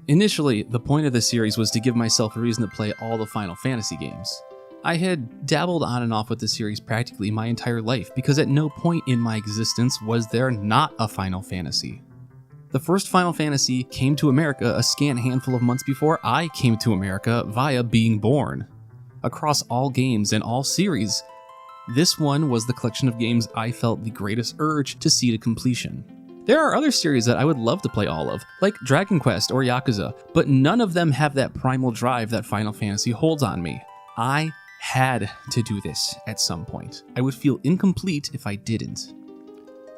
Initially, the point of the series was to give myself a reason to play all the Final Fantasy games. I had dabbled on and off with the series practically my entire life because at no point in my existence was there not a Final Fantasy. The first Final Fantasy came to America a scant handful of months before I came to America via being born. Across all games and all series, this one was the collection of games I felt the greatest urge to see to completion. There are other series that I would love to play all of, like Dragon Quest or Yakuza, but none of them have that primal drive that Final Fantasy holds on me. I had to do this at some point. I would feel incomplete if I didn't.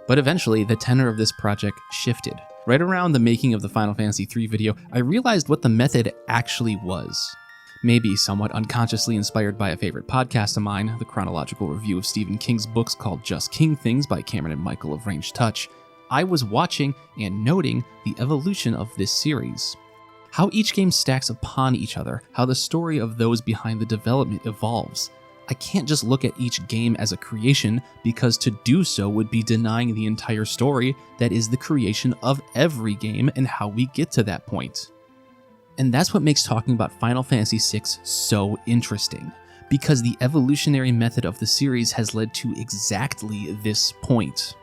But eventually, the tenor of this project shifted. Right around the making of the Final Fantasy III video, I realized what the method actually was. Maybe somewhat unconsciously inspired by a favorite podcast of mine, the chronological review of Stephen King's books called Just King Things by Cameron and Michael of Range Touch, I was watching and noting the evolution of this series. How each game stacks upon each other, how the story of those behind the development evolves. I can't just look at each game as a creation, because to do so would be denying the entire story that is the creation of every game and how we get to that point. And that's what makes talking about Final Fantasy VI so interesting, because the evolutionary method of the series has led to exactly this point.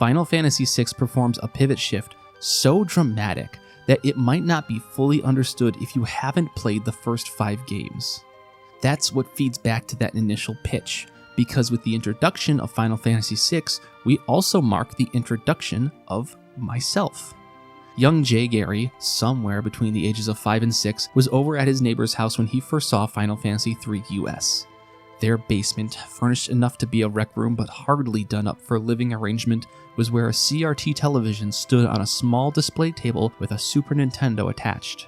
Final Fantasy VI performs a pivot shift so dramatic that it might not be fully understood if you haven't played the first 5 games. That's what feeds back to that initial pitch, because with the introduction of Final Fantasy VI, we also mark the introduction of myself. Young Jay Gary, somewhere between the ages of 5 and 6, was over at his neighbor's house when he first saw Final Fantasy III US. Their basement, furnished enough to be a rec room but hardly done up for a living arrangement, was where a CRT television stood on a small display table with a Super Nintendo attached.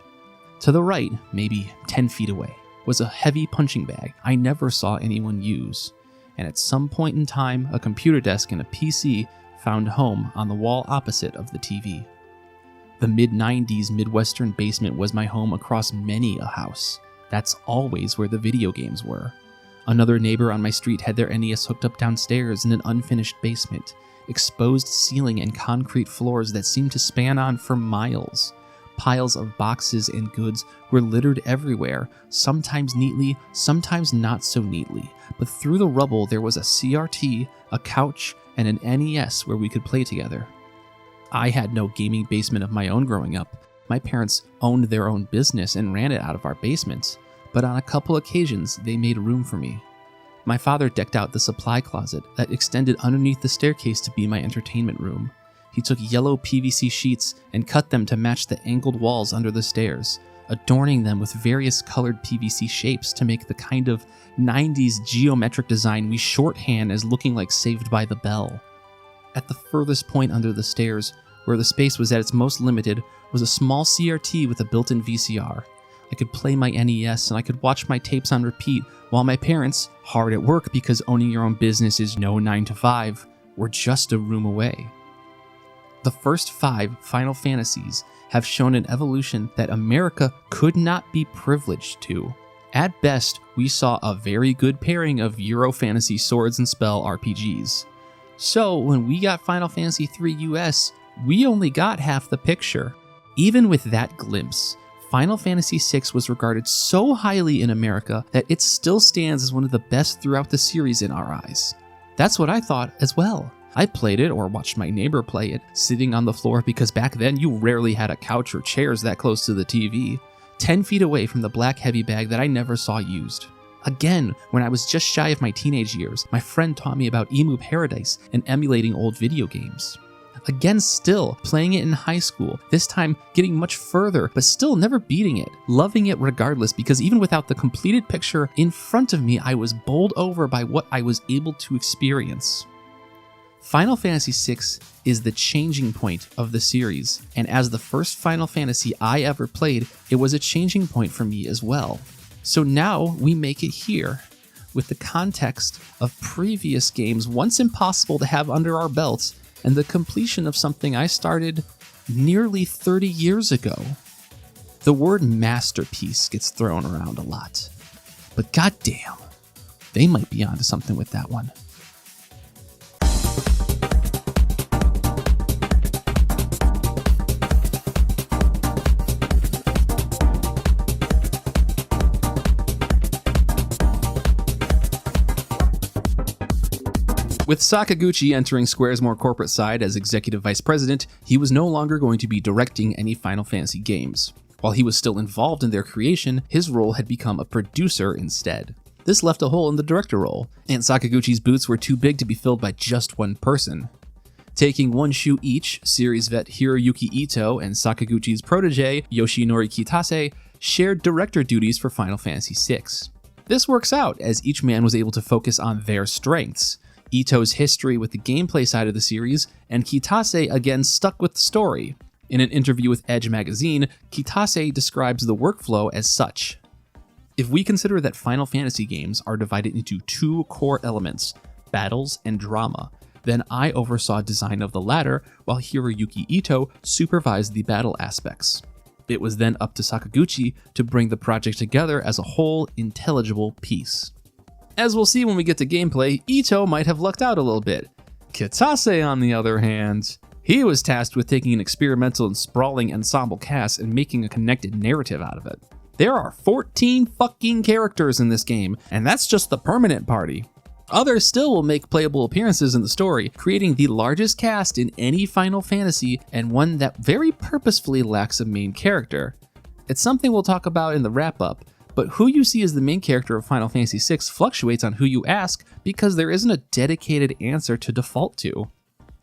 To the right, maybe 10 feet away, was a heavy punching bag I never saw anyone use, and at some point in time, a computer desk and a PC found home on the wall opposite of the TV. The mid-90s Midwestern basement was my home across many a house. That's always where the video games were. Another neighbor on my street had their NES hooked up downstairs in an unfinished basement, exposed ceiling and concrete floors that seemed to span on for miles. Piles of boxes and goods were littered everywhere, sometimes neatly, sometimes not so neatly, but through the rubble there was a CRT, a couch, and an NES where we could play together. I had no gaming basement of my own growing up. My parents owned their own business and ran it out of our basements, but on a couple occasions they made room for me. My father decked out the supply closet that extended underneath the staircase to be my entertainment room. He took yellow PVC sheets and cut them to match the angled walls under the stairs, adorning them with various colored PVC shapes to make the kind of 90s geometric design we shorthand as looking like Saved by the Bell. At the furthest point under the stairs, where the space was at its most limited, was a small CRT with a built-in VCR. I could play my NES and I could watch my tapes on repeat while my parents, hard at work because owning your own business is no 9 to 5, were just a room away. The first 5 Final Fantasies have shown an evolution that America could not be privileged to. At best, we saw a very good pairing of Euro fantasy swords and spell RPGs. So when we got Final Fantasy III US, we only got half the picture. Even with that glimpse, Final Fantasy VI was regarded so highly in America that it still stands as one of the best throughout the series in our eyes. That's what I thought as well. I played it or watched my neighbor play it, sitting on the floor because back then you rarely had a couch or chairs that close to the TV, 10 feet away from the black heavy bag that I never saw used. Again, when I was just shy of my teenage years, my friend taught me about Emu Paradise and emulating old video games. Again, still playing it in high school, this time getting much further, but still never beating it, loving it regardless, because even without the completed picture in front of me, I was bowled over by what I was able to experience. Final Fantasy VI is the changing point of the series, and as the first Final Fantasy I ever played, it was a changing point for me as well. So now we make it here, with the context of previous games once impossible to have under our belts, and the completion of something I started nearly 30 years ago. The word masterpiece gets thrown around a lot, but goddamn, they might be onto something with that one. With Sakaguchi entering Square's more corporate side as executive vice president, he was no longer going to be directing any Final Fantasy games. While he was still involved in their creation, his role had become a producer instead. This left a hole in the director role, and Sakaguchi's boots were too big to be filled by just one person. Taking one shoe each, series vet Hiroyuki Ito and Sakaguchi's protege Yoshinori Kitase shared director duties for Final Fantasy VI. This works out as each man was able to focus on their strengths. Ito's history with the gameplay side of the series, and Kitase again stuck with the story. In an interview with Edge magazine, Kitase describes the workflow as such. If we consider that Final Fantasy games are divided into two core elements, battles and drama, then I oversaw design of the latter while Hiroyuki Ito supervised the battle aspects. It was then up to Sakaguchi to bring the project together as a whole intelligible piece. As we'll see when we get to gameplay, Ito might have lucked out a little bit. Kitase, on the other hand, he was tasked with taking an experimental and sprawling ensemble cast and making a connected narrative out of it. There are 14 fucking characters in this game, and that's just the permanent party. Others still will make playable appearances in the story, creating the largest cast in any Final Fantasy and one that very purposefully lacks a main character. It's something we'll talk about in the wrap-up, but who you see as the main character of Final Fantasy VI fluctuates on who you ask because there isn't a dedicated answer to default to.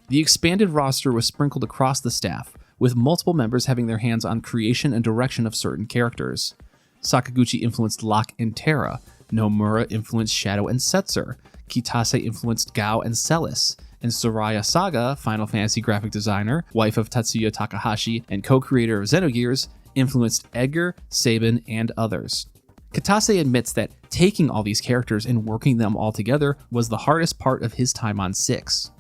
The expanded roster was sprinkled across the staff, with multiple members having their hands on creation and direction of certain characters. Sakaguchi influenced Locke and Terra, Nomura influenced Shadow and Setzer, Kitase influenced Gao and Celis, and Soraya Saga, Final Fantasy graphic designer, wife of Tatsuya Takahashi, and co-creator of Xenogears, influenced Edgar, Sabin, and others. Kitase admits that taking all these characters and working them all together was the hardest part of his time on 6.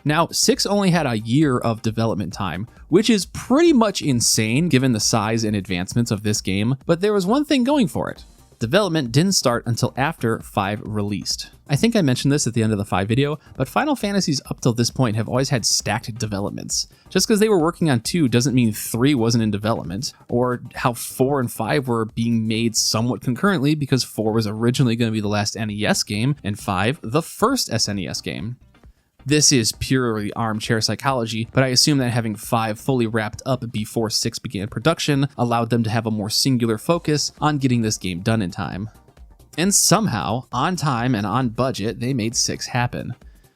Now, 6 only had a year of development time, which is pretty much insane given the size and advancements of this game, but there was one thing going for it. Development didn't start until after 5 released. I think I mentioned this at the end of the 5 video, but Final Fantasies up till this point have always had stacked developments. Just because they were working on 2 doesn't mean 3 wasn't in development, or how 4 and 5 were being made somewhat concurrently because 4 was originally going to be the last NES game, and 5 the first SNES game. This is purely armchair psychology, but I assume that having 5 fully wrapped up before 6 began production allowed them to have a more singular focus on getting this game done in time. And somehow, on time and on budget, they made 6 happen.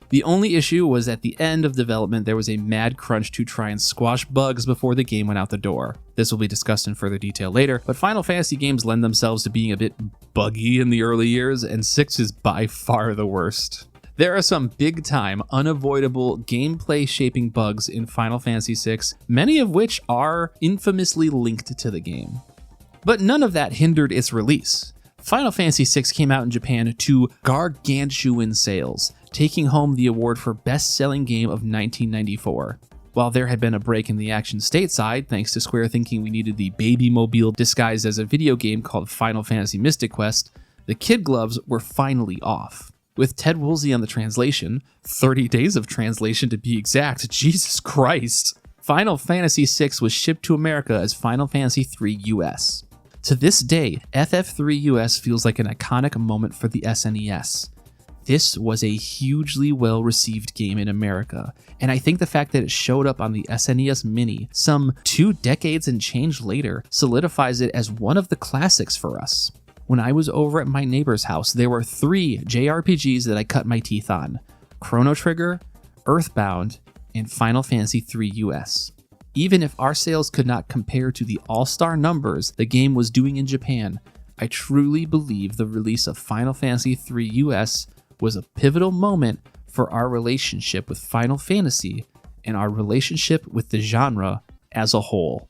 The only issue was at the end of development there was a mad crunch to try and squash bugs before the game went out the door. This will be discussed in further detail later, but Final Fantasy games lend themselves to being a bit buggy in the early years, and 6 is by far the worst. There are some big-time, unavoidable gameplay-shaping bugs in Final Fantasy VI, many of which are infamously linked to the game. But none of that hindered its release. Final Fantasy VI came out in Japan to gargantuan sales, taking home the award for best-selling game of 1994. While there had been a break in the action stateside, thanks to Square thinking we needed the baby mobile disguised as a video game called Final Fantasy Mystic Quest, the kid gloves were finally off. With Ted Woolsey on the translation, 30 days of translation to be exact, Jesus Christ! Final Fantasy VI was shipped to America as Final Fantasy III US. To this day, FF3 US feels like an iconic moment for the SNES. This was a hugely well-received game in America, and I think the fact that it showed up on the SNES Mini some 2 decades and change later solidifies it as one of the classics for us. When I was over at my neighbor's house, there were 3 JRPGs that I cut my teeth on: Chrono Trigger, Earthbound, and Final Fantasy III US. Even if our sales could not compare to the all-star numbers the game was doing in Japan, I truly believe the release of Final Fantasy III US was a pivotal moment for our relationship with Final Fantasy and our relationship with the genre as a whole.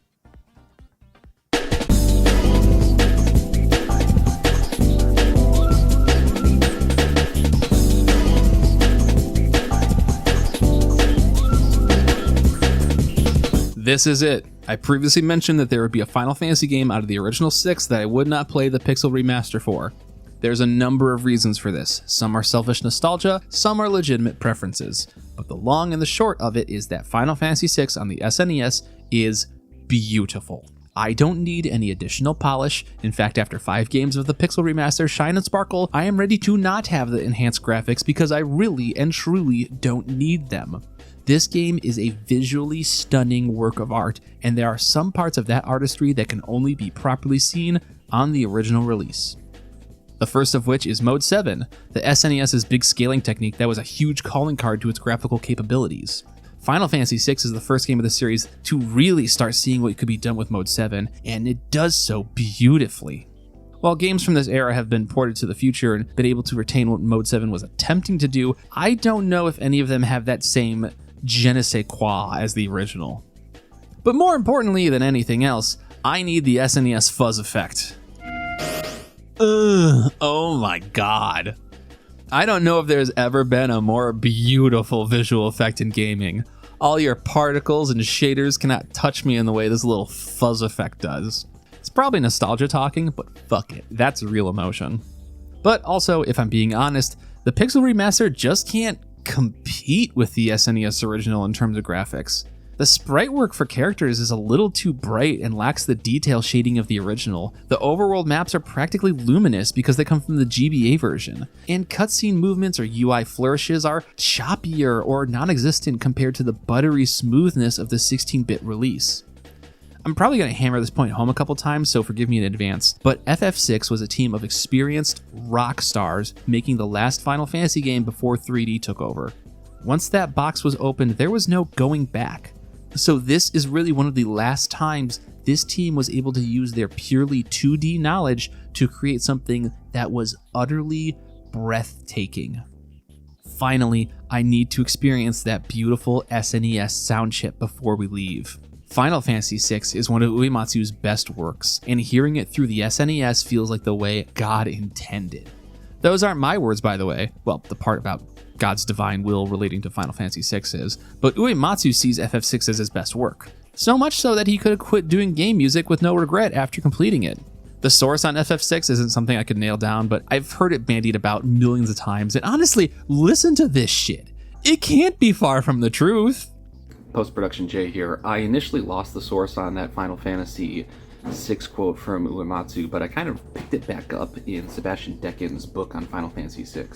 This is it. I previously mentioned that there would be a Final Fantasy game out of the original 6 that I would not play the Pixel Remaster for. There's a number of reasons for this. Some are selfish nostalgia, some are legitimate preferences. But the long and the short of it is that Final Fantasy VI on the SNES is beautiful. I don't need any additional polish. In fact, after 5 games of the Pixel Remaster Shine and Sparkle, I am ready to not have the enhanced graphics because I really and truly don't need them. This game is a visually stunning work of art, and there are some parts of that artistry that can only be properly seen on the original release. The first of which is Mode 7, the SNES's big scaling technique that was a huge calling card to its graphical capabilities. Final Fantasy VI is the first game of the series to really start seeing what could be done with Mode 7, and it does so beautifully. While games from this era have been ported to the future and been able to retain what Mode 7 was attempting to do, I don't know if any of them have that same je ne sais quoi as the original. But more importantly than anything else, I need the SNES fuzz effect. Oh my god. I don't know if there's ever been a more beautiful visual effect in gaming. All your particles and shaders cannot touch me in the way this little fuzz effect does. It's probably nostalgia talking, but fuck it, that's real emotion. But also, if I'm being honest, the Pixel Remaster just can't compete with the SNES original in terms of graphics. The sprite work for characters is a little too bright and lacks the detail shading of the original. The overworld maps are practically luminous because they come from the GBA version, and cutscene movements or UI flourishes are choppier or non-existent compared to the buttery smoothness of the 16-bit release. I'm probably going to hammer this point home a couple times, so forgive me in advance, but FF6 was a team of experienced rock stars making the last Final Fantasy game before 3D took over. Once that box was opened, there was no going back. So this is really one of the last times this team was able to use their purely 2D knowledge to create something that was utterly breathtaking. Finally, I need to experience that beautiful SNES sound chip before we leave. Final Fantasy VI is one of Uematsu's best works, and hearing it through the SNES feels like the way God intended. Those aren't my words, by the way. Well, the part about God's divine will relating to Final Fantasy VI is, but Uematsu sees FF6 as his best work. So much so that he could have quit doing game music with no regret after completing it. The source on FF6 isn't something I could nail down, but I've heard it bandied about millions of times, and honestly, listen to this shit. It can't be far from the truth. Post-production Jay here. I initially lost the source on that Final Fantasy VI quote from Uematsu, but I kind of picked it back up in Sebastian Decken's book on Final Fantasy VI,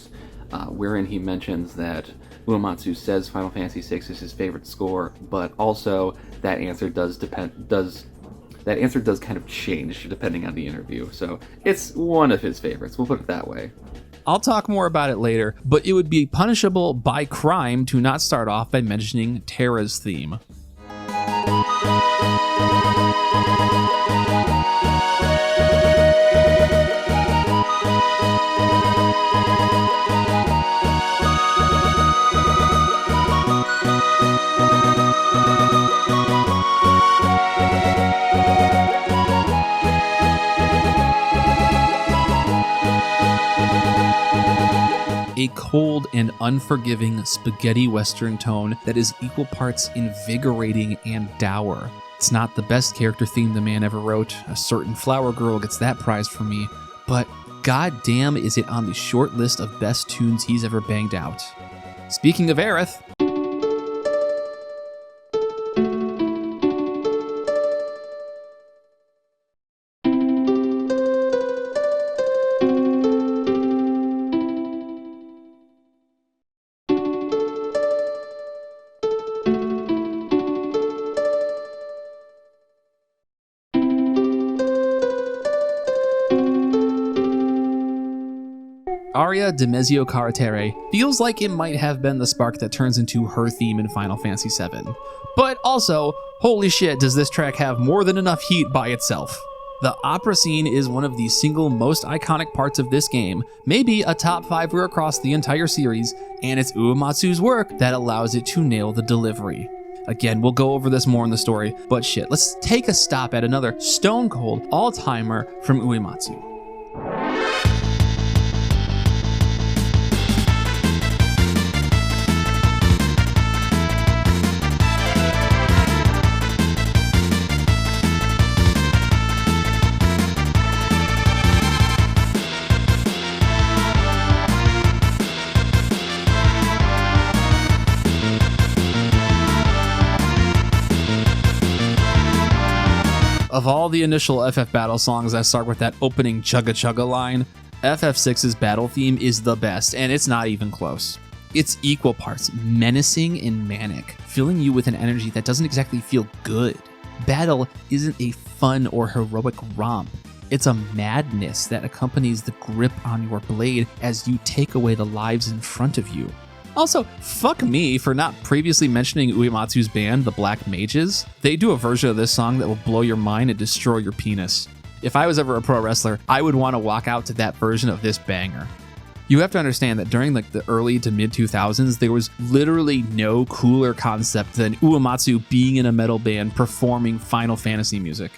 wherein he mentions that Uematsu says Final Fantasy VI is his favorite score, but also that answer does kind of change depending on the interview. So it's one of his favorites, we'll put it that way. I'll talk more about it later, but it would be punishable by crime to not start off by mentioning Terra's theme. A cold and unforgiving spaghetti western tone that is equal parts invigorating and dour. It's not the best character theme the man ever wrote. A certain flower girl gets that prize for me, but goddamn is it on the short list of best tunes he's ever banged out. Speaking of Aerith, Aria di Mezzo Caratere feels like it might have been the spark that turns into her theme in Final Fantasy VII. But also, holy shit, does this track have more than enough heat by itself. The opera scene is one of the single most iconic parts of this game, maybe a top 5 across the entire series, and it's Uematsu's work that allows it to nail the delivery. Again, we'll go over this more in the story, but shit, let's take a stop at another stone cold all-timer from Uematsu. Of all the initial FF battle songs that start with that opening chugga chugga line, FF6's battle theme is the best, and it's not even close. It's equal parts menacing and manic, filling you with an energy that doesn't exactly feel good. Battle isn't a fun or heroic romp. It's a madness that accompanies the grip on your blade as you take away the lives in front of you. Also, fuck me for not previously mentioning Uematsu's band, the Black Mages. They do a version of this song that will blow your mind and destroy your penis. If I was ever a pro wrestler, I would want to walk out to that version of this banger. You have to understand that during the early to mid 2000s, there was literally no cooler concept than Uematsu being in a metal band performing Final Fantasy music.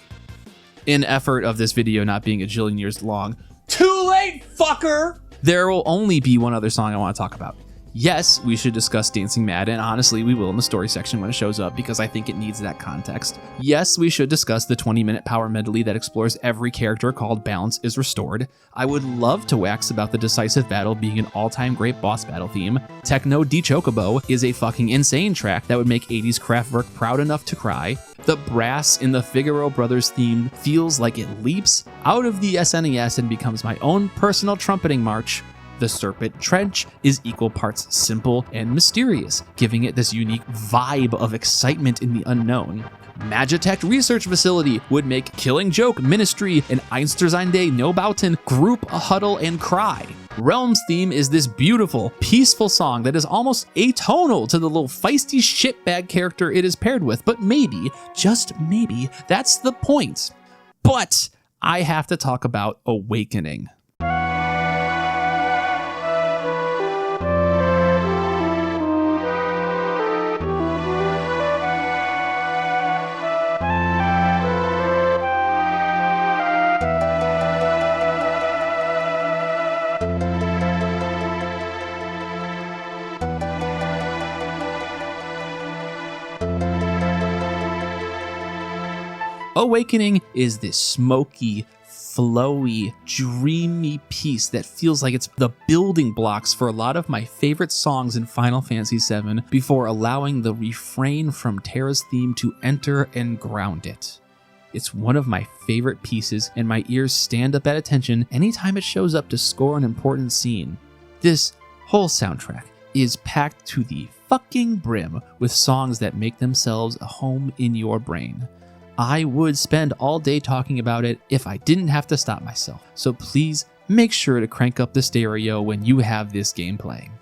In effort of this video not being a jillion years long, too late, fucker! There will only be one other song I want to talk about. Yes, we should discuss Dancing Mad, and honestly, we will in the story section when it shows up because I think it needs that context. Yes, we should discuss the 20-minute power medley that explores every character called Balance is Restored. I would love to wax about the decisive battle being an all-time great boss battle theme. Techno di Chocobo is a fucking insane track that would make 80s Kraftwerk proud enough to cry. The brass in the Figaro Brothers theme feels like it leaps out of the SNES and becomes my own personal trumpeting march. The Serpent Trench is equal parts simple and mysterious, giving it this unique vibe of excitement in the unknown. Magitech Research Facility would make Killing Joke, Ministry, and Einstürzende Neubauten group a huddle and cry. Realm's theme is this beautiful, peaceful song that is almost atonal to the little feisty shitbag character it is paired with, but maybe, just maybe, that's the point. But I have to talk about Awakening. Awakening is this smoky, flowy, dreamy piece that feels like it's the building blocks for a lot of my favorite songs in Final Fantasy VII before allowing the refrain from Terra's theme to enter and ground it. It's one of my favorite pieces, and my ears stand up at attention anytime it shows up to score an important scene. This whole soundtrack is packed to the fucking brim with songs that make themselves a home in your brain. I would spend all day talking about it if I didn't have to stop myself, so please make sure to crank up the stereo when you have this game playing.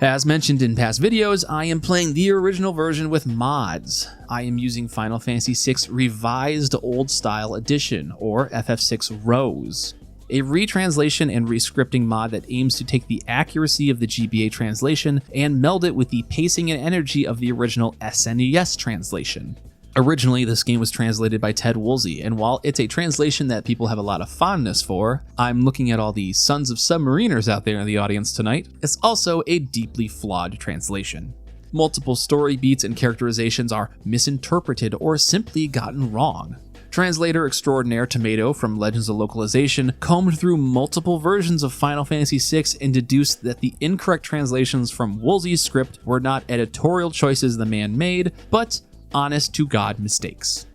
As mentioned in past videos, I am playing the original version with mods. I am using Final Fantasy VI Revised Old Style Edition, or FF6 Rose, a retranslation and rescripting mod that aims to take the accuracy of the GBA translation and meld it with the pacing and energy of the original SNES translation. Originally, this game was translated by Ted Woolsey, and while it's a translation that people have a lot of fondness for, I'm looking at all the Sons of Submariners out there in the audience tonight, it's also a deeply flawed translation. Multiple story beats and characterizations are misinterpreted or simply gotten wrong. Translator extraordinaire Tomato from Legends of Localization combed through multiple versions of Final Fantasy VI and deduced that the incorrect translations from Woolsey's script were not editorial choices the man made, but honest-to-God mistakes.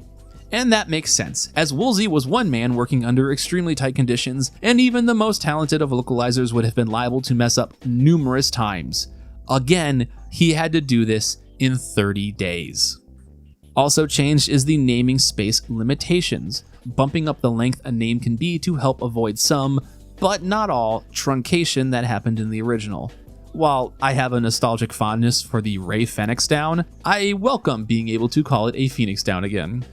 And that makes sense, as Woolsey was one man working under extremely tight conditions, and even the most talented of localizers would have been liable to mess up numerous times. Again, he had to do this in 30 days. Also changed is the naming space limitations, bumping up the length a name can be to help avoid some, but not all, truncation that happened in the original. While I have a nostalgic fondness for the Ray Phoenix Down, I welcome being able to call it a Phoenix Down again.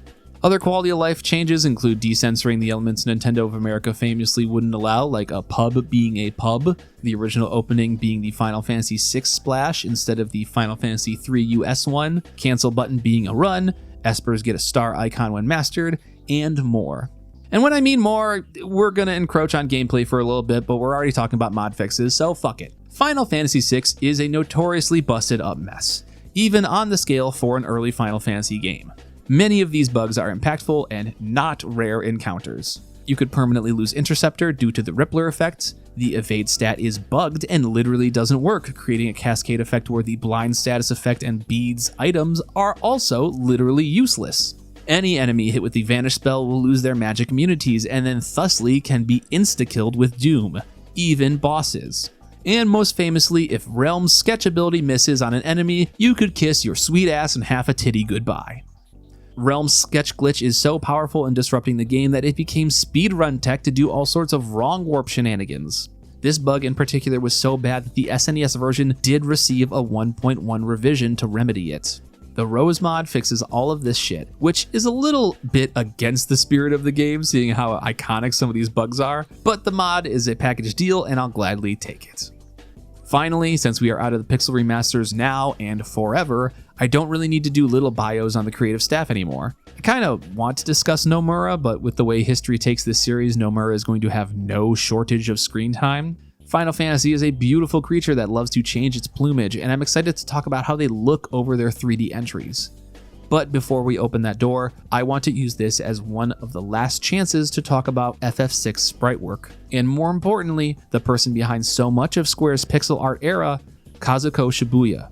Other quality of life changes include decensoring the elements Nintendo of America famously wouldn't allow, like a pub being a pub, the original opening being the Final Fantasy VI splash instead of the Final Fantasy III US one, cancel button being a run, espers get a star icon when mastered, and more. And when I mean more, we're gonna encroach on gameplay for a little bit, but we're already talking about mod fixes, so fuck it. Final Fantasy VI is a notoriously busted up mess, even on the scale for an early Final Fantasy game. Many of these bugs are impactful and not rare encounters. You could permanently lose Interceptor due to the Rippler effect, the evade stat is bugged and literally doesn't work, creating a cascade effect where the blind status effect and beads items are also literally useless. Any enemy hit with the Vanish spell will lose their magic immunities and then thusly can be insta-killed with Doom, even bosses. And most famously, if Realm's sketch ability misses on an enemy, you could kiss your sweet ass and half a titty goodbye. Realm's sketch glitch is so powerful in disrupting the game that it became speedrun tech to do all sorts of wrong warp shenanigans. This bug in particular was so bad that the SNES version did receive a 1.1 revision to remedy it. The Rose mod fixes all of this shit, which is a little bit against the spirit of the game, seeing how iconic some of these bugs are, but the mod is a package deal and I'll gladly take it. Finally, since we are out of the pixel remasters now and forever, I don't really need to do little bios on the creative staff anymore. I kind of want to discuss Nomura, but with the way history takes this series, Nomura is going to have no shortage of screen time. Final Fantasy is a beautiful creature that loves to change its plumage, and I'm excited to talk about how they look over their 3D entries. But before we open that door, I want to use this as one of the last chances to talk about FF6 sprite work, and more importantly, the person behind so much of Square's pixel art era, Kazuko Shibuya.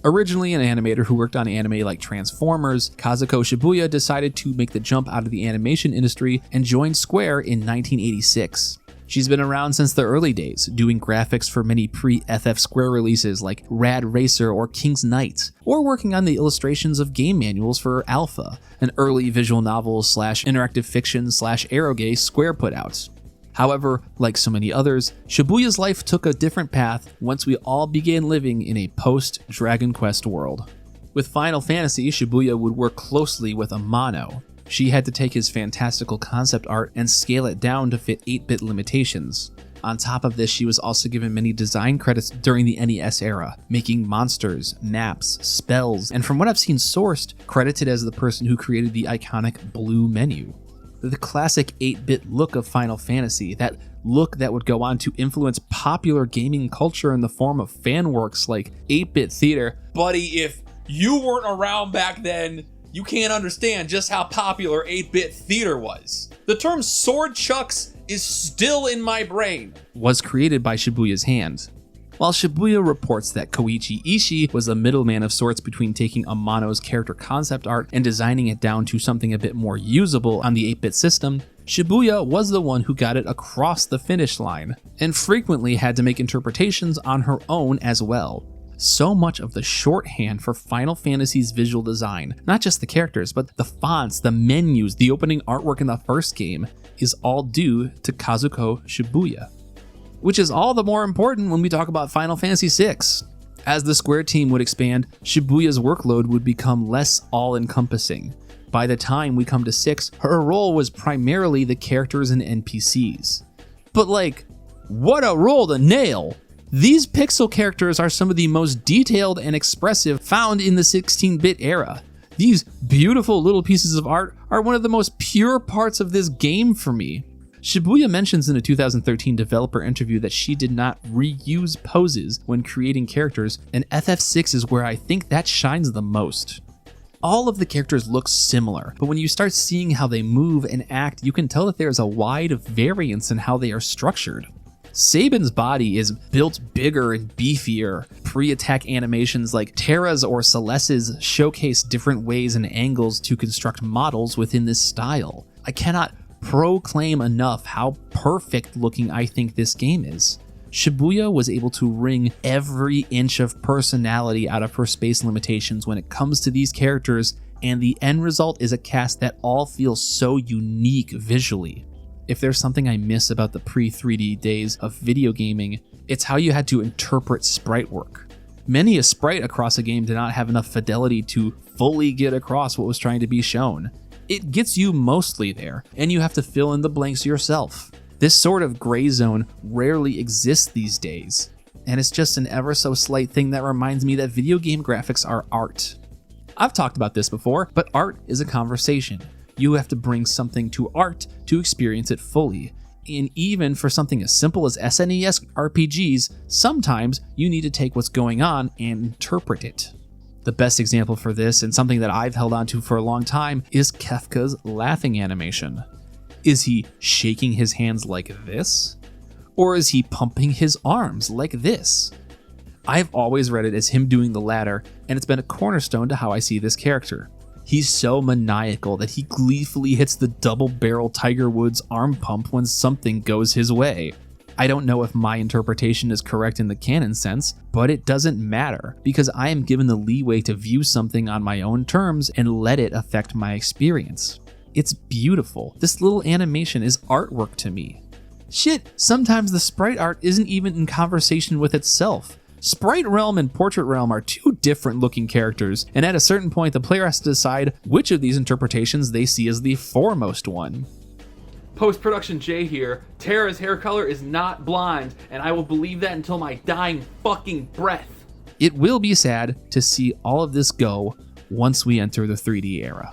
Originally an animator who worked on anime like Transformers, Kazuko Shibuya decided to make the jump out of the animation industry and joined Square in 1986. She's been around since the early days, doing graphics for many pre-FF Square releases like Rad Racer or King's Knight, or working on the illustrations of game manuals for Alpha, an early visual novel / interactive fiction / eroge Square put out. However, like so many others, Shibuya's life took a different path once we all began living in a post-Dragon Quest world. With Final Fantasy, Shibuya would work closely with Amano. She had to take his fantastical concept art and scale it down to fit 8-bit limitations. On top of this, she was also given many design credits during the NES era, making monsters, maps, spells, and from what I've seen sourced, credited as the person who created the iconic blue menu. The classic 8-bit look of Final Fantasy, that look that would go on to influence popular gaming culture in the form of fan works like 8-bit theater. Buddy, if you weren't around back then, you can't understand just how popular 8-bit theater was. The term sword chucks is still in my brain. Was created by Shibuya's hand. While Shibuya reports that Koichi Ishii was the middleman of sorts between taking Amano's character concept art and designing it down to something a bit more usable on the 8-bit system, Shibuya was the one who got it across the finish line, and frequently had to make interpretations on her own as well. So much of the shorthand for Final Fantasy's visual design, not just the characters, but the fonts, the menus, the opening artwork in the first game, is all due to Kazuko Shibuya. Which is all the more important when we talk about Final Fantasy VI. As the Square team would expand, Shibuya's workload would become less all-encompassing. By the time we come to 6, her role was primarily the characters and NPCs. But what a role to nail! These pixel characters are some of the most detailed and expressive found in the 16-bit era. These beautiful little pieces of art are one of the most pure parts of this game for me. Shibuya mentions in a 2013 developer interview that she did not reuse poses when creating characters, and FF6 is where I think that shines the most. All of the characters look similar, but when you start seeing how they move and act, you can tell that there is a wide variance in how they are structured. Sabin's body is built bigger and beefier. Pre-attack animations like Terra's or Celeste's showcase different ways and angles to construct models within this style. I cannot proclaim enough how perfect looking I think this game is. Shibuya was able to wring every inch of personality out of her space limitations when it comes to these characters, and the end result is a cast that all feels so unique visually. If there's something I miss about the pre-3D days of video gaming, it's how you had to interpret sprite work. Many a sprite across a game did not have enough fidelity to fully get across what was trying to be shown. It gets you mostly there, and you have to fill in the blanks yourself. This sort of gray zone rarely exists these days, and it's just an ever so slight thing that reminds me that video game graphics are art. I've talked about this before, but art is a conversation. You have to bring something to art to experience it fully. And even for something as simple as SNES RPGs, sometimes you need to take what's going on and interpret it. The best example for this, and something that I've held on to for a long time, is Kefka's laughing animation. Is he shaking his hands like this? Or is he pumping his arms like this? I've always read it as him doing the latter, and it's been a cornerstone to how I see this character. He's so maniacal that he gleefully hits the double-barrel Tiger Woods arm pump when something goes his way. I don't know if my interpretation is correct in the canon sense, but it doesn't matter because I am given the leeway to view something on my own terms and let it affect my experience. It's beautiful. This little animation is artwork to me. Shit, sometimes the sprite art isn't even in conversation with itself. Sprite Realm and Portrait Realm are two different looking characters, and at a certain point the player has to decide which of these interpretations they see as the foremost one. Post-production Jay here. Tara's hair color is not blonde, and I will believe that until my dying fucking breath. It will be sad to see all of this go once we enter the 3D era.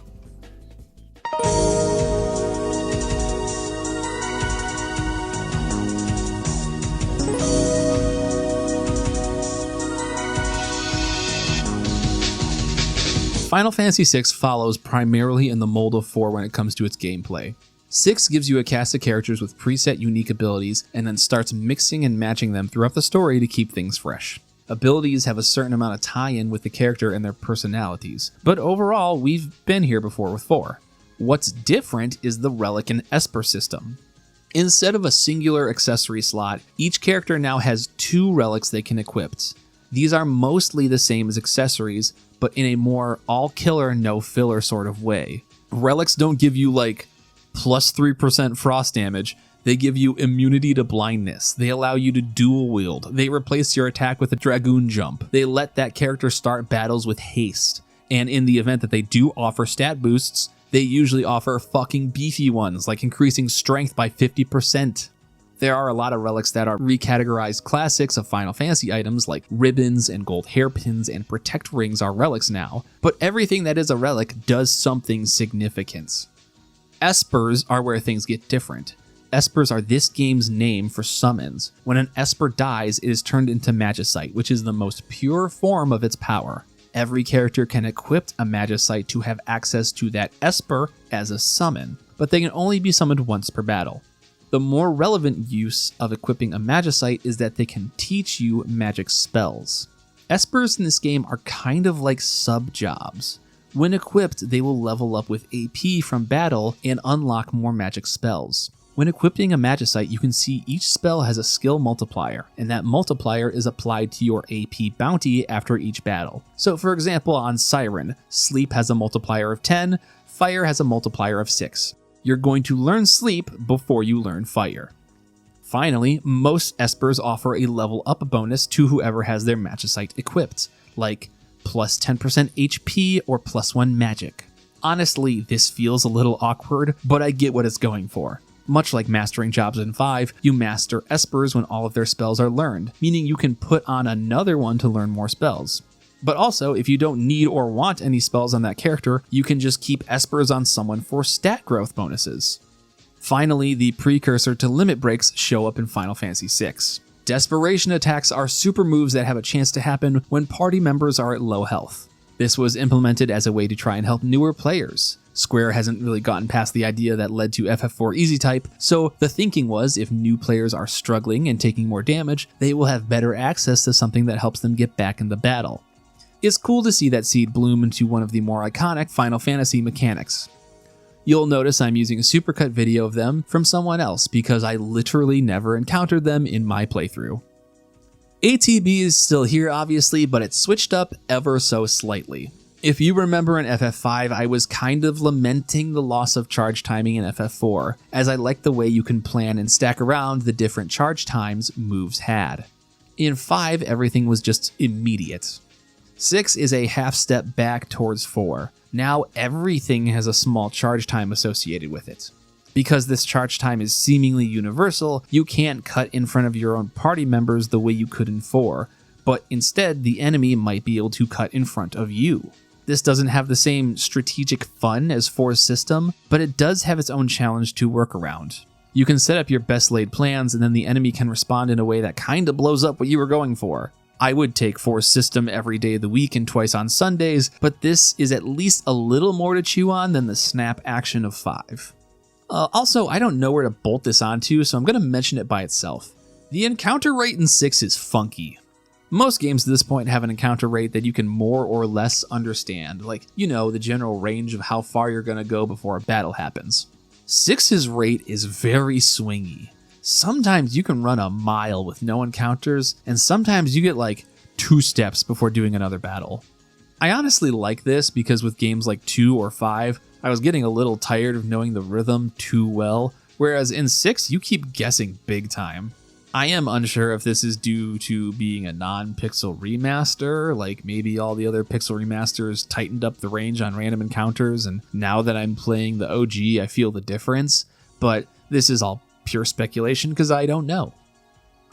Final Fantasy VI follows primarily in the mold of 4 when it comes to its gameplay. 6 gives you a cast of characters with preset unique abilities and then starts mixing and matching them throughout the story to keep things fresh. Abilities have a certain amount of tie-in with the character and their personalities, but overall we've been here before with 4. What's different is the Relic and Esper system. Instead of a singular accessory slot, each character now has 2 relics they can equip. These are mostly the same as accessories, but in a more all-killer, no-filler sort of way. Relics don't give you, like, plus 3% frost damage. They give you immunity to blindness. They allow you to dual wield. They replace your attack with a dragoon jump. They let that character start battles with haste. And in the event that they do offer stat boosts, they usually offer fucking beefy ones, like increasing strength by 50%. There are a lot of relics that are recategorized classics of Final Fantasy items like ribbons and gold hairpins and protect rings are relics now, but everything that is a relic does something significant. Espers are where things get different. Espers are this game's name for summons. When an Esper dies, it is turned into Magicite, which is the most pure form of its power. Every character can equip a Magicite to have access to that Esper as a summon, but they can only be summoned once per battle. The more relevant use of equipping a Magicite is that they can teach you magic spells. Espers in this game are kind of like sub-jobs. When equipped, they will level up with AP from battle and unlock more magic spells. When equipping a Magicite, you can see each spell has a skill multiplier, and that multiplier is applied to your AP bounty after each battle. So for example, on Siren, Sleep has a multiplier of 10, Fire has a multiplier of 6. You're going to learn Sleep before you learn Fire. Finally, most Espers offer a level up bonus to whoever has their Magicite equipped, like plus 10% HP or plus 1 magic. Honestly, this feels a little awkward, but I get what it's going for. Much like mastering jobs in 5, you master Espers when all of their spells are learned, meaning you can put on another one to learn more spells. But also, if you don't need or want any spells on that character, you can just keep Espers on someone for stat growth bonuses. Finally, the precursor to limit breaks show up in Final Fantasy VI. Desperation attacks are super moves that have a chance to happen when party members are at low health. This was implemented as a way to try and help newer players. Square hasn't really gotten past the idea that led to FF4 Easy Type, so the thinking was if new players are struggling and taking more damage, they will have better access to something that helps them get back in the battle. It's cool to see that seed bloom into one of the more iconic Final Fantasy mechanics. You'll notice I'm using a supercut video of them from someone else because I literally never encountered them in my playthrough. ATB is still here obviously, but it's switched up ever so slightly. If you remember in FF5, I was kind of lamenting the loss of charge timing in FF4, as I liked the way you can plan and stack around the different charge times moves had. In 5, everything was just immediate. 6 is a half step back towards 4. Now everything has a small charge time associated with it. Because this charge time is seemingly universal, you can't cut in front of your own party members the way you could in 4, but instead the enemy might be able to cut in front of you. This doesn't have the same strategic fun as 4's system, but it does have its own challenge to work around. You can set up your best laid plans and then the enemy can respond in a way that kinda blows up what you were going for. I would take 4's system every day of the week and twice on Sundays, but this is at least a little more to chew on than the snap action of 5. Also, I don't know where to bolt this onto, so I'm going to mention it by itself. The encounter rate in 6 is funky. Most games at this point have an encounter rate that you can more or less understand, like, the general range of how far you're going to go before a battle happens. 6's rate is very swingy. Sometimes you can run a mile with no encounters, and sometimes you get like 2 steps before doing another battle. I honestly like this because with games like 2 or 5, I was getting a little tired of knowing the rhythm too well, whereas in 6 you keep guessing big time. I am unsure if this is due to being a non-pixel remaster, like maybe all the other pixel remasters tightened up the range on random encounters, and now that I'm playing the OG, I feel the difference, but this is all pure speculation because I don't know.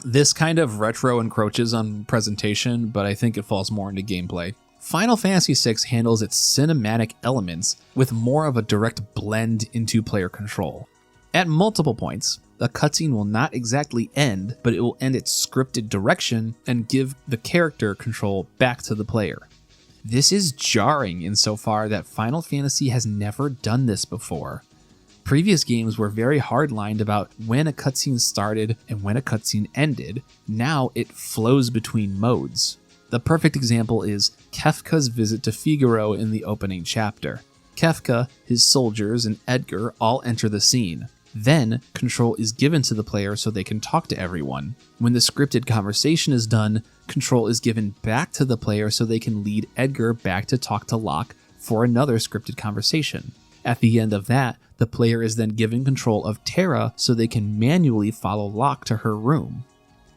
This kind of retro encroaches on presentation, but I think it falls more into gameplay. Final Fantasy VI handles its cinematic elements with more of a direct blend into player control. At multiple points, a cutscene will not exactly end, but it will end its scripted direction and give the character control back to the player. This is jarring insofar that Final Fantasy has never done this before. Previous games were very hard-lined about when a cutscene started and when a cutscene ended. Now it flows between modes. The perfect example is Kefka's visit to Figaro in the opening chapter. Kefka, his soldiers, and Edgar all enter the scene. Then, control is given to the player so they can talk to everyone. When the scripted conversation is done, control is given back to the player so they can lead Edgar back to talk to Locke for another scripted conversation. At the end of that, the player is then given control of Terra so they can manually follow Locke to her room.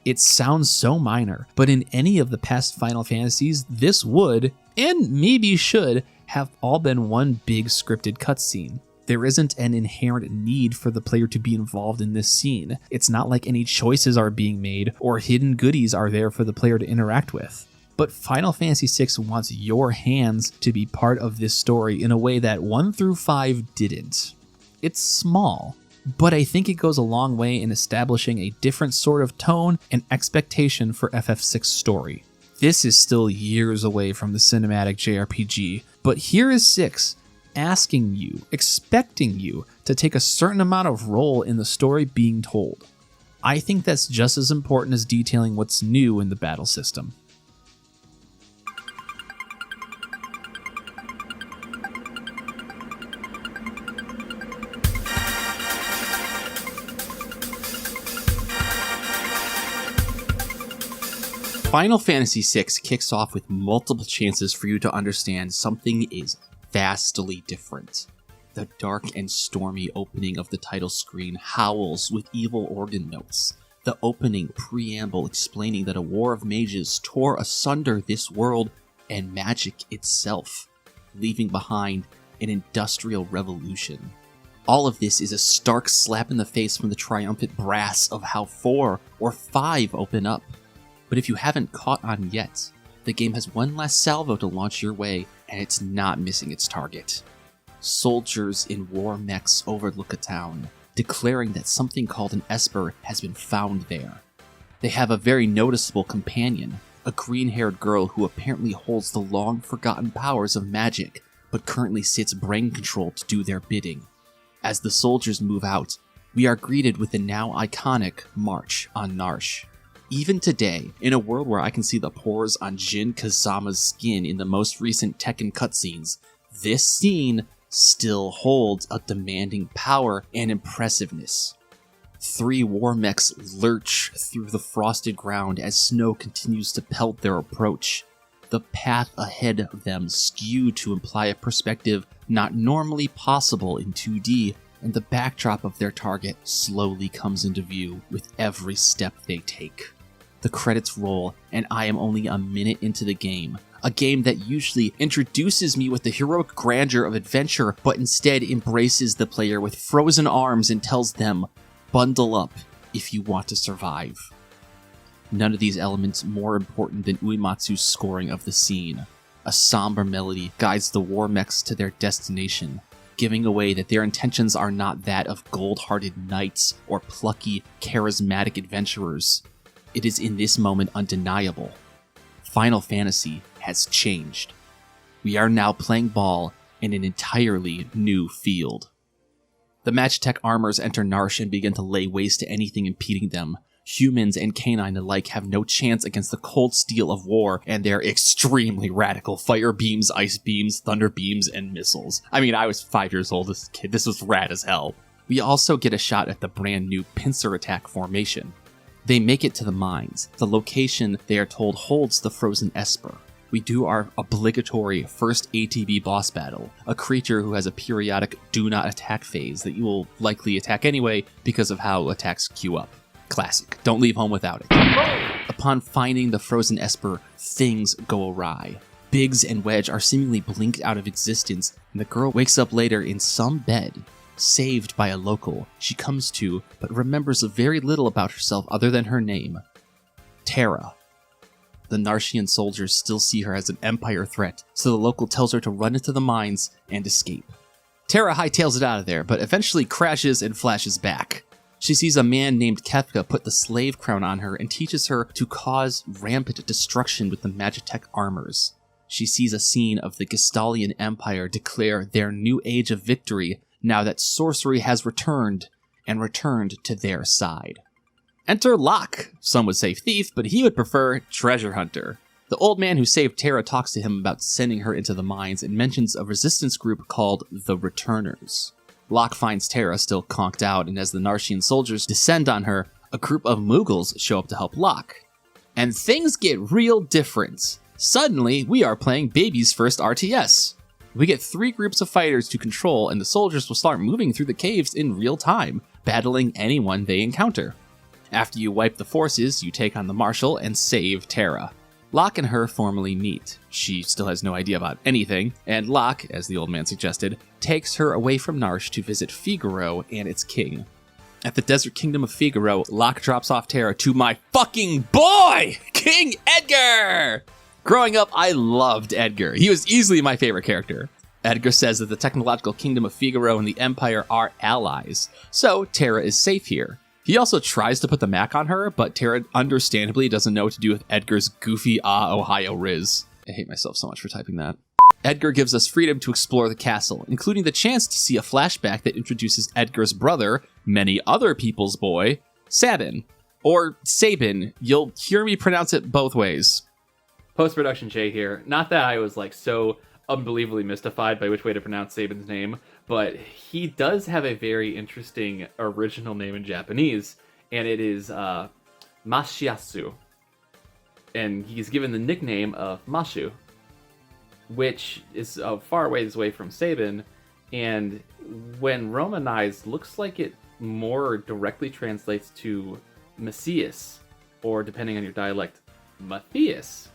It sounds so minor, but in any of the past Final Fantasies, this would, and maybe should, have all been one big scripted cutscene. There isn't an inherent need for the player to be involved in this scene. It's not like any choices are being made or hidden goodies are there for the player to interact with. But Final Fantasy VI wants your hands to be part of this story in a way that 1 through 5 didn't. It's small, but I think it goes a long way in establishing a different sort of tone and expectation for FF6's story. This is still years away from the cinematic JRPG, but here is 6, asking you, expecting you to take a certain amount of role in the story being told. I think that's just as important as detailing what's new in the battle system. Final Fantasy VI kicks off with multiple chances for you to understand something is vastly different. The dark and stormy opening of the title screen howls with evil organ notes. The opening preamble explaining that a war of mages tore asunder this world and magic itself, leaving behind an industrial revolution. All of this is a stark slap in the face from the triumphant brass of how 4 or 5 open up. But if you haven't caught on yet, the game has one last salvo to launch your way, and it's not missing its target. Soldiers in war mechs overlook a town, declaring that something called an Esper has been found there. They have a very noticeable companion, a green-haired girl who apparently holds the long-forgotten powers of magic, but currently sits brain control to do their bidding. As the soldiers move out, we are greeted with the now iconic March on Narshe. Even today, in a world where I can see the pores on Jin Kazama's skin in the most recent Tekken cutscenes, this scene still holds a demanding power and impressiveness. 3 war mechs lurch through the frosted ground as snow continues to pelt their approach. The path ahead of them skewed to imply a perspective not normally possible in 2D, and the backdrop of their target slowly comes into view with every step they take. The credits roll, and I am only a minute into the game. A game that usually introduces me with the heroic grandeur of adventure, but instead embraces the player with frozen arms and tells them, bundle up if you want to survive. None of these elements more important than Uematsu's scoring of the scene. A somber melody guides the war mechs to their destination, giving away that their intentions are not that of gold-hearted knights or plucky, charismatic adventurers. It is in this moment undeniable. Final Fantasy has changed. We are now playing ball in an entirely new field. The Magitech armors enter Narshe and begin to lay waste to anything impeding them. Humans and canine alike have no chance against the cold steel of war and their extremely radical fire beams, ice beams, thunder beams, and missiles. I mean, I was 5 years old as a kid. This was rad as hell. We also get a shot at the brand new pincer attack formation. They make it to the mines. The location, they are told, holds the frozen Esper. We do our obligatory first ATB boss battle, a creature who has a periodic do not attack phase that you will likely attack anyway because of how attacks queue up. Classic. Don't leave home without it. Upon finding the frozen Esper, things go awry. Biggs and Wedge are seemingly blinked out of existence, and the girl wakes up later in some bed, saved by a local she comes to, but remembers very little about herself other than her name, Terra. The Narshian soldiers still see her as an Empire threat, so the local tells her to run into the mines and escape. Terra hightails it out of there, but eventually crashes and flashes back. She sees a man named Kefka put the slave crown on her and teaches her to cause rampant destruction with the Magitech armors. She sees a scene of the Gestalian Empire declare their new age of victory now that sorcery has returned, and returned to their side. Enter Locke. Some would say thief, but he would prefer treasure hunter. The old man who saved Terra talks to him about sending her into the mines and mentions a resistance group called the Returners. Locke finds Terra still conked out, and as the Narshian soldiers descend on her, a group of Mughals show up to help Locke. And things get real different. Suddenly, we are playing Baby's first RTS. We get 3 groups of fighters to control, and the soldiers will start moving through the caves in real time, battling anyone they encounter. After you wipe the forces, you take on the Marshal and save Terra. Locke and her formally meet. She still has no idea about anything, and Locke, as the old man suggested, takes her away from Narsh to visit Figaro and its king. At the Desert Kingdom of Figaro, Locke drops off Terra to my fucking boy, King Edgar! Growing up, I loved Edgar. He was easily my favorite character. Edgar says that the technological kingdom of Figaro and the Empire are allies, so Terra is safe here. He also tries to put the Mac on her, but Terra understandably doesn't know what to do with Edgar's goofy Ohio riz. I hate myself so much for typing that. Edgar gives us freedom to explore the castle, including the chance to see a flashback that introduces Edgar's brother, many other people's boy, Sabin. Or Sabin. You'll hear me pronounce it both ways. Post-production Jay here. Not that I was so unbelievably mystified by which way to pronounce Sabin's name, but he does have a very interesting original name in Japanese, and it is Mashiasu. And he's given the nickname of Mashu, which is a far ways away from Sabin, and when romanized, looks like it more directly translates to Messias, or depending on your dialect, Matthias,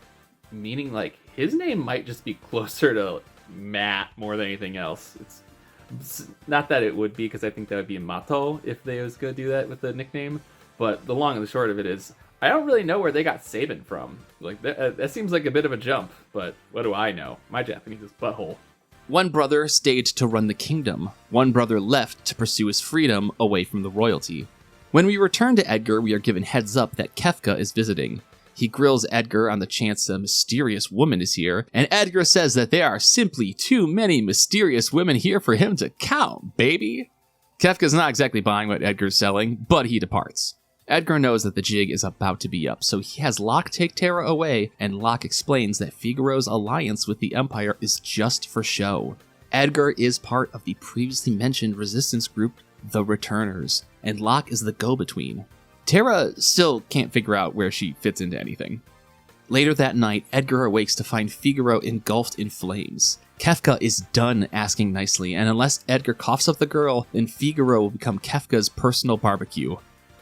meaning his name might just be closer to Matt more than anything else. It's not that it would be, because I think that would be Mato if they was going to do that with the nickname, but the long and the short of it is, I don't really know where they got Sabin from. That seems like a bit of a jump, but what do I know? My Japanese is butthole. One brother stayed to run the kingdom. One brother left to pursue his freedom away from the royalty. When we return to Edgar, we are given heads up that Kefka is visiting. He grills Edgar on the chance a mysterious woman is here, and Edgar says that there are simply too many mysterious women here for him to count, baby. Kefka's not exactly buying what Edgar's selling, but he departs. Edgar knows that the jig is about to be up, so he has Locke take Terra away, and Locke explains that Figaro's alliance with the Empire is just for show. Edgar is part of the previously mentioned resistance group, the Returners, and Locke is the go-between. Terra still can't figure out where she fits into anything. Later that night, Edgar awakes to find Figaro engulfed in flames. Kefka is done asking nicely, and unless Edgar coughs up the girl, then Figaro will become Kefka's personal barbecue.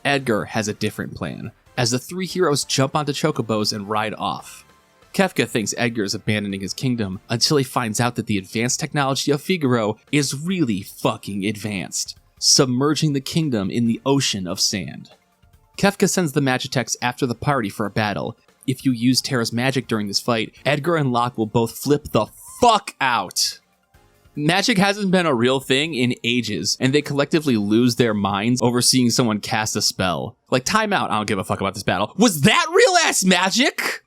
Edgar has a different plan, as the 3 heroes jump onto chocobos and ride off. Kefka thinks Edgar is abandoning his kingdom, until he finds out that the advanced technology of Figaro is really fucking advanced, submerging the kingdom in the ocean of sand. Kefka sends the Magitechs after the party for a battle. If you use Terra's magic during this fight, Edgar and Locke will both flip the fuck out. Magic hasn't been a real thing in ages, and they collectively lose their minds over seeing someone cast a spell. Time out, I don't give a fuck about this battle. Was that real-ass magic?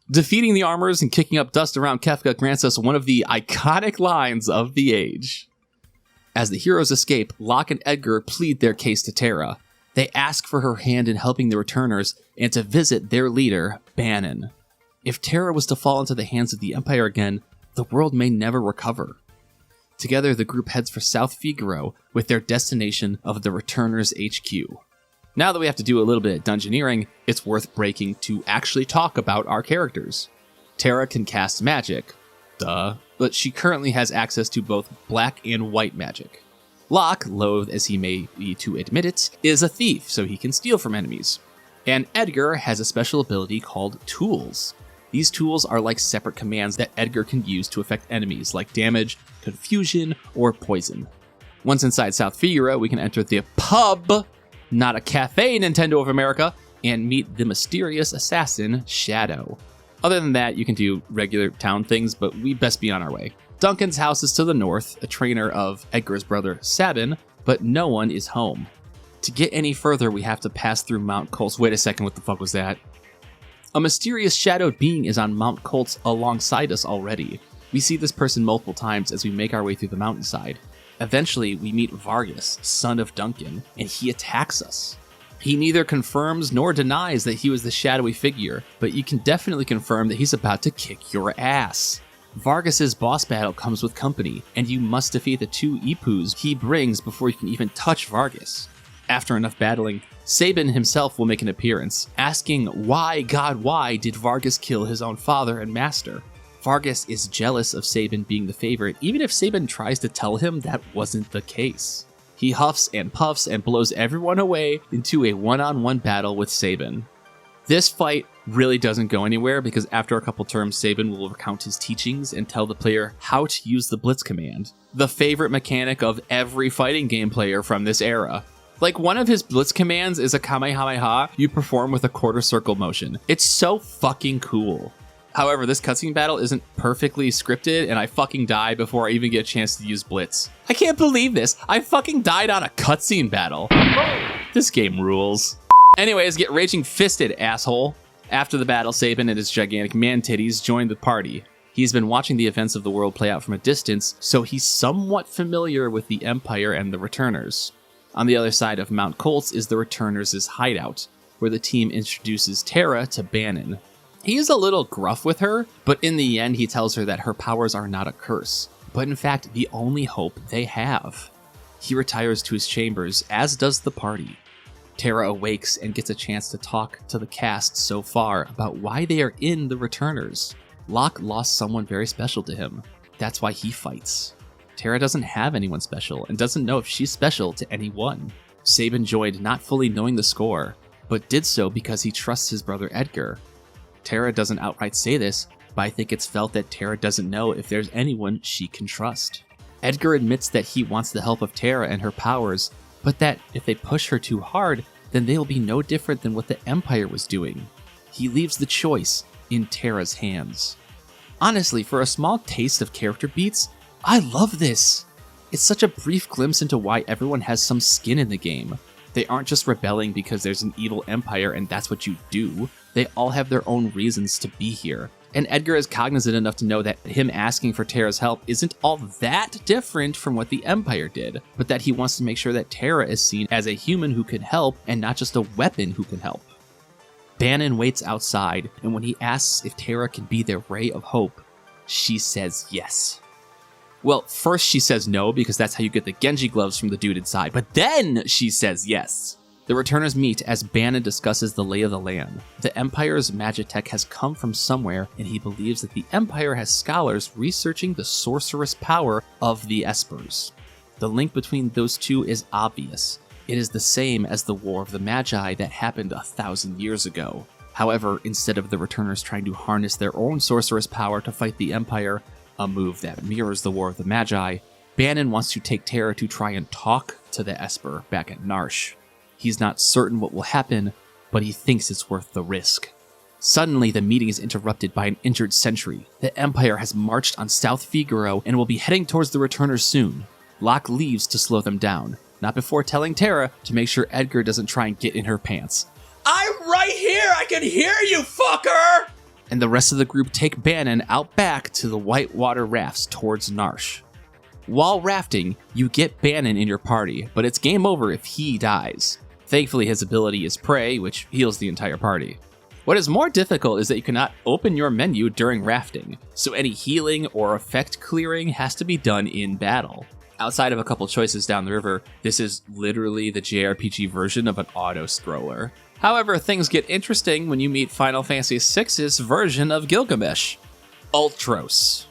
Defeating the armors and kicking up dust around Kefka grants us one of the iconic lines of the age. As the heroes escape, Locke and Edgar plead their case to Terra. They ask for her hand in helping the returners and to visit their leader, Bannon. If Terra was to fall into the hands of the Empire again, the world may never recover. Together, the group heads for South Figaro with their destination of the Returners HQ. Now that we have to do a little bit of dungeoneering, it's worth breaking to actually talk about our characters. Terra can cast magic, duh, but she currently has access to both black and white magic. Locke, loath as he may be to admit it, is a thief, so he can steal from enemies. And Edgar has a special ability called Tools. These tools are like separate commands that Edgar can use to affect enemies, like damage, confusion, or poison. Once inside South Figaro, we can enter the pub, not a cafe, Nintendo of America, and meet the mysterious assassin, Shadow. Other than that, you can do regular town things, but we best be on our way. Duncan's house is to the north, a trainer of Edgar's brother, Sabin, but no one is home. To get any further, we have to pass through Mount Colts. Wait a second, what the fuck was that? A mysterious shadowed being is on Mount Colts alongside us already. We see this person multiple times as we make our way through the mountainside. Eventually, we meet Vargas, son of Duncan, and he attacks us. He neither confirms nor denies that he was the shadowy figure, but you can definitely confirm that he's about to kick your ass. Vargas's boss battle comes with company, and you must defeat the 2 Ipus he brings before you can even touch Vargas. After enough battling, Sabin himself will make an appearance, asking why, God, why did Vargas kill his own father and master? Vargas is jealous of Sabin being the favorite, even if Sabin tries to tell him that wasn't the case. He huffs and puffs and blows everyone away into a one-on-one battle with Sabin. This fight really doesn't go anywhere because after a couple turns, Sabin will recount his teachings and tell the player how to use the Blitz command, the favorite mechanic of every fighting game player from this era. Like, one of his Blitz commands is a Kamehameha you perform with a quarter circle motion. It's so fucking cool. However, this cutscene battle isn't perfectly scripted, and I fucking die before I even get a chance to use Blitz. I can't believe this. I fucking died on a cutscene battle. This game rules. Anyways, get raging fisted, asshole. After the battle, Sabin and his gigantic man titties join the party. He's been watching the events of the world play out from a distance, so he's somewhat familiar with the Empire and the Returners. On the other side of Mount Colts is the Returners' hideout, where the team introduces Terra to Bannon. He is a little gruff with her, but in the end he tells her that her powers are not a curse, but in fact the only hope they have. He retires to his chambers, as does the party. Terra awakes and gets a chance to talk to the cast so far about why they are in the Returners. Locke lost someone very special to him. That's why he fights. Terra doesn't have anyone special and doesn't know if she's special to anyone. Sabin joined not fully knowing the score, but did so because he trusts his brother Edgar. Terra doesn't outright say this, but I think it's felt that Terra doesn't know if there's anyone she can trust. Edgar admits that he wants the help of Terra and her powers, but that if they push her too hard, then they will be no different than what the Empire was doing. He leaves the choice in Terra's hands. Honestly, for a small taste of character beats, I love this! It's such a brief glimpse into why everyone has some skin in the game. They aren't just rebelling because there's an evil empire and that's what you do. They all have their own reasons to be here. And Edgar is cognizant enough to know that him asking for Terra's help isn't all that different from what the Empire did, but that he wants to make sure that Terra is seen as a human who can help and not just a weapon who can help. Bannon waits outside, and when he asks if Terra can be their ray of hope, she says yes. Well, first she says no, because that's how you get the Genji gloves from the dude inside, but then she says yes. The Returners meet as Bannon discusses the lay of the land. The Empire's magitech has come from somewhere, and he believes that the Empire has scholars researching the sorcerous power of the Espers. The link between those two is obvious. It is the same as the War of the Magi that happened 1,000 years ago. However, instead of the Returners trying to harness their own sorcerous power to fight the Empire, a move that mirrors the War of the Magi, Bannon wants to take Terra to try and talk to the Esper back at Narsh. He's not certain what will happen, but he thinks it's worth the risk. Suddenly, the meeting is interrupted by an injured sentry. The Empire has marched on South Figaro and will be heading towards the Returners soon. Locke leaves to slow them down, not before telling Terra to make sure Edgar doesn't try and get in her pants. I'm right here! I can hear you, fucker! And the rest of the group take Bannon out back to the whitewater rafts towards Narsh. While rafting, you get Bannon in your party, but it's game over if he dies. Thankfully, his ability is Pray, which heals the entire party. What is more difficult is that you cannot open your menu during rafting, so any healing or effect clearing has to be done in battle. Outside of a couple choices down the river, this is literally the JRPG version of an auto-scroller. However, things get interesting when you meet Final Fantasy VI's version of Gilgamesh, Ultros.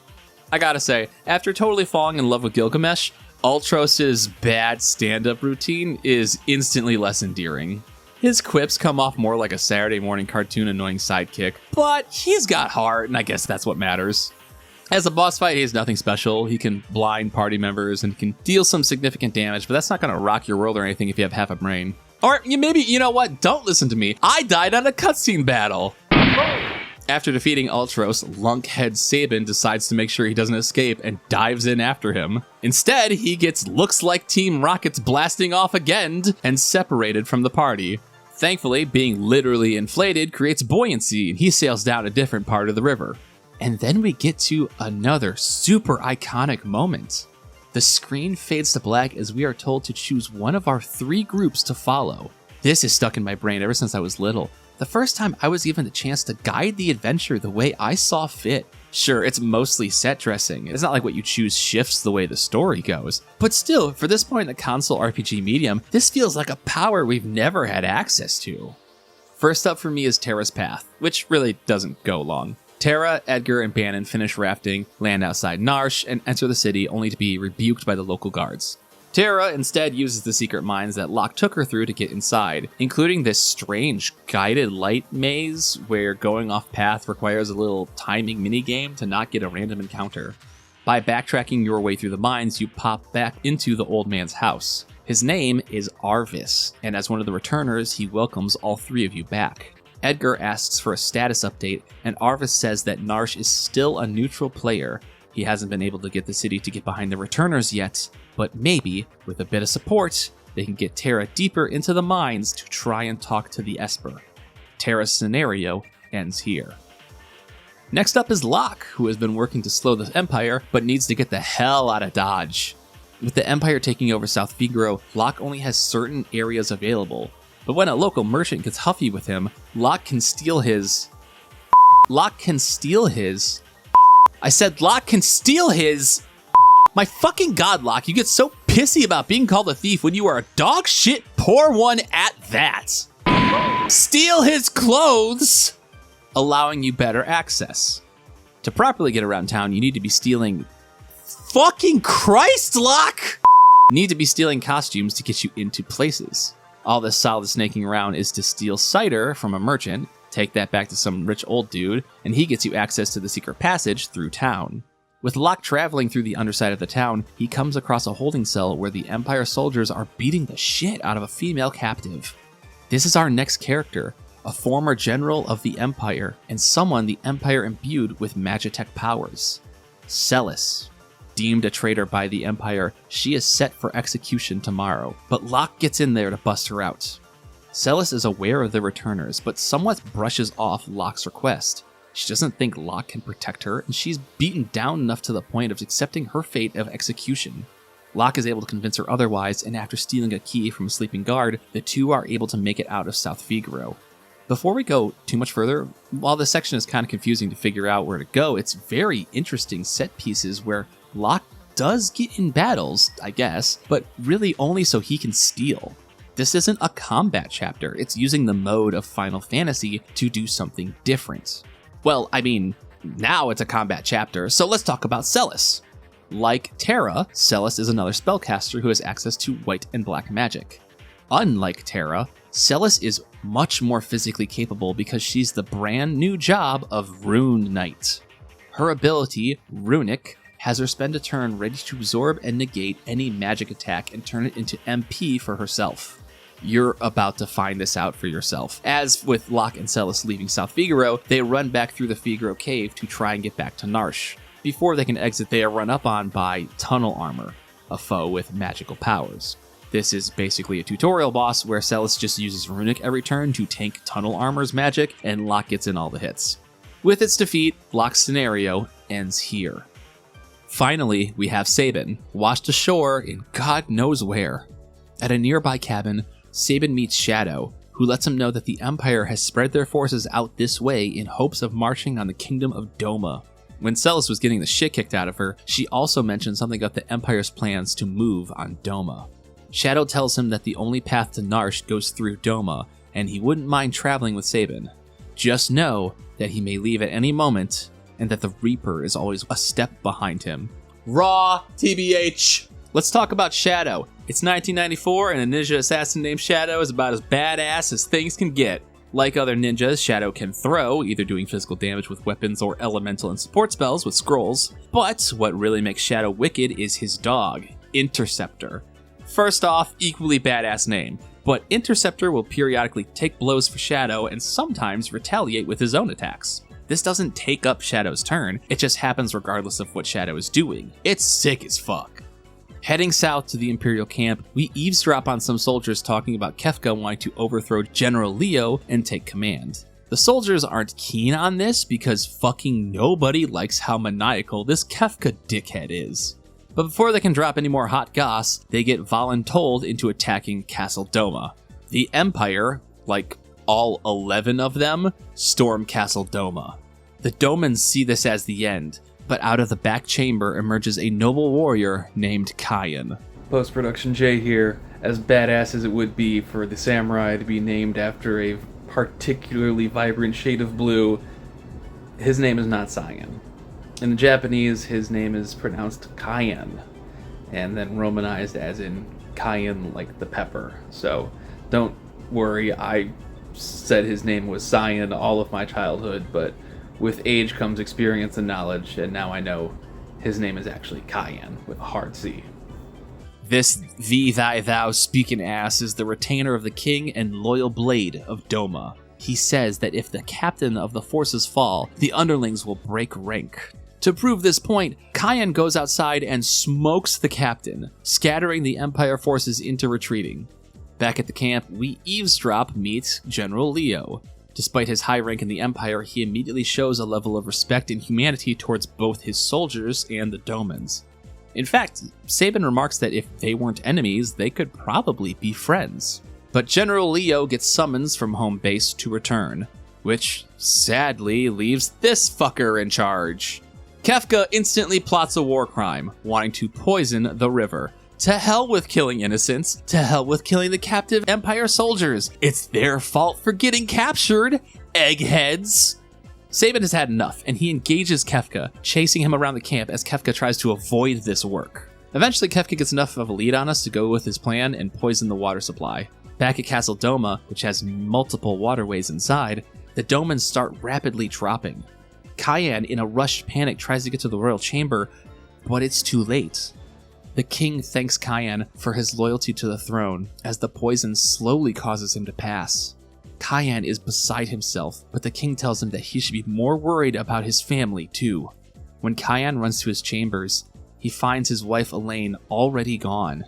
I gotta say, after totally falling in love with Gilgamesh, Ultros' bad stand-up routine is instantly less endearing. His quips come off more like a Saturday morning cartoon annoying sidekick, but he's got heart, and I guess that's what matters. As a boss fight, he has nothing special. He can blind party members and can deal some significant damage, but that's not going to rock your world or anything if you have half a brain. Or maybe, you know what? Don't listen to me. I died on a cutscene battle. After defeating Ultros, Lunkhead Sabin decides to make sure he doesn't escape and dives in after him. Instead, he gets looks like Team Rocket's blasting off again and separated from the party. Thankfully, being literally inflated creates buoyancy, and he sails down a different part of the river. And then we get to another super iconic moment. The screen fades to black as we are told to choose one of our 3 groups to follow. This is stuck in my brain ever since I was little. The first time I was given the chance to guide the adventure the way I saw fit. Sure, it's mostly set dressing. It's not like what you choose shifts the way the story goes. But still, for this point in the console RPG medium, this feels like a power we've never had access to. First up for me is Terra's path, which really doesn't go long. Terra, Edgar, and Bannon finish rafting, land outside Narshe, and enter the city only to be rebuked by the local guards. Terra instead uses the secret mines that Locke took her through to get inside, including this strange guided light maze where going off path requires a little timing minigame to not get a random encounter. By backtracking your way through the mines, you pop back into the old man's house. His name is Arvis, and as one of the returners, he welcomes all 3 of you back. Edgar asks for a status update, and Arvis says that Narshe is still a neutral player. He hasn't been able to get the city to get behind the returners yet, but maybe, with a bit of support, they can get Terra deeper into the mines to try and talk to the Esper. Terra's scenario ends here. Next up is Locke, who has been working to slow the Empire, but needs to get the hell out of Dodge. With the Empire taking over South Figaro, Locke only has certain areas available. But when a local merchant gets huffy with him, Locke can steal his... I said Locke can steal his... My fucking god, Locke, you get so pissy about being called a thief when you are a dog shit poor one at that. Steal his clothes, allowing you better access. To properly get around town, you need to be stealing... Fucking Christ, Locke! You need to be stealing costumes to get you into places. All this solid snaking around is to steal cider from a merchant, take that back to some rich old dude, and he gets you access to the secret passage through town. With Locke traveling through the underside of the town, he comes across a holding cell where the Empire soldiers are beating the shit out of a female captive. This is our next character, a former general of the Empire, and someone the Empire imbued with magitech powers. Celis. Deemed a traitor by the Empire, she is set for execution tomorrow, but Locke gets in there to bust her out. Celis is aware of the returners, but somewhat brushes off Locke's request. She doesn't think Locke can protect her, and she's beaten down enough to the point of accepting her fate of execution. Locke is able to convince her otherwise, and after stealing a key from a sleeping guard, the two are able to make it out of South Figaro. Before we go too much further, while this section is kind of confusing to figure out where to go, it's very interesting set pieces where Locke does get in battles, I guess, but really only so he can steal. This isn't a combat chapter, it's using the mode of Final Fantasy to do something different. Well, I mean, now it's a combat chapter, so let's talk about Celis. Like Terra, Celis is another spellcaster who has access to white and black magic. Unlike Terra, Celis is much more physically capable because she's the brand new job of Rune Knight. Her ability, Runic, has her spend a turn ready to absorb and negate any magic attack and turn it into MP for herself. You're about to find this out for yourself. As with Locke and Celis leaving South Figaro, they run back through the Figaro cave to try and get back to Narshe. Before they can exit, they are run up on by Tunnel Armor, a foe with magical powers. This is basically a tutorial boss where Celis just uses Runic every turn to tank Tunnel Armor's magic, and Locke gets in all the hits. With its defeat, Locke's scenario ends here. Finally, we have Sabin, washed ashore in God knows where. At a nearby cabin, Sabin meets Shadow, who lets him know that the Empire has spread their forces out this way in hopes of marching on the kingdom of Doma. When Celis was getting the shit kicked out of her, she also mentioned something about the Empire's plans to move on Doma. Shadow tells him that the only path to Narsh goes through Doma, and he wouldn't mind traveling with Sabin. Just know that he may leave at any moment, and that the Reaper is always a step behind him. Raw TBH! Let's talk about Shadow. It's 1994, and a ninja assassin named Shadow is about as badass as things can get. Like other ninjas, Shadow can throw, either doing physical damage with weapons or elemental and support spells with scrolls. But what really makes Shadow wicked is his dog, Interceptor. First off, equally badass name, but Interceptor will periodically take blows for Shadow and sometimes retaliate with his own attacks. This doesn't take up Shadow's turn, it just happens regardless of what Shadow is doing. It's sick as fuck. Heading south to the Imperial camp, we eavesdrop on some soldiers talking about Kefka wanting to overthrow General Leo and take command. The soldiers aren't keen on this because fucking nobody likes how maniacal this Kefka dickhead is. But before they can drop any more hot goss, they get voluntold into attacking Castle Doma. The Empire, like all 11 of them, storm Castle Doma. The Domans see this as the end, but out of the back chamber emerges a noble warrior named Kayan. Post-production Jay here. As badass as it would be for the samurai to be named after a particularly vibrant shade of blue, his name is not Cyan. In the Japanese, his name is pronounced Kayan, and then romanized as in cayenne, like the pepper. So don't worry, I said his name was Cyan all of my childhood, but with age comes experience and knowledge, and now I know his name is actually Kayan, with a hard C. This thee, thy, thou speaking ass is the retainer of the king and loyal blade of Doma. He says that if the captain of the forces fall, the underlings will break rank. To prove this point, Kayan goes outside and smokes the captain, scattering the Empire forces into retreating. Back at the camp, we eavesdrop meet General Leo. Despite his high rank in the Empire, he immediately shows a level of respect and humanity towards both his soldiers and the Domans. In fact, Sabin remarks that if they weren't enemies, they could probably be friends. But General Leo gets summons from home base to return, which sadly leaves this fucker in charge. Kefka instantly plots a war crime, wanting to poison the river. To hell with killing innocents, to hell with killing the captive Empire soldiers. It's their fault for getting captured, eggheads. Sabin has had enough, and he engages Kefka, chasing him around the camp as Kefka tries to avoid this work. Eventually, Kefka gets enough of a lead on us to go with his plan and poison the water supply. Back at Castle Doma, which has multiple waterways inside, the Domans start rapidly dropping. Kayan, in a rushed panic, tries to get to the royal chamber, but it's too late. The king thanks Kayan for his loyalty to the throne, as the poison slowly causes him to pass. Kayan is beside himself, but the king tells him that he should be more worried about his family, too. When Kayan runs to his chambers, he finds his wife Elaine already gone.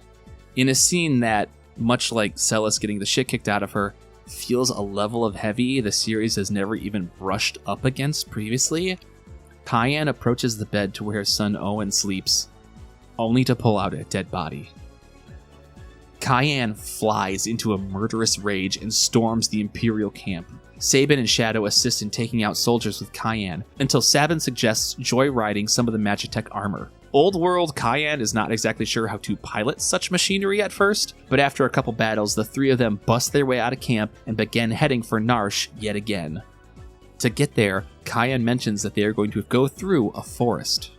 In a scene that, much like Celis getting the shit kicked out of her, feels a level of heavy the series has never even brushed up against previously, Kayan approaches the bed to where his son Owen sleeps, only to pull out a dead body. Kayan flies into a murderous rage and storms the Imperial camp. Sabin and Shadow assist in taking out soldiers with Kayan, until Sabin suggests joyriding some of the Magitech armor. Old world Kayan is not exactly sure how to pilot such machinery at first, but after a couple battles, the three of them bust their way out of camp and begin heading for Narsh yet again. To get there, Kayan mentions that they are going to go through a forest.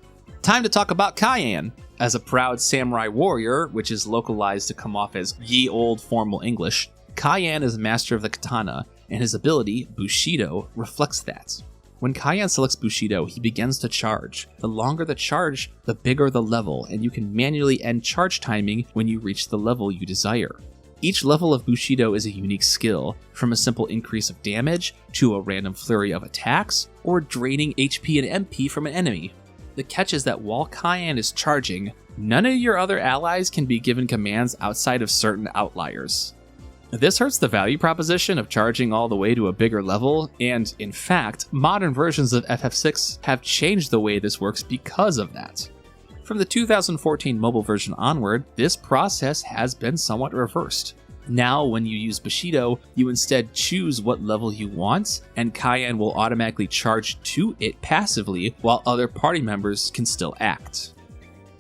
Time to talk about Kayan. As a proud samurai warrior, which is localized to come off as ye old formal English, Kayan is a master of the katana, and his ability, Bushido, reflects that. When Kayan selects Bushido, he begins to charge. The longer the charge, the bigger the level, and you can manually end charge timing when you reach the level you desire. Each level of Bushido is a unique skill, from a simple increase of damage, to a random flurry of attacks, or draining HP and MP from an enemy. The catch is that while Kayan is charging, none of your other allies can be given commands outside of certain outliers. This hurts the value proposition of charging all the way to a bigger level, and in fact, modern versions of FF6 have changed the way this works because of that. From the 2014 mobile version onward, this process has been somewhat reversed. Now, when you use Bushido, you instead choose what level you want, and Cayenne will automatically charge to it passively, while other party members can still act.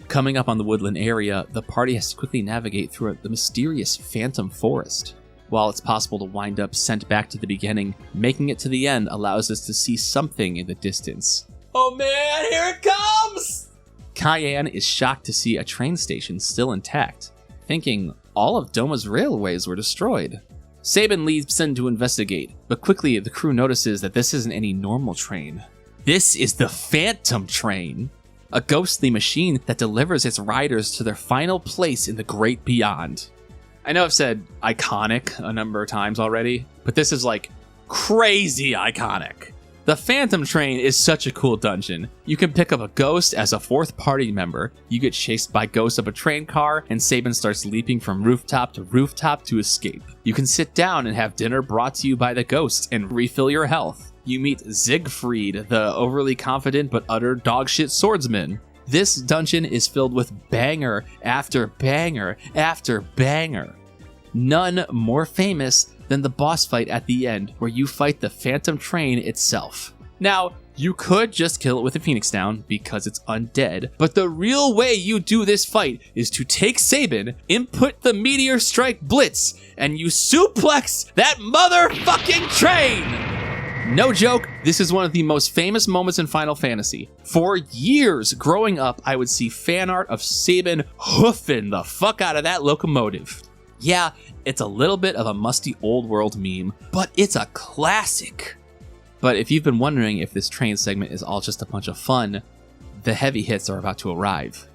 Coming up on the woodland area, the party has to quickly navigate through the mysterious Phantom Forest. While it's possible to wind up sent back to the beginning, making it to the end allows us to see something in the distance. Oh man, here it comes! Cayenne is shocked to see a train station still intact, thinking all of Doma's railways were destroyed. Sabin leaps in to investigate, but quickly the crew notices that this isn't any normal train. This is the Phantom Train, a ghostly machine that delivers its riders to their final place in the great beyond. I know I've said iconic a number of times already, but this is like crazy iconic. The Phantom Train is such a cool dungeon. You can pick up a ghost as a fourth party member, you get chased by ghosts of a train car, and Sabin starts leaping from rooftop to rooftop to escape. You can sit down and have dinner brought to you by the ghost and refill your health. You meet Siegfried, the overly confident but utter dogshit swordsman. This dungeon is filled with banger after banger after banger. None more famous than the boss fight at the end, where you fight the Phantom Train itself. Now, you could just kill it with a Phoenix Down because it's undead, but the real way you do this fight is to take Sabin, input the Meteor Strike Blitz, and you suplex that motherfucking train! No joke, this is one of the most famous moments in Final Fantasy. For years growing up, I would see fan art of Sabin hoofing the fuck out of that locomotive. Yeah, it's a little bit of a musty old world meme, but it's a classic. But if you've been wondering if this train segment is all just a bunch of fun, the heavy hits are about to arrive.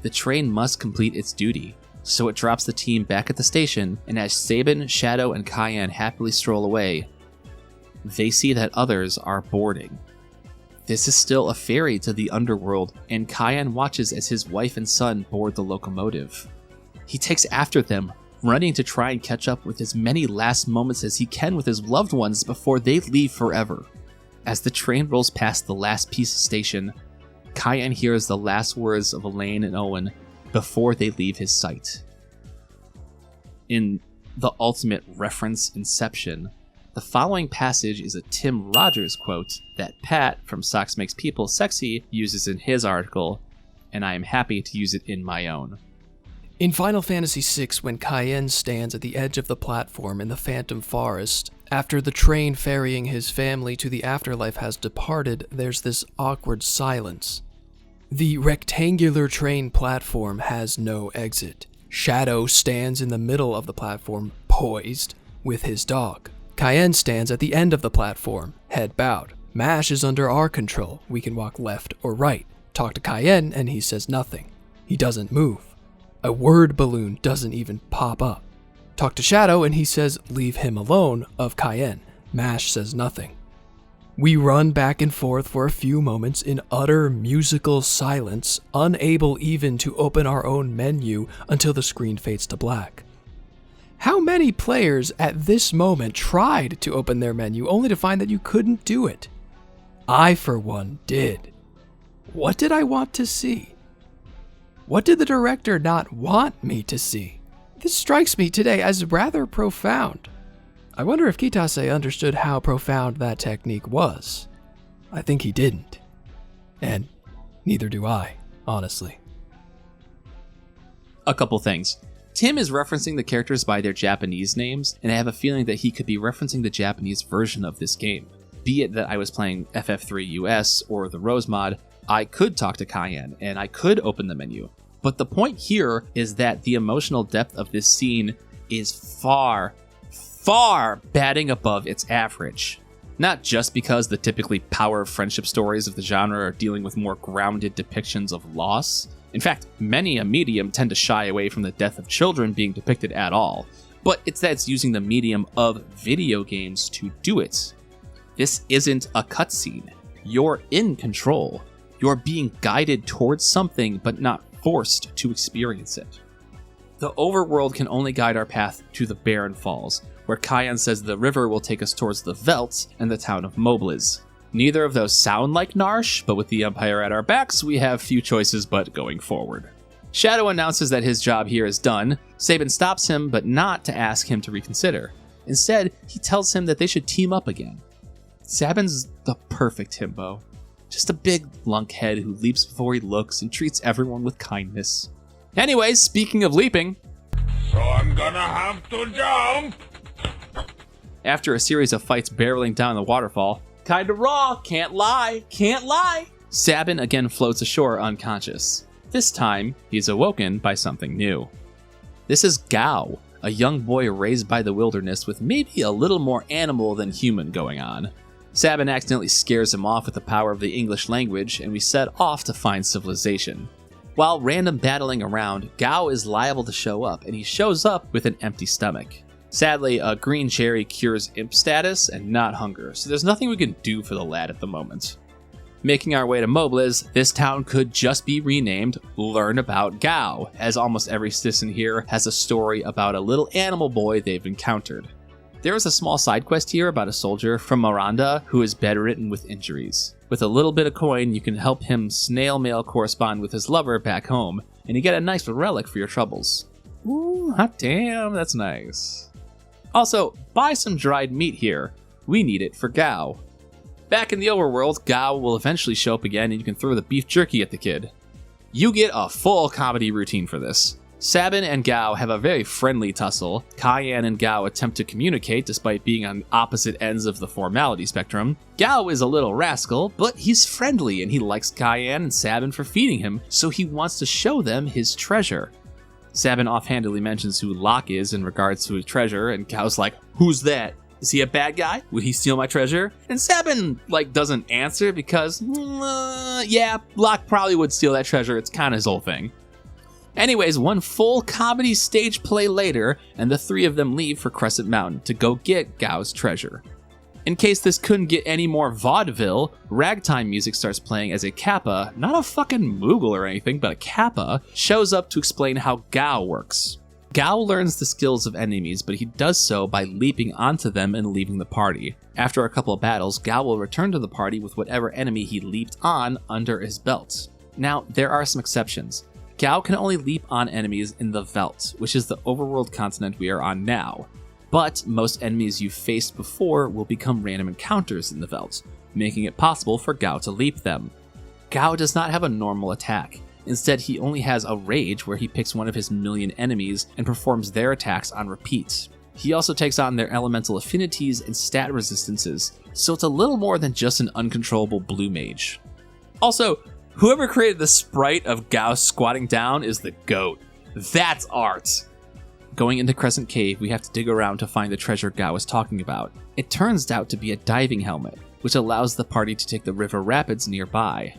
The train must complete its duty, so it drops the team back at the station, and as Sabin, Shadow, and Cayenne happily stroll away, they see that others are boarding. This is still a ferry to the underworld, and Cayenne watches as his wife and son board the locomotive. He takes after them, running to try and catch up with as many last moments as he can with his loved ones before they leave forever. As the train rolls past the last piece of station, Cayenne hears the last words of Elaine and Owen before they leave his sight. In the ultimate reference inception, the following passage is a Tim Rogers quote that Pat from Socks Makes People Sexy uses in his article, and I am happy to use it in my own. In Final Fantasy VI, when Cayenne stands at the edge of the platform in the Phantom Forest, after the train ferrying his family to the afterlife has departed, there's this awkward silence. The rectangular train platform has no exit. Shadow stands in the middle of the platform, poised, with his dog. Cayenne stands at the end of the platform, head bowed. Mash is under our control. We can walk left or right. Talk to Cayenne and he says nothing. He doesn't move. A word balloon doesn't even pop up. Talk to Shadow and he says, leave him alone, of Cayenne. Mash says nothing. We run back and forth for a few moments in utter musical silence, unable even to open our own menu until the screen fades to black. How many players at this moment tried to open their menu only to find that you couldn't do it? I, for one, did. What did I want to see? What did the director not want me to see? This strikes me today as rather profound. I wonder if Kitase understood how profound that technique was. I think he didn't. And neither do I, honestly. A couple things. Tim is referencing the characters by their Japanese names, and I have a feeling that he could be referencing the Japanese version of this game. Be it that I was playing FF3 US or the Rose mod, I could talk to Cayenne, and I could open the menu. But the point here is that the emotional depth of this scene is far batting above its average. Not just because the typically power friendship stories of the genre are dealing with more grounded depictions of loss. In fact, many a medium tend to shy away from the death of children being depicted at all, but it's that it's using the medium of video games to do it. This isn't a cutscene. You're in control. You're being guided towards something, but not forced to experience it. The overworld can only guide our path to the Barren Falls, where Cayenne says the river will take us towards the Veldt and the town of Mobliz. Neither of those sound like Narsh, but with the Empire at our backs, we have few choices but going forward. Shadow announces that his job here is done. Sabin stops him, but not to ask him to reconsider. Instead, he tells him that they should team up again. Sabin's the perfect himbo. Just a big lunkhead who leaps before he looks and treats everyone with kindness. Anyways, speaking of leaping... So I'm gonna have to jump! After a series of fights barreling down the waterfall, kinda raw, can't lie, Sabin again floats ashore unconscious. This time, he's awoken by something new. This is Gao, a young boy raised by the wilderness with maybe a little more animal than human going on. Sabin accidentally scares him off with the power of the English language, and we set off to find civilization. While random battling around, Gao is liable to show up, and he shows up with an empty stomach. Sadly, a green cherry cures imp status and not hunger, so there's nothing we can do for the lad at the moment. Making our way to Mobliz, this town could just be renamed Learn About Gao, as almost every citizen here has a story about a little animal boy they've encountered. There is a small side quest here about a soldier from Miranda who is bedridden with injuries. With a little bit of coin, you can help him snail mail correspond with his lover back home, and you get a nice relic for your troubles. Ooh, hot damn, that's nice. Also, buy some dried meat here. We need it for Gao. Back in the overworld, Gao will eventually show up again and you can throw the beef jerky at the kid. You get a full comedy routine for this. Sabin and Gao have a very friendly tussle. Cayenne and Gao attempt to communicate despite being on opposite ends of the formality spectrum. Gao is a little rascal, but he's friendly and he likes Cayenne and Sabin for feeding him, so he wants to show them his treasure. Sabin offhandedly mentions who Locke is in regards to his treasure, and Gao's like, "Who's that? Is he a bad guy? Would he steal my treasure?" And Sabin, doesn't answer because, yeah, Locke probably would steal that treasure. It's kind of his whole thing. Anyways, one full comedy stage play later, and the three of them leave for Crescent Mountain to go get Gao's treasure. In case this couldn't get any more vaudeville, ragtime music starts playing as a Kappa, not a fucking Moogle or anything, but a Kappa, shows up to explain how Gao works. Gao learns the skills of enemies, but he does so by leaping onto them and leaving the party. After a couple of battles, Gao will return to the party with whatever enemy he leaped on under his belt. Now, there are some exceptions. Gao can only leap on enemies in the Veldt, which is the overworld continent we are on now. But most enemies you've faced before will become random encounters in the Veldt, making it possible for Gao to leap them. Gao does not have a normal attack. Instead, he only has a rage where he picks one of his million enemies and performs their attacks on repeat. He also takes on their elemental affinities and stat resistances, so it's a little more than just an uncontrollable blue mage. Also, whoever created the sprite of Gao squatting down is the GOAT. That's art! Going into Crescent Cave, we have to dig around to find the treasure Gao was talking about. It turns out to be a diving helmet, which allows the party to take the river rapids nearby.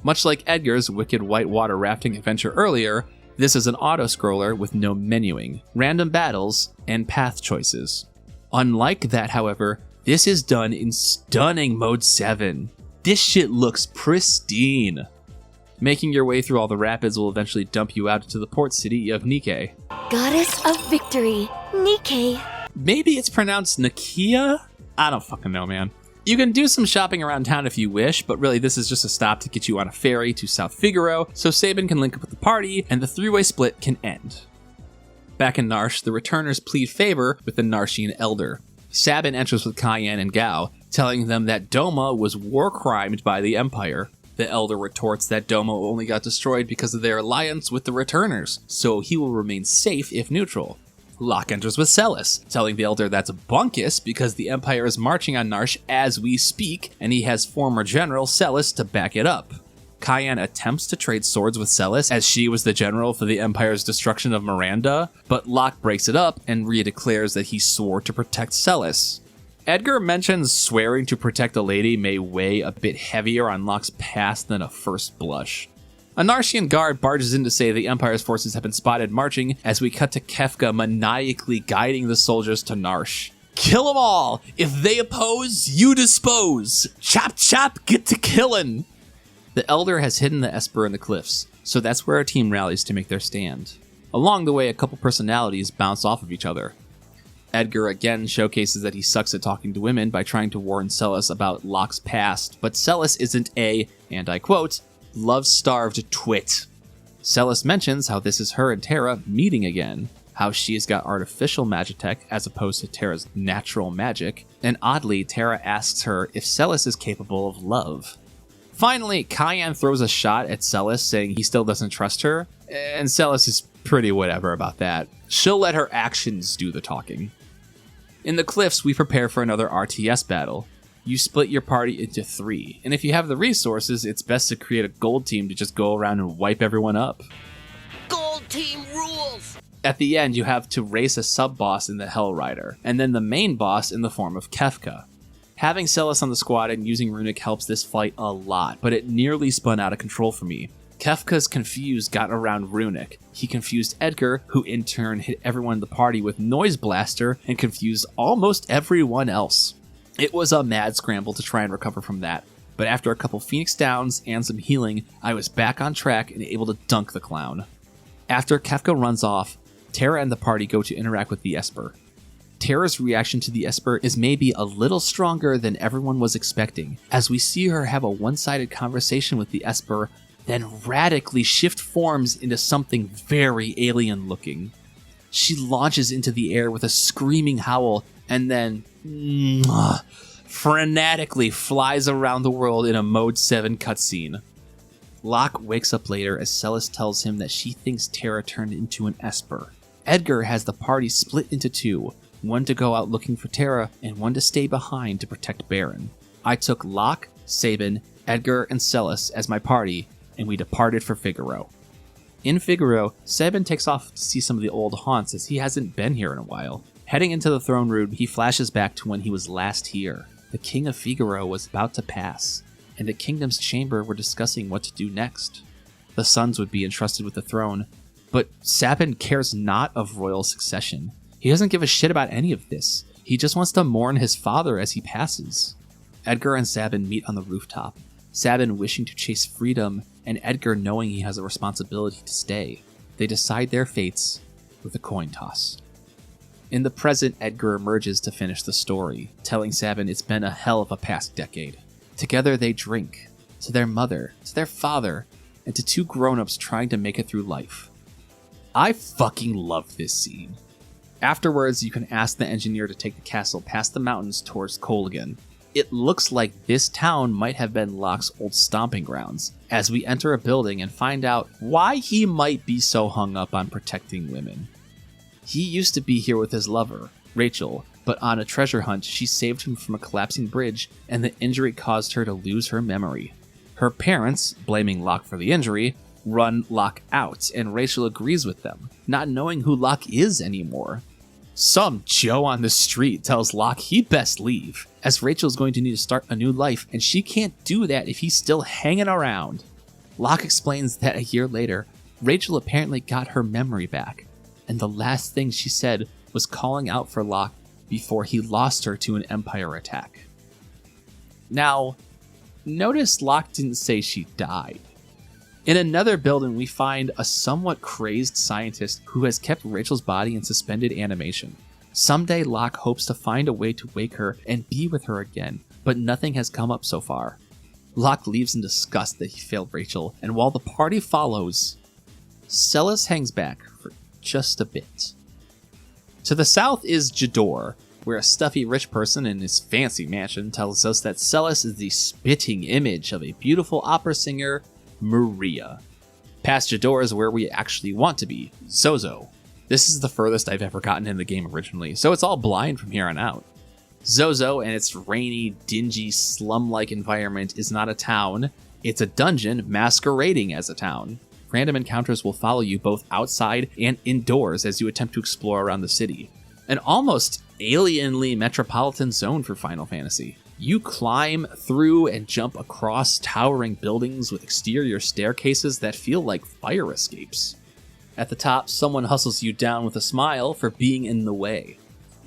Much like Edgar's wicked whitewater rafting adventure earlier, this is an auto-scroller with no menuing, random battles, and path choices. Unlike that, however, this is done in stunning Mode 7. This shit looks pristine. Making your way through all the rapids will eventually dump you out into the port city of Nikke. Goddess of Victory, Nikke. Maybe it's pronounced Nikia? I don't fucking know, man. You can do some shopping around town if you wish, but really this is just a stop to get you on a ferry to South Figaro, so Sabin can link up with the party, and the three-way split can end. Back in Narsh, the returners plead favor with the Narshian Elder. Sabin enters with Cayenne and Gao, telling them that Doma was war-crimed by the Empire. The Elder retorts that Doma only got destroyed because of their alliance with the returners, so he will remain safe if neutral. Locke enters with Celis, telling the Elder that's bunkus because the Empire is marching on Narsh as we speak, and he has former General Celis to back it up. Cayenne attempts to trade swords with Celis, as she was the general for the Empire's destruction of Miranda, but Locke breaks it up and re-declares that he swore to protect Celis. Edgar mentions swearing to protect a lady may weigh a bit heavier on Locke's past than a first blush. A Narshian guard barges in to say the Empire's forces have been spotted marching as we cut to Kefka maniacally guiding the soldiers to Narsh. Kill them all! If they oppose, you dispose! Chop chop, get to killin'! The Elder has hidden the Esper in the cliffs, so that's where our team rallies to make their stand. Along the way, a couple personalities bounce off of each other. Edgar again showcases that he sucks at talking to women by trying to warn Celis about Locke's past, but Celis isn't a, and I quote, love-starved twit. Celis mentions how this is her and Terra meeting again, how she's got artificial magitech as opposed to Terra's natural magic, and oddly, Terra asks her if Celis is capable of love. Finally, Cayenne throws a shot at Celis, saying he still doesn't trust her, and Celis is pretty whatever about that. She'll let her actions do the talking. In the cliffs, we prepare for another RTS battle. You split your party into 3, and if you have the resources, it's best to create a gold team to just go around and wipe everyone up. Gold team rules! At the end, you have to race a sub-boss in the Hell Rider, and then the main boss in the form of Kefka. Having Celis on the squad and using Runic helps this fight a lot, but it nearly spun out of control for me. Kefka's confused got around Runic. He confused Edgar, who in turn hit everyone in the party with Noise Blaster and confused almost everyone else. It was a mad scramble to try and recover from that, but after a couple Phoenix Downs and some healing, I was back on track and able to dunk the clown. After Kefka runs off, Terra and the party go to interact with the Esper. Terra's reaction to the Esper is maybe a little stronger than everyone was expecting, as we see her have a one-sided conversation with the Esper, then radically shift forms into something very alien-looking. She launches into the air with a screaming howl, and then frenetically flies around the world in a Mode 7 cutscene. Locke wakes up later as Celis tells him that she thinks Terra turned into an Esper. Edgar has the party split into 2, one to go out looking for Terra, and one to stay behind to protect Baron. I took Locke, Sabin, Edgar, and Celis as my party, and we departed for Figaro. In Figaro, Sabin takes off to see some of the old haunts as he hasn't been here in a while. Heading into the throne room, he flashes back to when he was last here. The king of Figaro was about to pass, and the kingdom's chamber were discussing what to do next. The sons would be entrusted with the throne, but Sabin cares not of royal succession. He doesn't give a shit about any of this. He just wants to mourn his father as he passes. Edgar and Sabin meet on the rooftop, Sabin wishing to chase freedom, and Edgar knowing he has a responsibility to stay. They decide their fates with a coin toss. In the present, Edgar emerges to finish the story, telling Sabin it's been a hell of a past decade. Together they drink, to their mother, to their father, and to 2 grown-ups trying to make it through life. I fucking love this scene. Afterwards, you can ask the engineer to take the castle past the mountains towards Kolaghan. It looks like this town might have been Locke's old stomping grounds, as we enter a building and find out why he might be so hung up on protecting women. He used to be here with his lover, Rachel, but on a treasure hunt, she saved him from a collapsing bridge, and the injury caused her to lose her memory. Her parents, blaming Locke for the injury, run Locke out, and Rachel agrees with them, not knowing who Locke is anymore. Some Joe on the street tells Locke he'd best leave, as Rachel's going to need to start a new life, and she can't do that if he's still hanging around. Locke explains that a year later, Rachel apparently got her memory back, and the last thing she said was calling out for Locke before he lost her to an Empire attack. Now, notice Locke didn't say she died. In another building, we find a somewhat crazed scientist who has kept Rachel's body in suspended animation. Someday, Locke hopes to find a way to wake her and be with her again, but nothing has come up so far. Locke leaves in disgust that he failed Rachel, and while the party follows, Celis hangs back for just a bit. To the south is Jador, where a stuffy rich person in his fancy mansion tells us that Celis is the spitting image of a beautiful opera singer, Maria. Past Jador is where we actually want to be, Zozo. This is the furthest I've ever gotten in the game originally, so it's all blind from here on out. Zozo and its rainy, dingy, slum-like environment is not a town, it's a dungeon masquerading as a town. Random encounters will follow you both outside and indoors as you attempt to explore around the city. An almost alienly metropolitan zone for Final Fantasy. You climb through and jump across towering buildings with exterior staircases that feel like fire escapes. At the top, someone hustles you down with a smile for being in the way.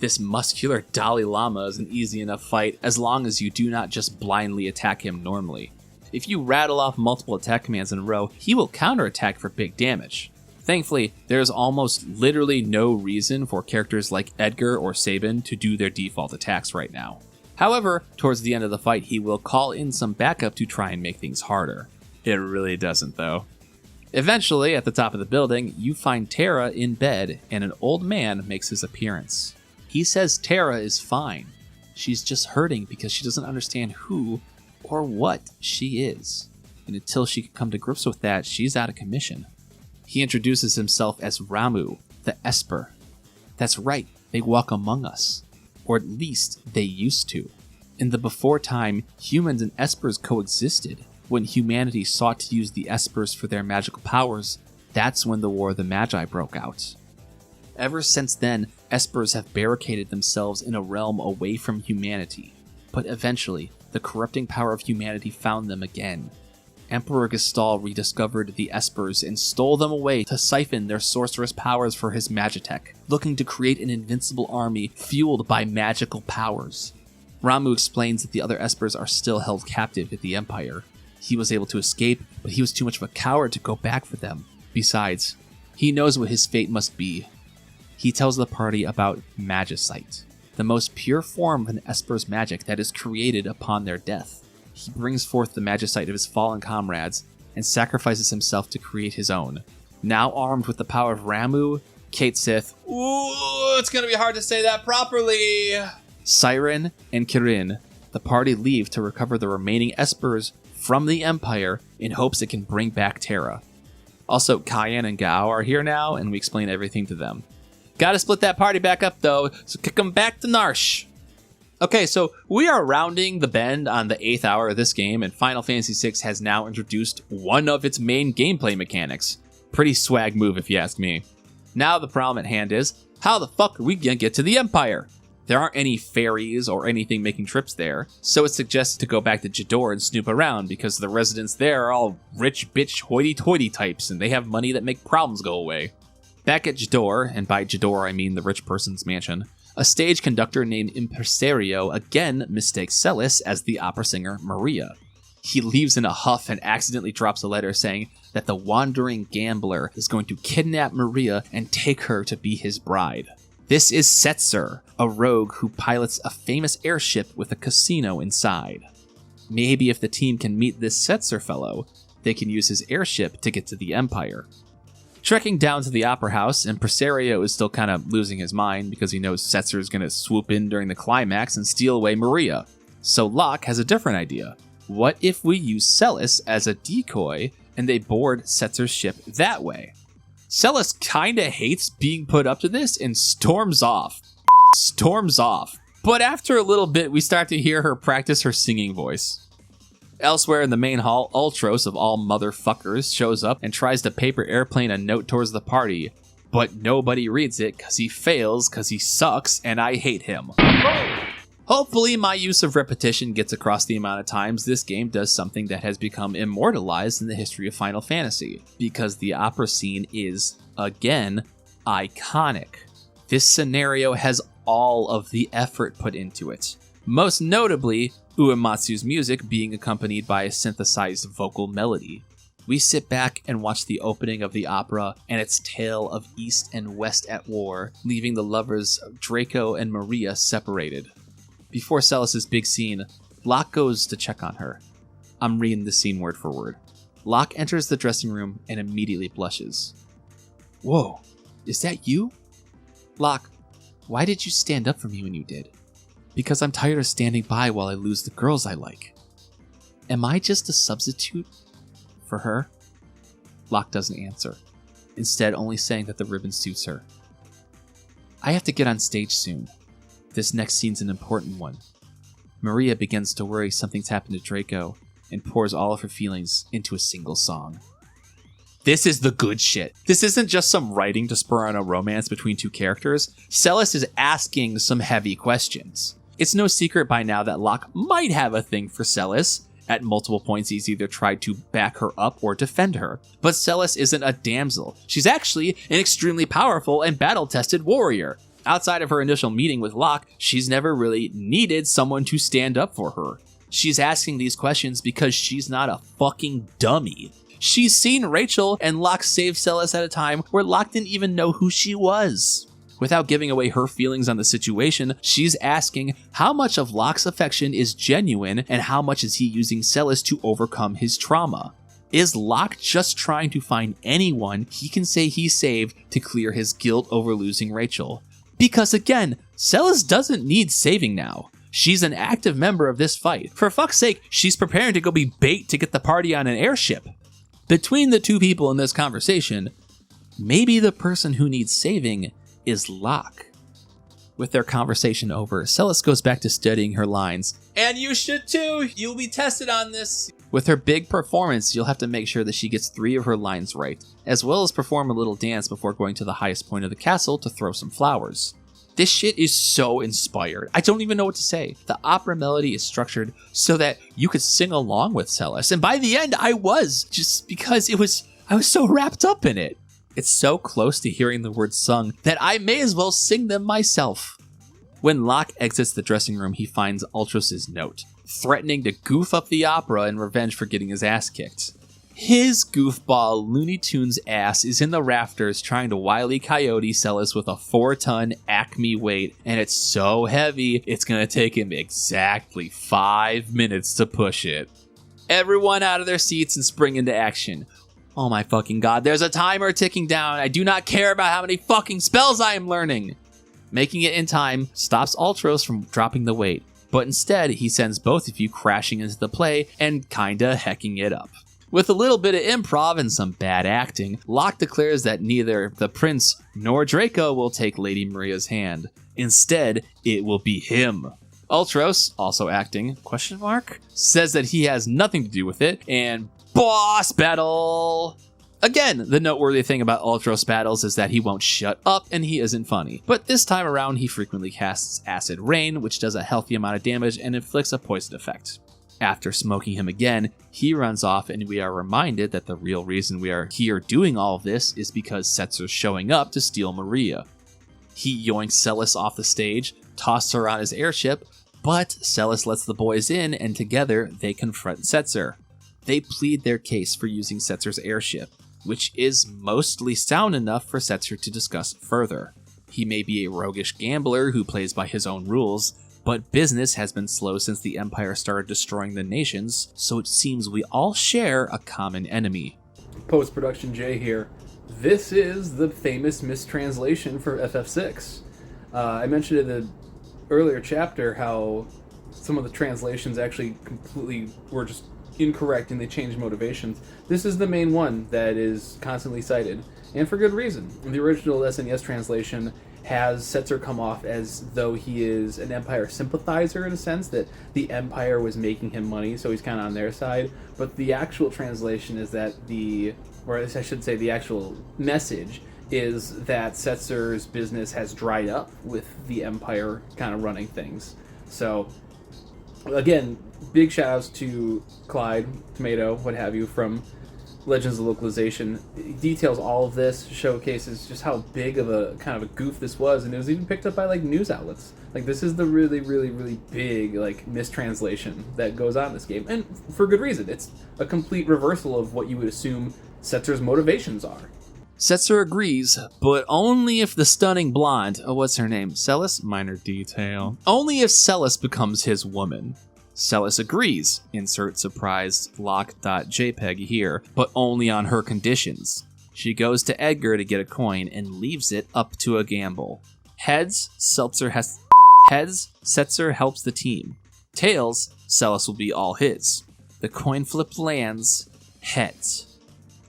This muscular Dalai Lama is an easy enough fight as long as you do not just blindly attack him normally. If you rattle off multiple attack commands in a row, he will counterattack for big damage. Thankfully, there is almost literally no reason for characters like Edgar or Sabin to do their default attacks right now. However, towards the end of the fight, he will call in some backup to try and make things harder. It really doesn't, though. Eventually, at the top of the building, you find Terra in bed, and an old man makes his appearance. He says Terra is fine. She's just hurting because she doesn't understand who or what she is. And until she can come to grips with that, she's out of commission. He introduces himself as Ramu, the Esper. That's right, they walk among us. Or at least they used to. In the before time, humans and Espers coexisted. When humanity sought to use the Espers for their magical powers, that's when the War of the Magi broke out. Ever since then, Espers have barricaded themselves in a realm away from humanity. But eventually, the corrupting power of humanity found them again. Emperor Gestal rediscovered the Espers and stole them away to siphon their sorcerous powers for his Magitech, looking to create an invincible army fueled by magical powers. Ramu explains that the other Espers are still held captive at the Empire. He was able to escape, but he was too much of a coward to go back for them. Besides, he knows what his fate must be. He tells the party about Magicite, the most pure form of an Esper's magic that is created upon their death. He brings forth the Magicite of his fallen comrades and sacrifices himself to create his own. Now armed with the power of Ramu, Kate Sith, ooh, it's gonna be hard to say that properly, Siren, and Kirin, the party leave to recover the remaining Espers from the Empire in hopes it can bring back Terra. Also, Cayenne and Gao are here now, and we explain everything to them. Gotta split that party back up, though, so kick them back to Narsh. Okay, so we are rounding the bend on the 8th hour of this game, and Final Fantasy VI has now introduced one of its main gameplay mechanics. Pretty swag move, if you ask me. Now the problem at hand is, how the fuck are we gonna get to the Empire? There aren't any ferries or anything making trips there, so it's suggested to go back to Jador and snoop around because the residents there are all rich bitch hoity-toity types and they have money that make problems go away. Back at Jador, and by Jador I mean the rich person's mansion, a stage conductor named Impresario again mistakes Celis as the opera singer Maria. He leaves in a huff and accidentally drops a letter saying that the wandering gambler is going to kidnap Maria and take her to be his bride. This is Setzer, a rogue who pilots a famous airship with a casino inside. Maybe if the team can meet this Setzer fellow, they can use his airship to get to the Empire. Trekking down to the Opera House, Impresario is still kind of losing his mind because he knows Setzer is going to swoop in during the climax and steal away Maria. So Locke has a different idea. What if we use Celis as a decoy and they board Setzer's ship that way? Celis kinda hates being put up to this and storms off. But after a little bit, we start to hear her practice her singing voice. Elsewhere in the main hall, Ultros of all motherfuckers shows up and tries to paper airplane a note towards the party, but nobody reads it cause he fails, cause he sucks, and I hate him. Hopefully my use of repetition gets across the amount of times this game does something that has become immortalized in the history of Final Fantasy, because the opera scene is, again, iconic. This scenario has all of the effort put into it. Most notably, Uematsu's music being accompanied by a synthesized vocal melody. We sit back and watch the opening of the opera and its tale of East and West at war, leaving the lovers Draco and Maria separated. Before Celis' big scene, Locke goes to check on her. I'm reading the scene word for word. Locke enters the dressing room and immediately blushes. Whoa, is that you? Locke, why did you stand up for me when you did? Because I'm tired of standing by while I lose the girls I like. Am I just a substitute for her? Locke doesn't answer, instead only saying that the ribbon suits her. I have to get on stage soon. This next scene's an important one. Maria begins to worry something's happened to Draco and pours all of her feelings into a single song. This is the good shit. This isn't just some writing to spur on a romance between two characters. Celis is asking some heavy questions. It's no secret by now that Locke might have a thing for Celis. At multiple points he's either tried to back her up or defend her. But Celis isn't a damsel. She's actually an extremely powerful and battle-tested warrior. Outside of her initial meeting with Locke, she's never really needed someone to stand up for her. She's asking these questions because she's not a fucking dummy. She's seen Rachel and Locke save Celis at a time where Locke didn't even know who she was. Without giving away her feelings on the situation, she's asking how much of Locke's affection is genuine and how much is he using Celis to overcome his trauma. Is Locke just trying to find anyone he can say he saved to clear his guilt over losing Rachel? Because again, Celes doesn't need saving now. She's an active member of this fight. For fuck's sake, she's preparing to go be bait to get the party on an airship. Between the two people in this conversation, maybe the person who needs saving is Locke. With their conversation over, Celes goes back to studying her lines. And you should too! You'll be tested on this! With her big performance, you'll have to make sure that she gets 3 of her lines right, as well as perform a little dance before going to the highest point of the castle to throw some flowers. This shit is so inspired. I don't even know what to say. The opera melody is structured so that you could sing along with Celes, and by the end I was, just because I was so wrapped up in it. It's so close to hearing the words sung that I may as well sing them myself. When Locke exits the dressing room, he finds Ultros' note, threatening to goof up the opera in revenge for getting his ass kicked. His goofball Looney Tunes ass is in the rafters trying to Wile E. Coyote Celes with a 4-ton Acme weight, and it's so heavy it's gonna take him exactly 5 minutes to push it. Everyone out of their seats and spring into action. Oh my fucking god, there's a timer ticking down. I do not care about how many fucking spells I am learning. Making it in time stops Ultros from dropping the weight, but instead he sends both of you crashing into the play and kinda hecking it up. With a little bit of improv and some bad acting, Locke declares that neither the prince nor Draco will take Lady Maria's hand. Instead, it will be him. Ultros, also acting, says that he has nothing to do with it, and boss battle! Again, the noteworthy thing about Ultros battles is that he won't shut up and he isn't funny. But this time around, he frequently casts Acid Rain, which does a healthy amount of damage and inflicts a poison effect. After smoking him again, he runs off and we are reminded that the real reason we are here doing all of this is because Setzer's showing up to steal Maria. He yoinks Celes off the stage, tosses her on his airship, but Celes lets the boys in and together they confront Setzer. They plead their case for using Setzer's airship, which is mostly sound enough for Setzer to discuss further. He may be a roguish gambler who plays by his own rules, but business has been slow since the Empire started destroying the nations, so it seems we all share a common enemy. Post-production Jay here. This is the famous mistranslation for FF6. I mentioned in the earlier chapter how some of the translations actually completely were just incorrect and they changed motivations. This is the main one that is constantly cited, and for good reason. The original SNES translation has Setzer come off as though he is an Empire sympathizer in a sense, that the Empire was making him money, so he's kind of on their side. But the actual translation is that the actual message is that Setzer's business has dried up with the Empire kind of running things. So, again, big shout outs to Clyde, Tomato, what have you, from Legends of Localization. It details all of this, showcases just how big of a kind of a goof this was, and it was even picked up by like news outlets. Like, this is the really, really, really big like mistranslation that goes on in this game, and for good reason. It's a complete reversal of what you would assume Setzer's motivations are. Setzer agrees, but only if the stunning blonde, what's her name? Celes? Minor detail. Only if Celes becomes his woman. Celes agrees, insert surprised lock.jpg here, but only on her conditions. She goes to Edgar to get a coin and leaves it up to a gamble. Heads, Setzer helps the team. Tails, Celes will be all his. The coin flip lands heads,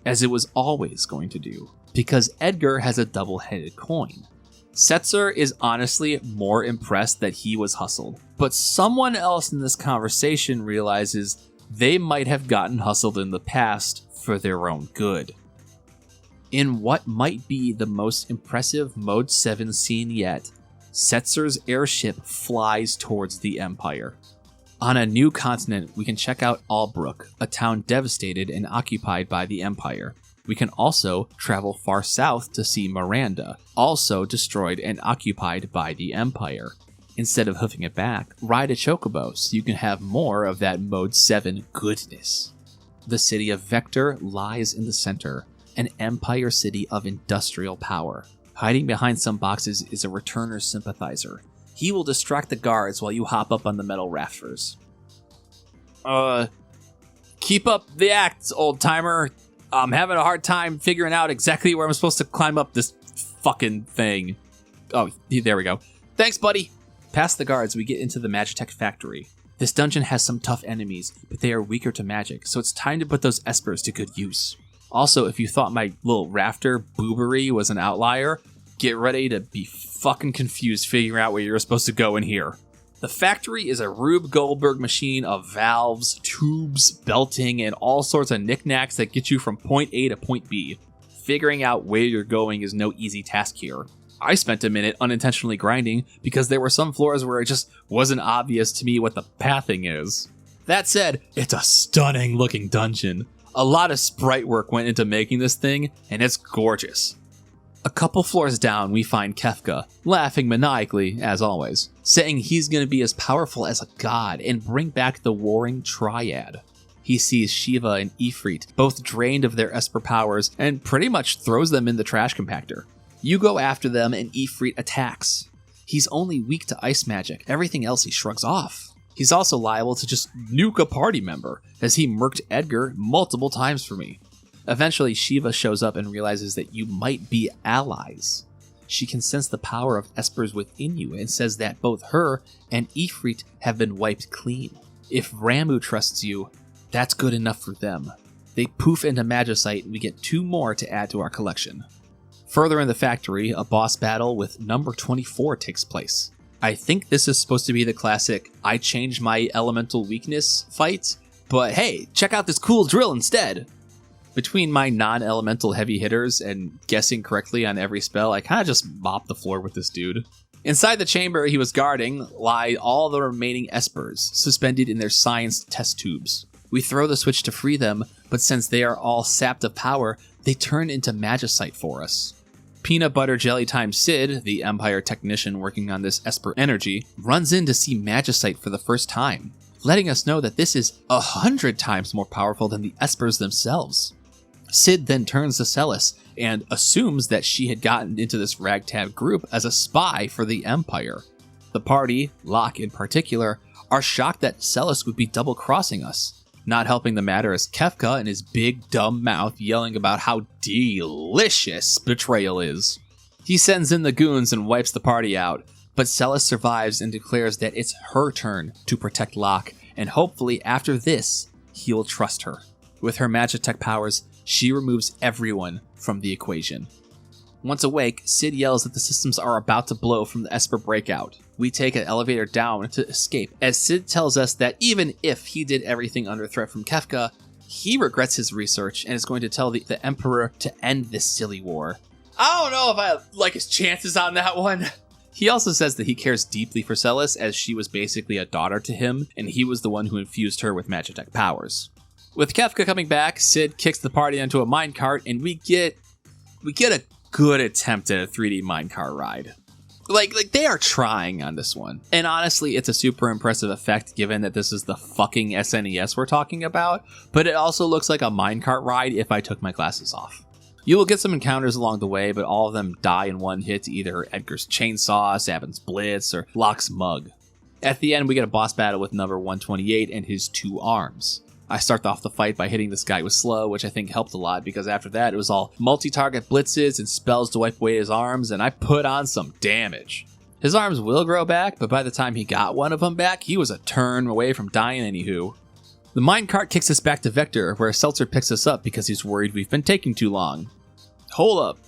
as it was always going to do, because Edgar has a double-headed coin. Setzer is honestly more impressed that he was hustled, but someone else in this conversation realizes they might have gotten hustled in the past for their own good. In what might be the most impressive Mode 7 scene yet, Setzer's airship flies towards the Empire. On a new continent, we can check out Albrook, a town devastated and occupied by the Empire. We can also travel far south to see Miranda, also destroyed and occupied by the Empire. Instead of hoofing it back, ride a chocobo so you can have more of that Mode 7 goodness. The city of Vector lies in the center, an Empire city of industrial power. Hiding behind some boxes is a returner sympathizer. He will distract the guards while you hop up on the metal rafters. Keep up the act, old timer. I'm having a hard time figuring out exactly where I'm supposed to climb up this fucking thing. Oh, there we go. Thanks, buddy. Past the guards, we get into the Magitech factory. This dungeon has some tough enemies, but they are weaker to magic, so it's time to put those espers to good use. Also, if you thought my little rafter boobery was an outlier, get ready to be fucking confused figuring out where you're supposed to go in here. The factory is a Rube Goldberg machine of valves, tubes, belting, and all sorts of knickknacks that get you from point A to point B. Figuring out where you're going is no easy task here. I spent a minute unintentionally grinding because there were some floors where it just wasn't obvious to me what the pathing is. That said, it's a stunning looking dungeon. A lot of sprite work went into making this thing, and it's gorgeous. A couple floors down, we find Kefka, laughing maniacally, as always, saying he's going to be as powerful as a god and bring back the warring triad. He sees Shiva and Ifrit, both drained of their Esper powers, and pretty much throws them in the trash compactor. You go after them and Ifrit attacks. He's only weak to ice magic, everything else he shrugs off. He's also liable to just nuke a party member, as he murked Edgar multiple times for me. Eventually, Shiva shows up and realizes that you might be allies. She can sense the power of Espers within you and says that both her and Ifrit have been wiped clean. If Ramu trusts you, that's good enough for them. They poof into Magicite and we get 2 more to add to our collection. Further in the factory, a boss battle with number 24 takes place. I think this is supposed to be the classic I change my elemental weakness fight, but hey, check out this cool drill instead. Between my non-elemental heavy hitters and guessing correctly on every spell, I kind of just mopped the floor with this dude. Inside the chamber he was guarding lie all the remaining Espers, suspended in their science test tubes. We throw the switch to free them, but since they are all sapped of power, they turn into Magicite for us. Peanut Butter Jelly Time Sid, the Empire technician working on this Esper energy, runs in to see Magicite for the first time, letting us know that this is 100 times more powerful than the Espers themselves. Sid then turns to Celis and assumes that she had gotten into this ragtag group as a spy for the Empire. The party, Locke in particular, are shocked that Celis would be double-crossing us. Not helping the matter is Kefka and his big dumb mouth yelling about how delicious betrayal is. He sends in the goons and wipes the party out, but Celis survives and declares that it's her turn to protect Locke, and hopefully after this, he'll trust her. With her Magitech powers, she removes everyone from the equation. Once awake, Sid yells that the systems are about to blow from the Esper breakout. We take an elevator down to escape, as Sid tells us that even if he did everything under threat from Kefka, he regrets his research and is going to tell the Emperor to end this silly war. I don't know if I like his chances on that one. He also says that he cares deeply for Celis, as she was basically a daughter to him, and he was the one who infused her with Magitech powers. With Kefka coming back, Sid kicks the party into a minecart, and we get a good attempt at a 3D minecart ride. Like they are trying on this one. And honestly, it's a super impressive effect given that this is the fucking SNES we're talking about, but it also looks like a minecart ride if I took my glasses off. You will get some encounters along the way, but all of them die in one hit to either Edgar's chainsaw, Sabin's blitz, or Locke's mug. At the end, we get a boss battle with number 128 and his 2 arms. I start off the fight by hitting this guy with slow, which I think helped a lot because after that it was all multi-target blitzes and spells to wipe away his arms, and I put on some damage. His arms will grow back, but by the time he got one of them back, he was a turn away from dying anywho. The minecart kicks us back to Vector, where Seltzer picks us up because he's worried we've been taking too long. Hold up.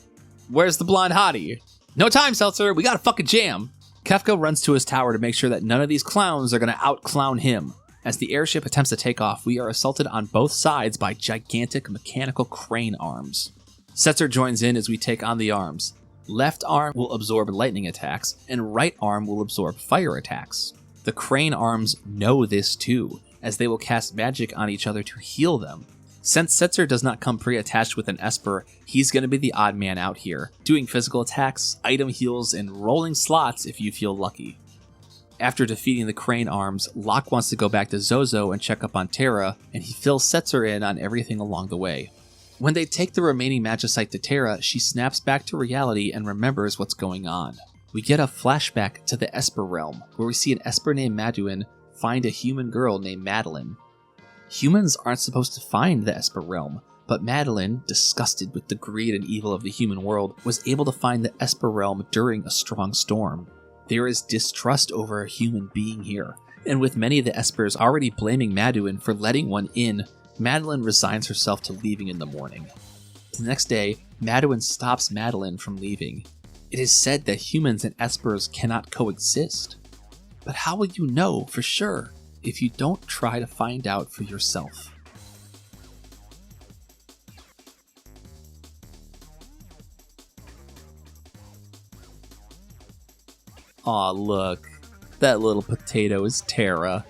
Where's the blonde hottie? No time, Seltzer, we gotta fucking jam. Kefka runs to his tower to make sure that none of these clowns are gonna out-clown him. As the airship attempts to take off, we are assaulted on both sides by gigantic mechanical crane arms. Setzer joins in as we take on the arms. Left arm will absorb lightning attacks, and right arm will absorb fire attacks. The crane arms know this too, as they will cast magic on each other to heal them. Since Setzer does not come pre-attached with an Esper, he's going to be the odd man out here, doing physical attacks, item heals, and rolling slots if you feel lucky. After defeating the crane arms, Locke wants to go back to Zozo and check up on Terra, and he fills Setzer in on everything along the way. When they take the remaining Magicite to Terra, she snaps back to reality and remembers what's going on. We get a flashback to the Esper realm, where we see an Esper named Maduin find a human girl named Madeline. Humans aren't supposed to find the Esper realm, but Madeline, disgusted with the greed and evil of the human world, was able to find the Esper realm during a strong storm. There is distrust over a human being here, and with many of the Espers already blaming Madeline for letting one in, Madeline resigns herself to leaving in the morning. The next day, Madeline stops Madeline from leaving. It is said that humans and Espers cannot coexist. But how will you know for sure if you don't try to find out for yourself? Aw, look. That little potato is Terra.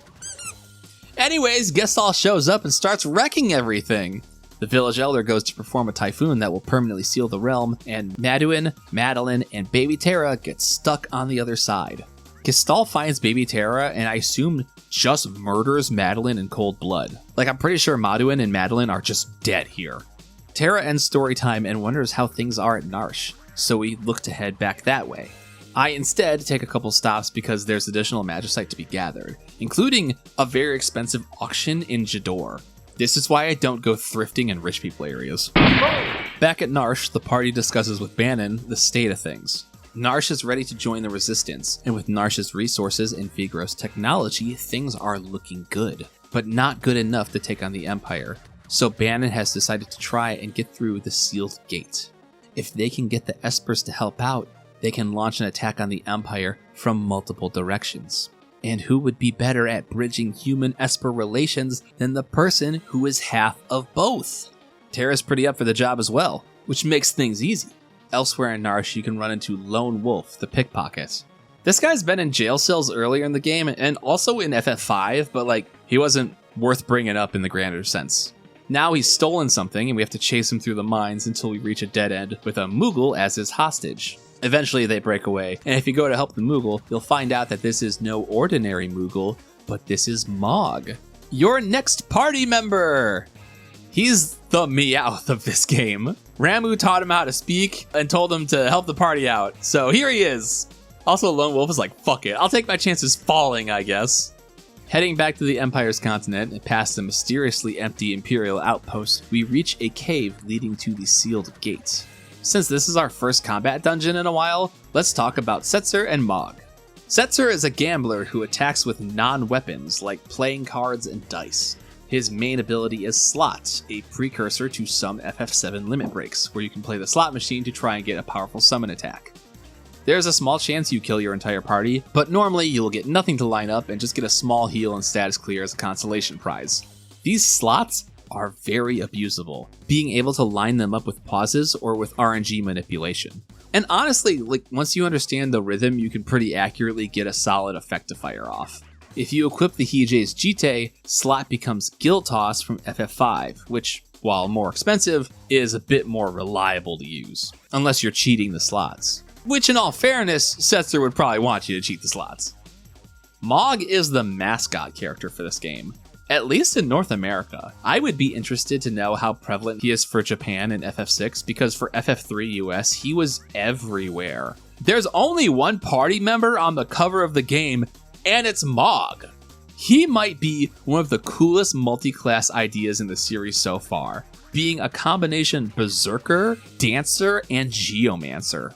Anyways, Gestalt shows up and starts wrecking everything. The village elder goes to perform a typhoon that will permanently seal the realm, and Madeline, Madeline, and baby Terra get stuck on the other side. Gestalt finds baby Terra and I assume just murders Madeline in cold blood. Like, I'm pretty sure Madeline and Madeline are just dead here. Terra ends story time and wonders how things are at Narsh, so we look to head back that way. I instead take a couple stops because there's additional magicite to be gathered, including a very expensive auction in Jador. This is why I don't go thrifting in rich people areas. Back at Narsh, the party discusses with Bannon the state of things. Narsh is ready to join the resistance, and with Narsh's resources and Vigros technology, things are looking good, but not good enough to take on the Empire. So Bannon has decided to try and get through the sealed gate. If they can get the Espers to help out, they can launch an attack on the Empire from multiple directions. And who would be better at bridging human-Esper relations than the person who is half of both? Terra's pretty up for the job as well, which makes things easy. Elsewhere in Narsh, you can run into Lone Wolf, the pickpocket. This guy's been in jail cells earlier in the game, and also in FF5, but he wasn't worth bringing up in the grander sense. Now he's stolen something, and we have to chase him through the mines until we reach a dead end with a Moogle as his hostage. Eventually they break away, and if you go to help the Moogle, you'll find out that this is no ordinary Moogle, but this is Mog, your next party member! He's the Meowth of this game. Ramu taught him how to speak and told him to help the party out, so here he is! Also, Lone Wolf is like, fuck it, I'll take my chances falling, I guess. Heading back to the Empire's continent and past the mysteriously empty Imperial outpost, we reach a cave leading to the sealed gate. Since this is our first combat dungeon in a while, let's talk about Setzer and Mog. Setzer is a gambler who attacks with non-weapons like playing cards and dice. His main ability is Slot, a precursor to some FF7 limit breaks, where you can play the slot machine to try and get a powerful summon attack. There's a small chance you kill your entire party, but normally you'll get nothing to line up and just get a small heal and status clear as a consolation prize. These slots are very abusable, being able to line them up with pauses or with RNG manipulation. And honestly, once you understand the rhythm, you can pretty accurately get a solid effect to fire off. If you equip the Hije's Jite, Slot becomes Guild Toss from FF5, which, while more expensive, is a bit more reliable to use, unless you're cheating the slots. Which, in all fairness, Setzer would probably want you to cheat the slots. Mog is the mascot character for this game, at least in North America. I would be interested to know how prevalent he is for Japan in FF6, because for FF3 US, he was everywhere. There's only one party member on the cover of the game, and it's Mog. He might be one of the coolest multi-class ideas in the series so far, being a combination Berserker, Dancer, and Geomancer.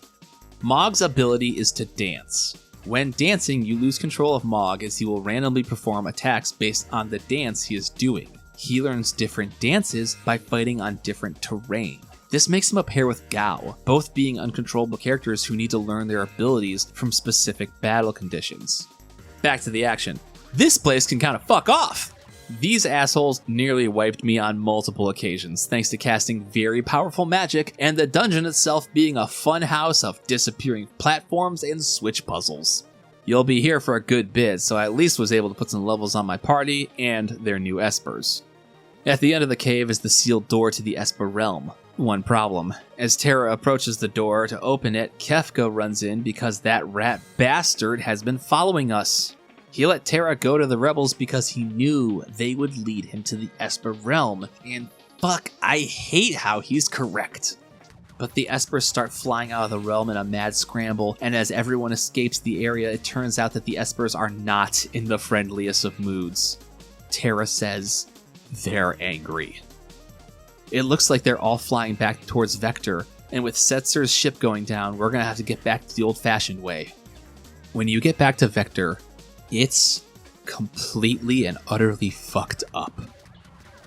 Mog's ability is to dance. When dancing, you lose control of Mog as he will randomly perform attacks based on the dance he is doing. He learns different dances by fighting on different terrain. This makes him a pair with Gao, both being uncontrollable characters who need to learn their abilities from specific battle conditions. Back to the action. This place can kind of fuck off! These assholes nearly wiped me on multiple occasions, thanks to casting very powerful magic and the dungeon itself being a fun house of disappearing platforms and switch puzzles. You'll be here for a good bit, so I at least was able to put some levels on my party and their new Espers. At the end of the cave is the sealed door to the Esper realm. One problem. As Terra approaches the door to open it, Kefka runs in because that rat bastard has been following us. He let Terra go to the rebels because he knew they would lead him to the Esper realm, and fuck, I hate how he's correct. But the Espers start flying out of the realm in a mad scramble, and as everyone escapes the area, it turns out that the Espers are not in the friendliest of moods. Terra says, they're angry. It looks like they're all flying back towards Vector, and with Setzer's ship going down, we're gonna have to get back to the old-fashioned way. When you get back to Vector, it's completely and utterly fucked up.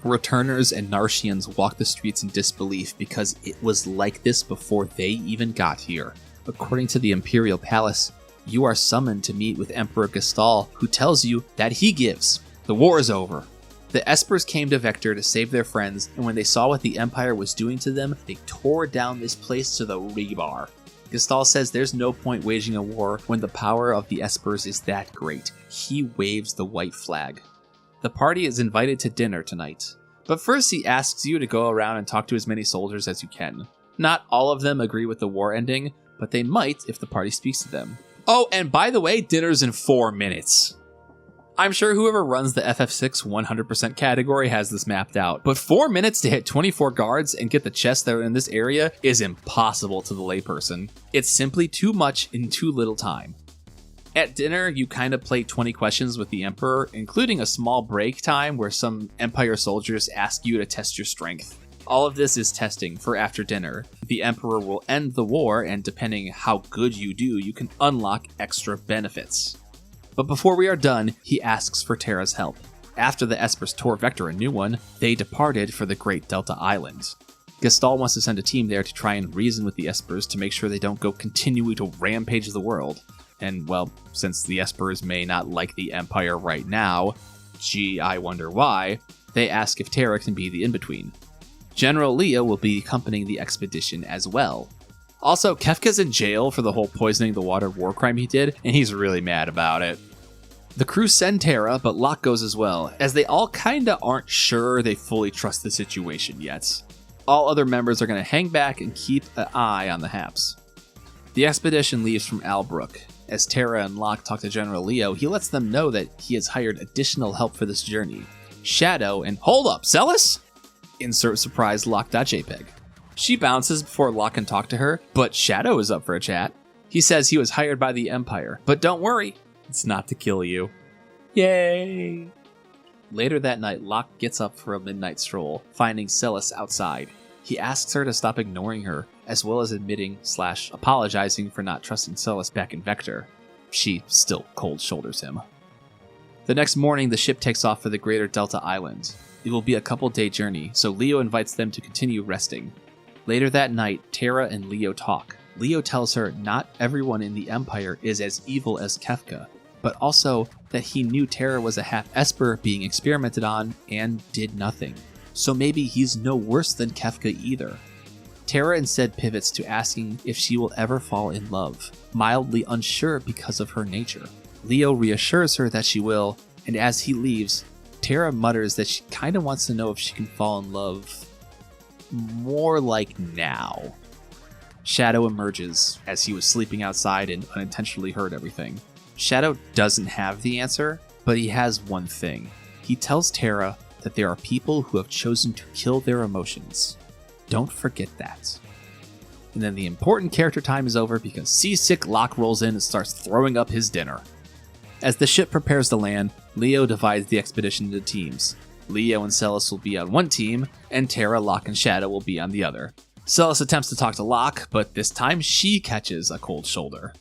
Returners and Narshians walk the streets in disbelief because it was like this before they even got here. According to the Imperial Palace, you are summoned to meet with Emperor Gestal, who tells you that he gives. The war is over. The Espers came to Vector to save their friends, and when they saw what the Empire was doing to them, they tore down this place to the rebar. Gestal says there's no point waging a war when the power of the Espers is that great. He waves the white flag. The party is invited to dinner tonight, but first he asks you to go around and talk to as many soldiers as you can. Not all of them agree with the war ending, but they might if the party speaks to them. Oh, and by the way, dinner's in 4 minutes. I'm sure whoever runs the FF6 100% category has this mapped out, but 4 minutes to hit 24 guards and get the chests that are in this area is impossible to the layperson. It's simply too much in too little time. At dinner, you kind of play 20 questions with the Emperor, including a small break time where some Empire soldiers ask you to test your strength. All of this is testing for after dinner. The Emperor will end the war, and depending how good you do, you can unlock extra benefits. But before we are done, he asks for Terra's help. After the Espers tore Vector a new one, they departed for the Great Delta Island. Gestal wants to send a team there to try and reason with the Espers to make sure they don't go continuing to rampage the world. And, well, since the Espers may not like the Empire right now, gee, I wonder why, they ask if Terra can be the in-between. General Leo will be accompanying the expedition as well. Also, Kefka's in jail for the whole poisoning the water war crime he did, and he's really mad about it. The crew send Terra, but Locke goes as well, as they all kinda aren't sure they fully trust the situation yet. All other members are gonna hang back and keep an eye on the Haps. The expedition leaves from Albrook. As Terra and Locke talk to General Leo, he lets them know that he has hired additional help for this journey. Shadow and hold up, Celis? Insert surprise Locke.jpg. She bounces before Locke can talk to her, but Shadow is up for a chat. He says he was hired by the Empire, but don't worry, it's not to kill you. Yay! Later that night, Locke gets up for a midnight stroll, finding Celis outside. He asks her to stop ignoring her, as well as admitting/apologizing for not trusting Celis back in Vector. She still cold shoulders him. The next morning, the ship takes off for the Greater Delta Island. It will be a couple-day journey, so Leo invites them to continue resting. Later that night, Terra and Leo talk. Leo tells her not everyone in the Empire is as evil as Kefka, but also that he knew Terra was a half-Esper being experimented on and did nothing. So maybe he's no worse than Kefka either. Terra instead pivots to asking if she will ever fall in love, mildly unsure because of her nature. Leo reassures her that she will, and as he leaves, Terra mutters that she kinda wants to know if she can fall in love more like now. Shadow emerges as he was sleeping outside and unintentionally heard everything. Shadow doesn't have the answer, but he has one thing. He tells Terra that there are people who have chosen to kill their emotions. Don't forget that. And then the important character time is over because seasick Locke rolls in and starts throwing up his dinner. As the ship prepares to land, Leo divides the expedition into teams. Leo and Celis will be on one team, and Terra, Locke, and Shadow will be on the other. Celis attempts to talk to Locke, but this time she catches a cold shoulder.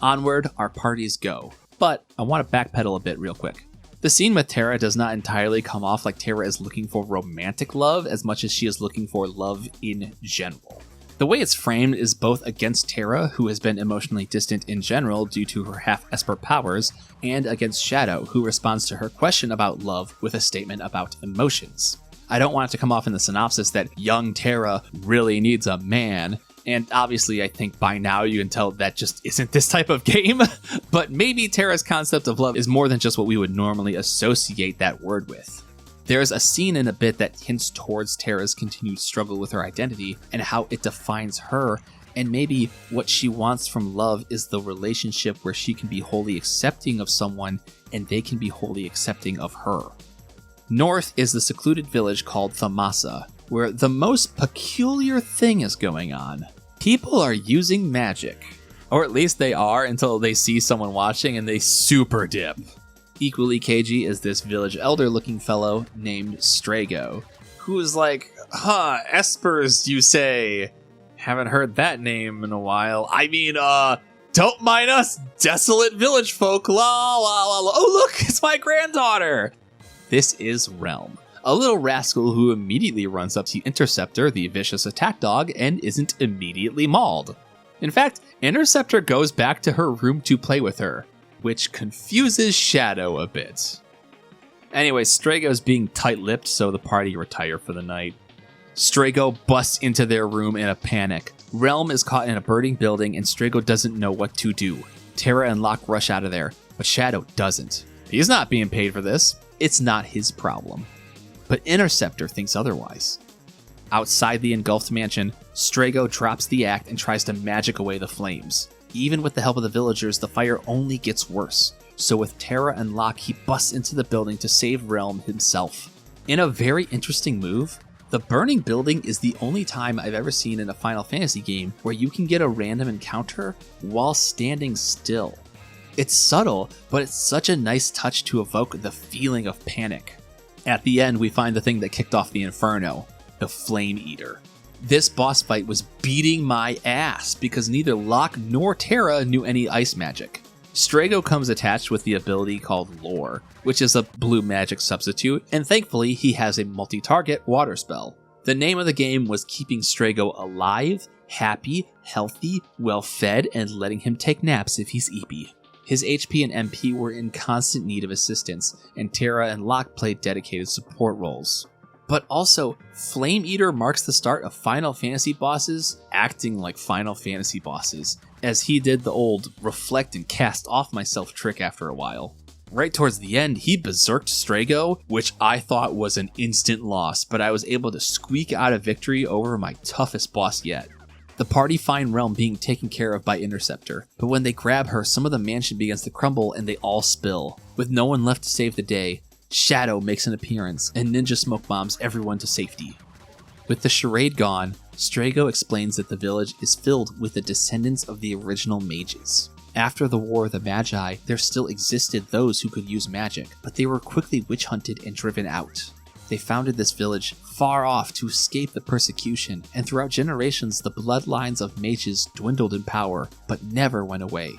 Onward, our parties go. But I want to backpedal a bit real quick. The scene with Terra does not entirely come off like Terra is looking for romantic love as much as she is looking for love in general. The way it's framed is both against Terra, who has been emotionally distant in general due to her half-Esper powers, and against Shadow, who responds to her question about love with a statement about emotions. I don't want it to come off in the synopsis that young Terra really needs a man, and obviously I think by now you can tell that just isn't this type of game, but maybe Terra's concept of love is more than just what we would normally associate that word with. There's a scene in a bit that hints towards Terra's continued struggle with her identity and how it defines her, and maybe what she wants from love is the relationship where she can be wholly accepting of someone and they can be wholly accepting of her. North is the secluded village called Thamasa, where the most peculiar thing is going on. People are using magic. Or at least they are until they see someone watching and they super dip. Equally cagey is this village elder looking fellow named Strago, who is like, espers, you say? Haven't heard that name in a while. I mean, don't mind us, desolate village folk, la la la la. Oh look, it's my granddaughter! This is Realm, a little rascal who immediately runs up to Interceptor, the vicious attack dog, and isn't immediately mauled. In fact, Interceptor goes back to her room to play with her, which confuses Shadow a bit. Anyway, Strago's being tight-lipped, so the party retire for the night. Strago busts into their room in a panic. Realm is caught in a burning building, and Strago doesn't know what to do. Terra and Locke rush out of there, but Shadow doesn't. He's not being paid for this. It's not his problem. But Interceptor thinks otherwise. Outside the engulfed mansion, Strago drops the act and tries to magic away the flames. Even with the help of the villagers, the fire only gets worse. So with Terra and Locke, he busts into the building to save Realm himself. In a very interesting move, the burning building is the only time I've ever seen in a Final Fantasy game where you can get a random encounter while standing still. It's subtle, but it's such a nice touch to evoke the feeling of panic. At the end, we find the thing that kicked off the Inferno, the Flame Eater. This boss fight was beating my ass because neither Locke nor Terra knew any ice magic. Strago comes attached with the ability called Lore, which is a blue magic substitute, and thankfully he has a multi-target water spell. The name of the game was keeping Strago alive, happy, healthy, well-fed, and letting him take naps if he's eepy. His HP and MP were in constant need of assistance, and Terra and Locke played dedicated support roles. But also, Flame Eater marks the start of Final Fantasy bosses acting like Final Fantasy bosses, as he did the old reflect and cast off myself trick after a while. Right towards the end, he berserked Strago, which I thought was an instant loss, but I was able to squeak out a victory over my toughest boss yet. The party find Realm being taken care of by Interceptor, but when they grab her, some of the mansion begins to crumble and they all spill. With no one left to save the day, Shadow makes an appearance and ninja smoke bombs everyone to safety. With the charade gone, Strago explains that the village is filled with the descendants of the original mages. After the War of the Magi, there still existed those who could use magic, but they were quickly witch hunted and driven out. They founded this village far off to escape the persecution, and throughout generations the bloodlines of mages dwindled in power, but never went away.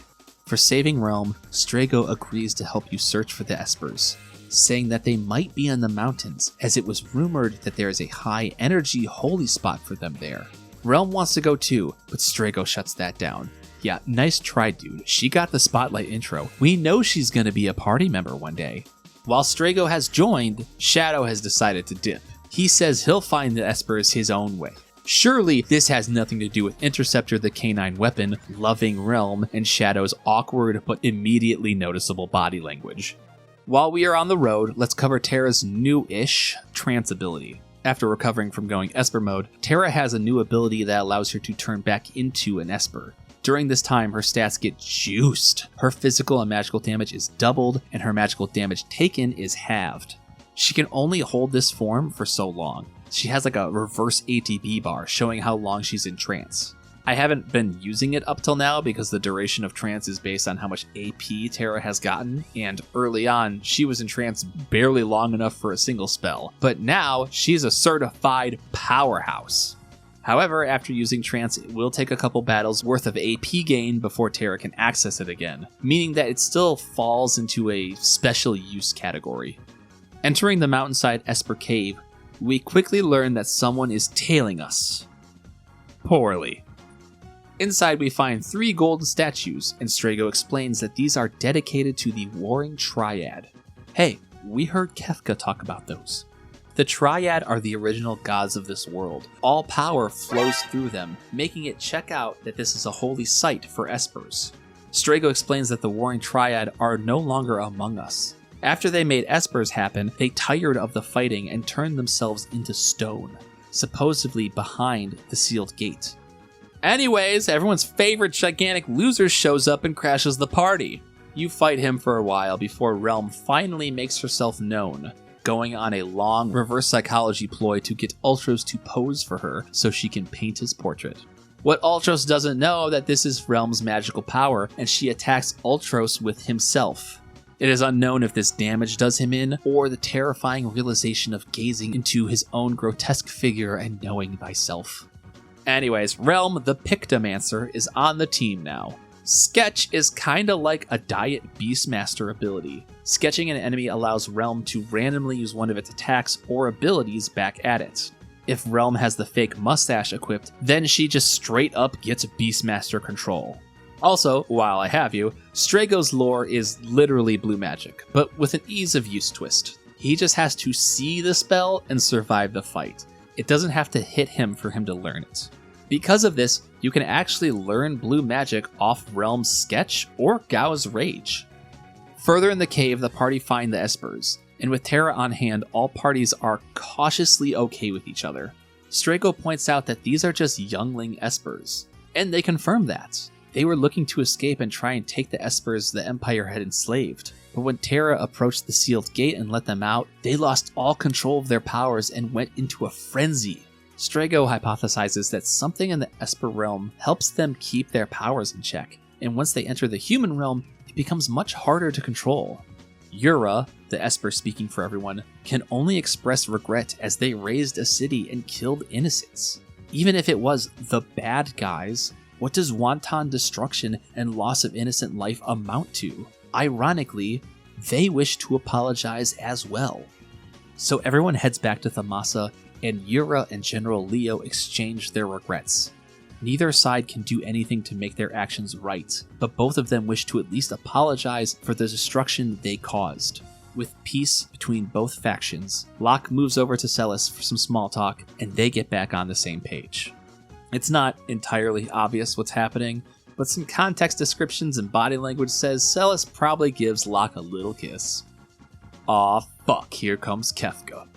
For saving Realm, Strago agrees to help you search for the espers, saying that they might be in the mountains, as it was rumored that there is a high-energy holy spot for them there. Realm wants to go too, but Strago shuts that down. Yeah, nice try, dude. She got the spotlight intro. We know she's gonna be a party member one day. While Strago has joined, Shadow has decided to dip. He says he'll find the espers his own way. Surely this has nothing to do with Interceptor the canine weapon, loving Realm, and Shadow's awkward but immediately noticeable body language. While we are on the road, let's cover Terra's new-ish trance ability. After recovering from going Esper mode, Terra has a new ability that allows her to turn back into an Esper. During this time, her stats get juiced. Her physical and magical damage is doubled, and her magical damage taken is halved. She can only hold this form for so long. She has like a reverse ATB bar showing how long she's in trance. I haven't been using it up till now because the duration of trance is based on how much AP Terra has gotten, and early on, she was in trance barely long enough for a single spell, but now she's a certified powerhouse. However, after using trance, it will take a couple battles worth of AP gain before Terra can access it again, meaning that it still falls into a special use category. Entering the mountainside Esper Cave, we quickly learn that someone is tailing us. Poorly. Inside, we find 3 golden statues, and Strago explains that these are dedicated to the Warring Triad. Hey, we heard Kefka talk about those. The Triad are the original gods of this world. All power flows through them, making it check out that this is a holy site for espers. Strago explains that the Warring Triad are no longer among us. After they made espers happen, they tired of the fighting and turned themselves into stone, supposedly behind the sealed gate. Anyways, everyone's favorite gigantic loser shows up and crashes the party. You fight him for a while before Realm finally makes herself known, going on a long reverse psychology ploy to get Ultros to pose for her so she can paint his portrait. What Ultros doesn't know that this is Realm's magical power, and she attacks Ultros with himself. It is unknown if this damage does him in, or the terrifying realization of gazing into his own grotesque figure and knowing thyself. Anyways, Realm the Pictomancer is on the team now. Sketch is kinda like a Diet Beastmaster ability. Sketching an enemy allows Realm to randomly use one of its attacks or abilities back at it. If Realm has the fake mustache equipped, then she just straight up gets Beastmaster control. Also, while I have you, Strago's lore is literally blue magic, but with an ease of use twist. He just has to see the spell and survive the fight. It doesn't have to hit him for him to learn it. Because of this, you can actually learn blue magic off Realm's Sketch or Gao's Rage. Further in the cave, the party find the Espers, and with Terra on hand, all parties are cautiously okay with each other. Strago points out that these are just youngling Espers, and they confirm that. They were looking to escape and try and take the Espers the Empire had enslaved. But when Terra approached the sealed gate and let them out, they lost all control of their powers and went into a frenzy. Strago hypothesizes that something in the Esper realm helps them keep their powers in check, and once they enter the human realm, it becomes much harder to control. Yura, the Esper speaking for everyone, can only express regret as they razed a city and killed innocents. Even if it was the bad guys, what does wanton destruction and loss of innocent life amount to? Ironically, they wish to apologize as well. So everyone heads back to Thamasa, and Yura and General Leo exchange their regrets. Neither side can do anything to make their actions right, but both of them wish to at least apologize for the destruction they caused. With peace between both factions, Locke moves over to Celis for some small talk, and they get back on the same page. It's not entirely obvious what's happening, but some context descriptions and body language says Celis probably gives Locke a little kiss. Aw fuck, here comes Kefka.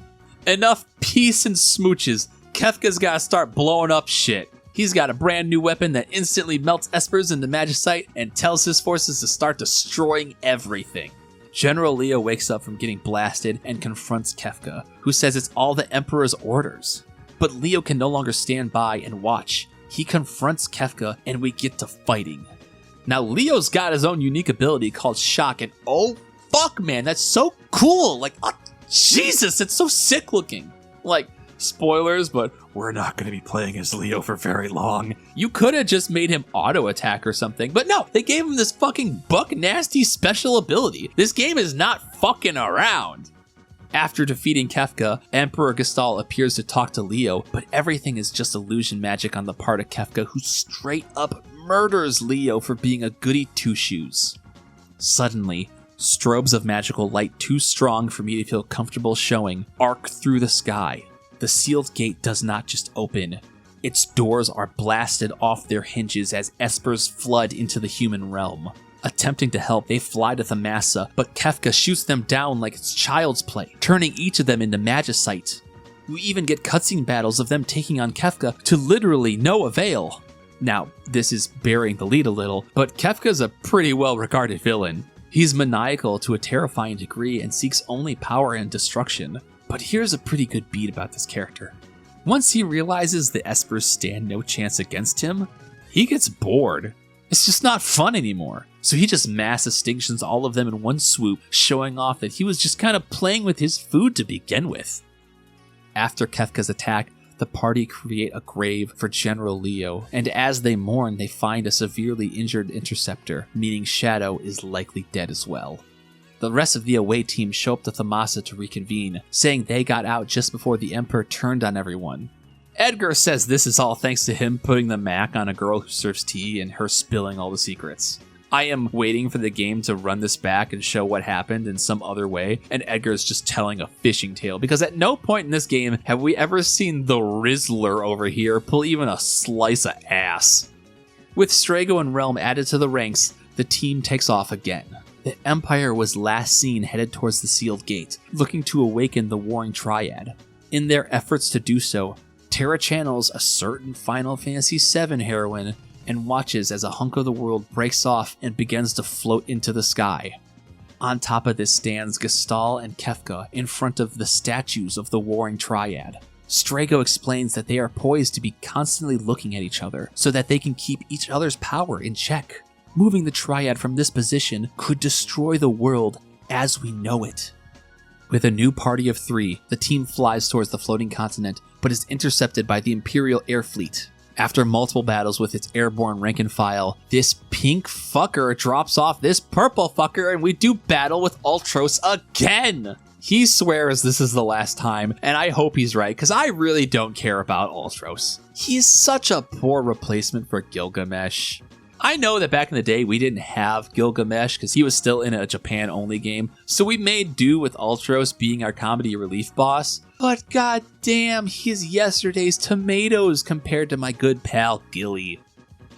Enough peace and smooches, Kefka's gotta start blowing up shit. He's got a brand new weapon that instantly melts Espers into magicite and tells his forces to start destroying everything. General Leo wakes up from getting blasted and confronts Kefka, who says it's all the Emperor's orders. But Leo can no longer stand by and watch. He confronts Kefka and we get to fighting. Now Leo's got his own unique ability called Shock, and oh fuck man, that's so cool! Like, oh, Jesus, it's so sick looking. Like, spoilers, but we're not going to be playing as Leo for very long. You could have just made him auto attack or something, but no, they gave him this fucking buck nasty special ability. This game is not fucking around. After defeating Kefka, Emperor Gestal appears to talk to Leo, but everything is just illusion magic on the part of Kefka, who straight up murders Leo for being a goody two-shoes. Suddenly, strobes of magical light too strong for me to feel comfortable showing arc through the sky. The sealed gate does not just open. Its doors are blasted off their hinges as Espers flood into the human realm. Attempting to help, they fly to Thamasa, but Kefka shoots them down like it's child's play, turning each of them into magicite. We even get cutscene battles of them taking on Kefka to literally no avail. Now, this is burying the lead a little, but Kefka's a pretty well-regarded villain. He's maniacal to a terrifying degree and seeks only power and destruction. But here's a pretty good beat about this character. Once he realizes the Espers stand no chance against him, he gets bored. It's just not fun anymore. So he just mass extinctions all of them in one swoop, showing off that he was just kind of playing with his food to begin with. After Kefka's attack, the party create a grave for General Leo, and as they mourn, they find a severely injured interceptor, meaning Shadow is likely dead as well. The rest of the away team show up to Thamasa to reconvene, saying they got out just before the Emperor turned on everyone. Edgar says this is all thanks to him putting the Mac on a girl who serves tea and her spilling all the secrets. I am waiting for the game to run this back and show what happened in some other way, and Edgar's just telling a fishing tale, because at no point in this game have we ever seen the Rizzler over here pull even a slice of ass. With Strago and Realm added to the ranks, the team takes off again. The Empire was last seen headed towards the sealed gate, looking to awaken the warring triad. In their efforts to do so, Terra channels a certain Final Fantasy VII heroine and watches as a hunk of the world breaks off and begins to float into the sky. On top of this stands Gestal and Kefka in front of the statues of the warring triad. Strago explains that they are poised to be constantly looking at each other so that they can keep each other's power in check. Moving the triad from this position could destroy the world as we know it. With a new party of 3, the team flies towards the floating continent, but is intercepted by the Imperial Air Fleet. After multiple battles with its airborne rank and file, this pink fucker drops off this purple fucker and we do battle with Ultros again! He swears this is the last time, and I hope he's right, because I really don't care about Ultros. He's such a poor replacement for Gilgamesh. I know that back in the day we didn't have Gilgamesh because he was still in a Japan-only game, so we made do with Ultros being our comedy relief boss, but goddamn, he's yesterday's tomatoes compared to my good pal Gilly.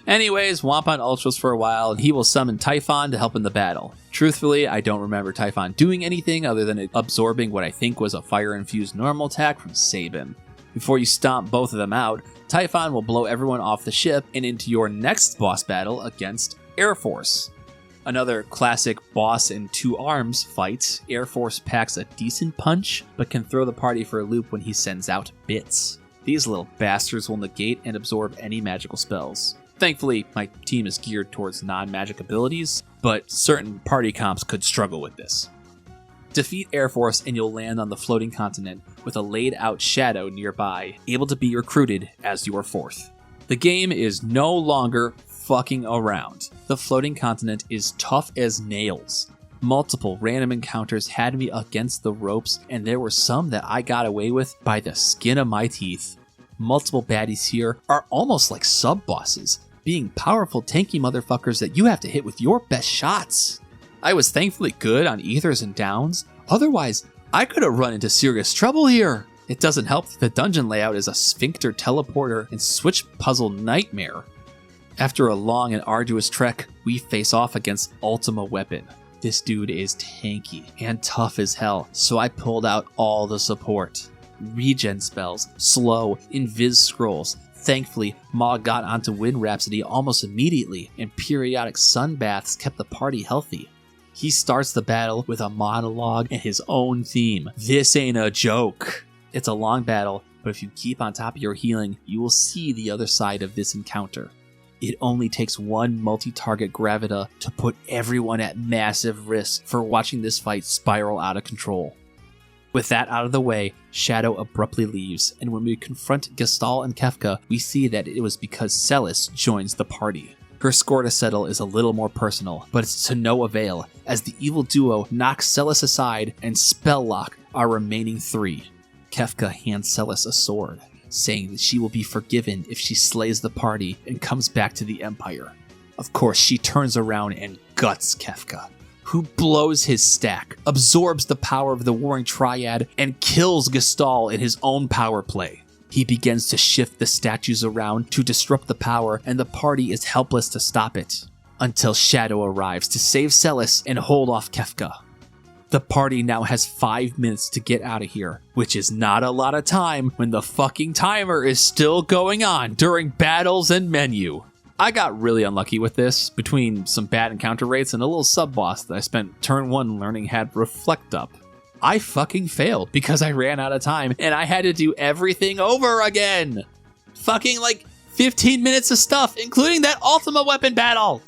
Anyways, womp on Ultros for a while, and he will summon Typhon to help in the battle. Truthfully, I don't remember Typhon doing anything other than absorbing what I think was a fire-infused normal attack from Sabin. Before you stomp both of them out, Typhon will blow everyone off the ship and into your next boss battle against Air Force. Another classic boss in 2 arms fight, Air Force packs a decent punch, but can throw the party for a loop when he sends out bits. These little bastards will negate and absorb any magical spells. Thankfully, my team is geared towards non-magic abilities, but certain party comps could struggle with this. Defeat Air Force and you'll land on the floating continent with a laid-out Shadow nearby, able to be recruited as your 4th. The game is no longer fucking around. The floating continent is tough as nails. Multiple random encounters had me against the ropes, and there were some that I got away with by the skin of my teeth. Multiple baddies here are almost like sub-bosses, being powerful tanky motherfuckers that you have to hit with your best shots. I was thankfully good on ethers and downs, otherwise I could have run into serious trouble here. It doesn't help that the dungeon layout is a sphincter teleporter and switch puzzle nightmare. After a long and arduous trek, we face off against Ultima Weapon. This dude is tanky and tough as hell, so I pulled out all the support. Regen spells, slow, invis scrolls. Thankfully, Ma got onto Wind Rhapsody almost immediately, and periodic sun baths kept the party healthy. He starts the battle with a monologue and his own theme. This ain't a joke. It's a long battle, but if you keep on top of your healing, you will see the other side of this encounter. It only takes one multi-target Gravita to put everyone at massive risk for watching this fight spiral out of control. With that out of the way, Shadow abruptly leaves, and when we confront Gestalt and Kefka, we see that it was because Celis joins the party. Her score to settle is a little more personal, but it's to no avail, as the evil duo knocks Celis aside and spelllock our remaining 3. Kefka hands Celis a sword, saying that she will be forgiven if she slays the party and comes back to the Empire. Of course, she turns around and guts Kefka, who blows his stack, absorbs the power of the Warring Triad, and kills Gestalt in his own power play. He begins to shift the statues around to disrupt the power, and the party is helpless to stop it, until Shadow arrives to save Celis and hold off Kefka. The party now has 5 minutes to get out of here, which is not a lot of time when the fucking timer is still going on during battles and menu. I got really unlucky with this, between some bad encounter rates and a little sub-boss that I spent turn 1 learning had Reflect Up. I fucking failed because I ran out of time and I had to do everything over again. Fucking 15 minutes of stuff, including that Ultima Weapon battle.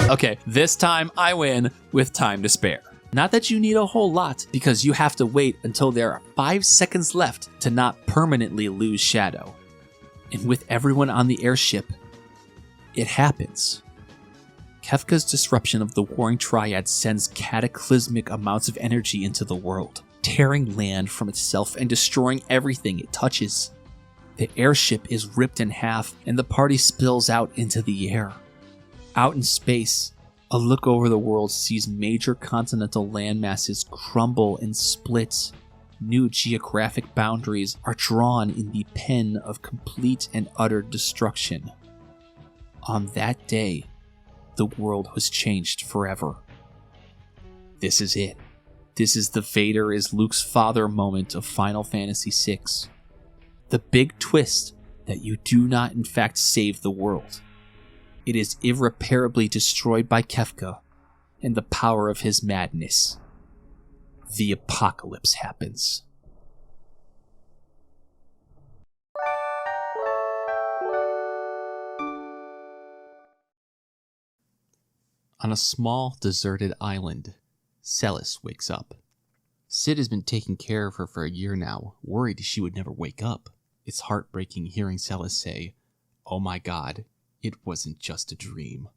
Okay, this time I win with time to spare. Not that you need a whole lot, because you have to wait until there are 5 seconds left to not permanently lose Shadow. And with everyone on the airship, it happens. Kefka's disruption of the Warring Triad sends cataclysmic amounts of energy into the world, tearing land from itself and destroying everything it touches. The airship is ripped in half, and the party spills out into the air. Out in space, a look over the world sees major continental landmasses crumble and split. New geographic boundaries are drawn in the pen of complete and utter destruction. On that day, the world was changed forever. This is it. This is the Vader is Luke's father moment of Final Fantasy VI. The big twist that you do not in fact save the world. It is irreparably destroyed by Kefka and the power of his madness. The apocalypse happens. On a small, deserted island, Celis wakes up. Sid has been taking care of her for a year now, worried she would never wake up. It's heartbreaking hearing Celis say, "Oh my god, it wasn't just a dream."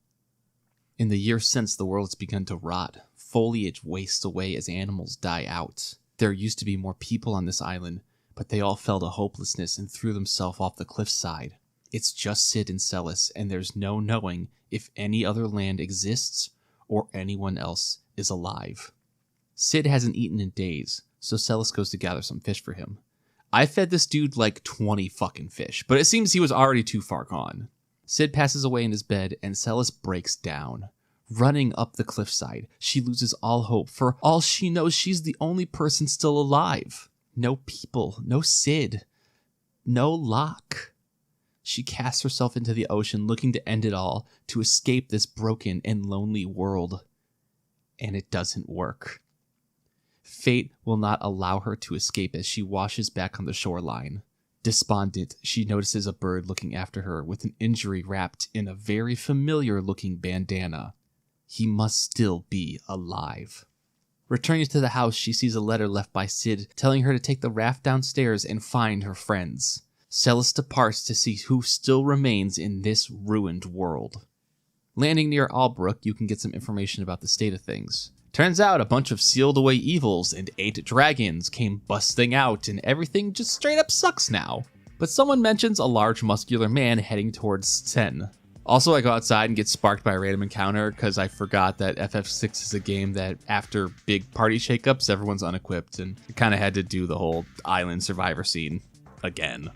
In the years since, the world has begun to rot. Foliage wastes away as animals die out. There used to be more people on this island, but they all fell to hopelessness and threw themselves off the cliffside. It's just Sid and Celis, and there's no knowing if any other land exists or anyone else is alive. Sid hasn't eaten in days, so Celis goes to gather some fish for him. I fed this dude like 20 fucking fish, but it seems he was already too far gone. Sid passes away in his bed, and Celis breaks down. Running up the cliffside, she loses all hope. For all she knows, she's the only person still alive. No people, no Sid, no Locke. She casts herself into the ocean, looking to end it all, to escape this broken and lonely world. And it doesn't work. Fate will not allow her to escape as she washes back on the shoreline. Despondent, she notices a bird looking after her with an injury wrapped in a very familiar-looking bandana. He must still be alive. Returning to the house, she sees a letter left by Sid telling her to take the raft downstairs and find her friends. Celis departs to see who still remains in this ruined world. Landing near Albrook, you can get some information about the state of things. Turns out a bunch of sealed away evils and 8 dragons came busting out, and everything just straight up sucks now. But someone mentions a large muscular man heading towards Sen. Also, I go outside and get sparked by a random encounter because I forgot that FF6 is a game that after big party shakeups, everyone's unequipped, and I kind of had to do the whole island survivor scene again.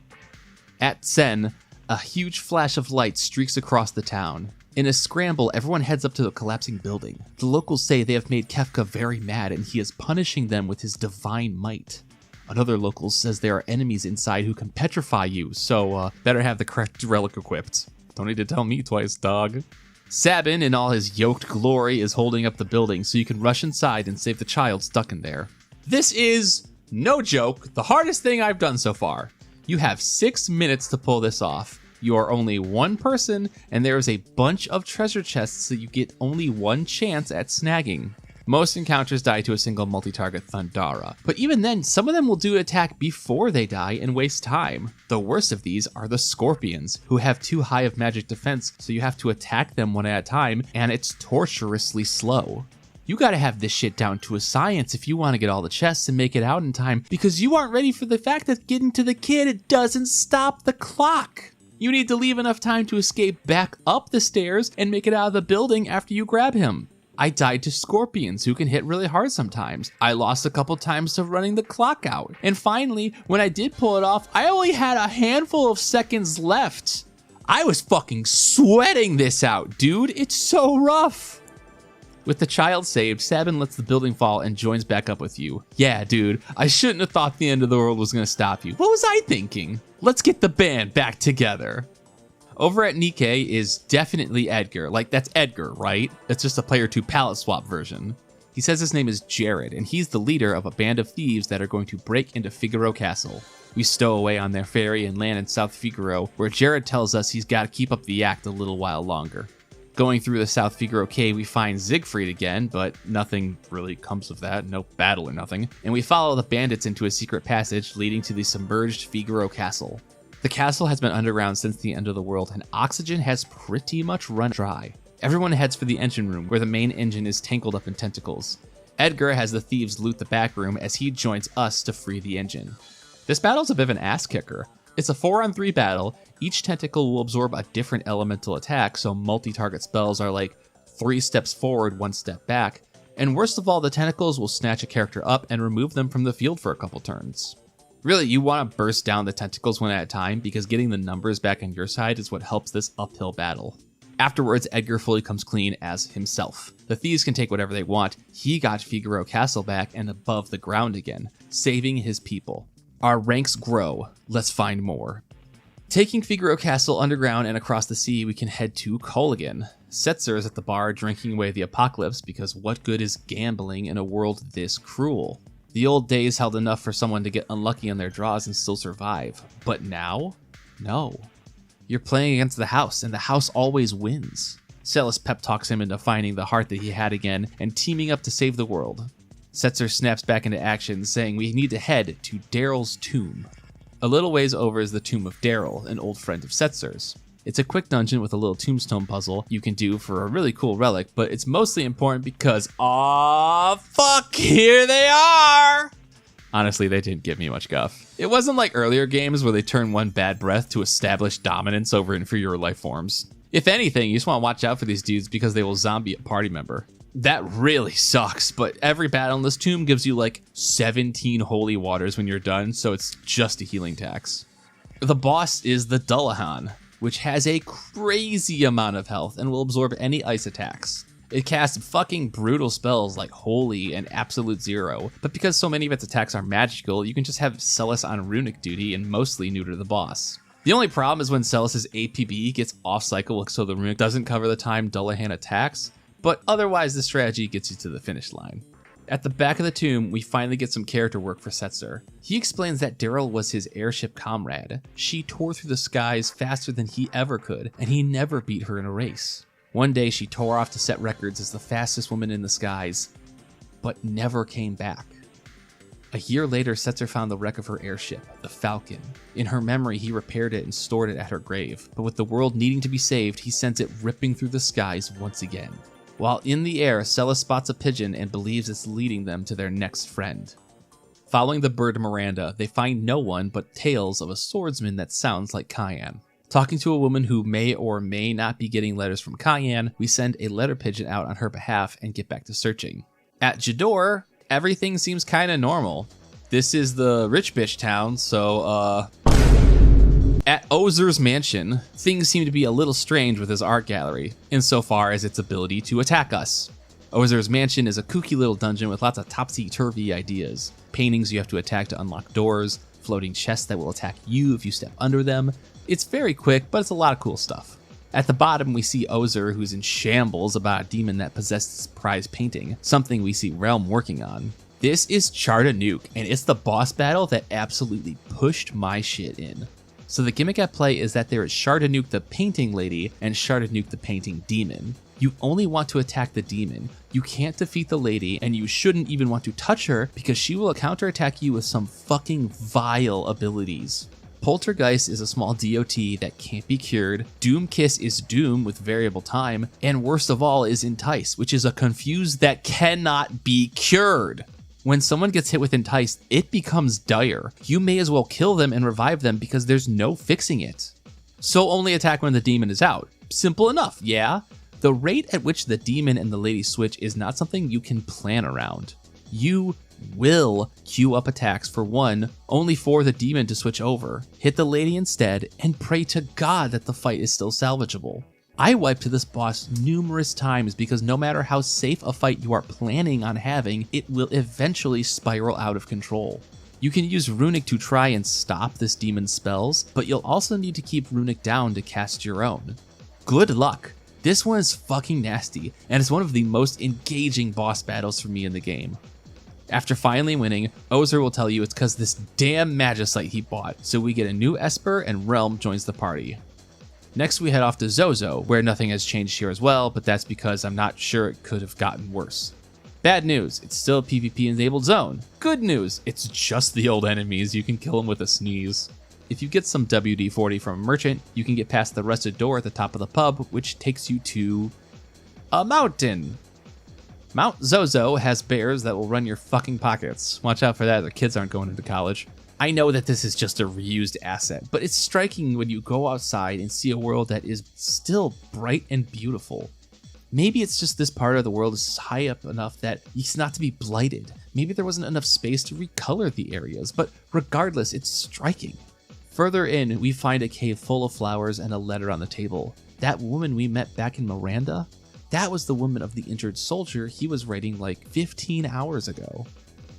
At Sen, a huge flash of light streaks across the town. In a scramble, everyone heads up to the collapsing building. The locals say they have made Kefka very mad and he is punishing them with his divine might. Another local says there are enemies inside who can petrify you, so better have the correct relic equipped. Don't need to tell me twice, dog. Sabin, in all his yoked glory, is holding up the building so you can rush inside and save the child stuck in there. This is, no joke, the hardest thing I've done so far. You have 6 minutes to pull this off. You are only one person, and there is a bunch of treasure chests that you get only one chance at snagging. Most encounters die to a single multi-target Thundara, but even then, some of them will do an attack before they die and waste time. The worst of these are the Scorpions, who have too high of magic defense, so you have to attack them one at a time, and it's torturously slow. You gotta have this shit down to a science if you want to get all the chests and make it out in time, because you aren't ready for the fact that getting to the kid, it doesn't stop the clock. You need to leave enough time to escape back up the stairs and make it out of the building after you grab him. I died to Scorpions, who can hit really hard sometimes. I lost a couple times to running the clock out. And finally, when I did pull it off, I only had a handful of seconds left. I was fucking sweating this out, dude. It's so rough. With the child saved, Sabin lets the building fall and joins back up with you. Yeah, dude, I shouldn't have thought the end of the world was gonna stop you. What was I thinking? Let's get the band back together. Over at Nikkei is definitely Edgar. Like, that's Edgar, right? It's just a player 2 palette swap version. He says his name is Jared, and he's the leader of a band of thieves that are going to break into Figaro Castle. We stow away on their ferry and land in South Figaro, where Jared tells us he's got to keep up the act a little while longer. Going through the South Figaro cave, we find Siegfried again, but nothing really comes of that, no battle or nothing, and we follow the bandits into a secret passage leading to the submerged Figaro Castle. The castle has been underground since the end of the world, and oxygen has pretty much run dry. Everyone heads for the engine room, where the main engine is tangled up in tentacles. Edgar has the thieves loot the back room as he joins us to free the engine. This battle's a bit of an ass kicker. It's a 4-on-3 battle. Each tentacle will absorb a different elemental attack, so multi-target spells are like 3 steps forward, 1 step back. And worst of all, the tentacles will snatch a character up and remove them from the field for a couple turns. Really, you want to burst down the tentacles one at a time, because getting the numbers back on your side is what helps this uphill battle. Afterwards, Edgar fully comes clean as himself. The thieves can take whatever they want. He got Figaro Castle back and above the ground again, saving his people. Our ranks grow. Let's find more. Taking Figaro Castle underground and across the sea, we can head to Culligan. Setzer is at the bar drinking away the apocalypse, because what good is gambling in a world this cruel? The old days held enough for someone to get unlucky on their draws and still survive. But now? No. You're playing against the house, and the house always wins. Celis pep talks him into finding the heart that he had again and teaming up to save the world. Setzer snaps back into action, saying we need to head to Daryl's tomb. A little ways over is the tomb of Daryl, an old friend of Setzer's. It's a quick dungeon with a little tombstone puzzle you can do for a really cool relic, but it's mostly important because, aw, fuck, here they are! Honestly, they didn't give me much guff. It wasn't like earlier games where they turn one bad breath to establish dominance over inferior life forms. If anything, you just want to watch out for these dudes because they will zombie a party member. That really sucks, but every battle in this tomb gives you like 17 holy waters when you're done, so it's just a healing tax. The boss is the Dullahan, which has a crazy amount of health and will absorb any ice attacks. It casts fucking brutal spells like Holy and Absolute Zero, but because so many of its attacks are magical, you can just have Celis on runic duty and mostly neuter the boss. The only problem is when Celis' APB gets off cycle so the runic doesn't cover the time Dullahan attacks, but otherwise the strategy gets you to the finish line. At the back of the tomb, we finally get some character work for Setzer. He explains that Daryl was his airship comrade. She tore through the skies faster than he ever could, and he never beat her in a race. One day she tore off to set records as the fastest woman in the skies, but never came back. A year later, Setzer found the wreck of her airship, the Falcon. In her memory, he repaired it and stored it at her grave, but with the world needing to be saved, he sent it ripping through the skies once again. While in the air, Celis spots a pigeon and believes it's leading them to their next friend. Following the bird Miranda, they find no one but tales of a swordsman that sounds like Cayenne. Talking to a woman who may or may not be getting letters from Cayenne, we send a letter pigeon out on her behalf and get back to searching. At Jador, everything seems kinda normal. This is the rich bitch town, so at Ozer's mansion, things seem to be a little strange with his art gallery, insofar as its ability to attack us. Ozer's mansion is a kooky little dungeon with lots of topsy-turvy ideas. Paintings you have to attack to unlock doors, floating chests that will attack you if you step under them. It's very quick, but it's a lot of cool stuff. At the bottom, we see Ozer, who's in shambles about a demon that possessed his prized painting, something we see Realm working on. This is Anew, and it's the boss battle that absolutely pushed my shit in. So the gimmick at play is that there is Anew the painting lady and Anew the painting demon. You only want to attack the demon. You can't defeat the lady, and you shouldn't even want to touch her because she will counterattack you with some fucking vile abilities. Poltergeist is a small DOT that can't be cured, Doom Kiss is Doom with variable time, and worst of all is Entice, which is a confuse that cannot be cured. When someone gets hit with Entice, it becomes dire. You may as well kill them and revive them because there's no fixing it. So only attack when the demon is out. Simple enough, yeah? The rate at which the demon and the lady switch is not something you can plan around. You will queue up attacks for one, only for the demon to switch over, hit the lady instead, and pray to God that the fight is still salvageable. I wiped this boss numerous times because no matter how safe a fight you are planning on having, it will eventually spiral out of control. You can use Runic to try and stop this demon's spells, but you'll also need to keep Runic down to cast your own. Good luck! This one is fucking nasty, and it's one of the most engaging boss battles for me in the game. After finally winning, Ozer will tell you it's because this damn Magicite he bought, so we get a new Esper and Realm joins the party. Next we head off to Zozo, where nothing has changed here as well, but that's because I'm not sure it could have gotten worse. Bad news, it's still a PvP enabled zone. Good news, it's just the old enemies, you can kill them with a sneeze. If you get some WD-40 from a merchant, you can get past the rusted door at the top of the pub, which takes you to a mountain. Mount Zozo has bears that will run your fucking pockets. Watch out for that, the kids aren't going into college. I know that this is just a reused asset, but it's striking when you go outside and see a world that is still bright and beautiful. Maybe it's just this part of the world is high up enough that it's not to be blighted. Maybe there wasn't enough space to recolor the areas, but regardless, it's striking. Further in, we find a cave full of flowers and a letter on the table. That woman we met back in Miranda? That was the woman of the injured soldier he was writing like 15 hours ago.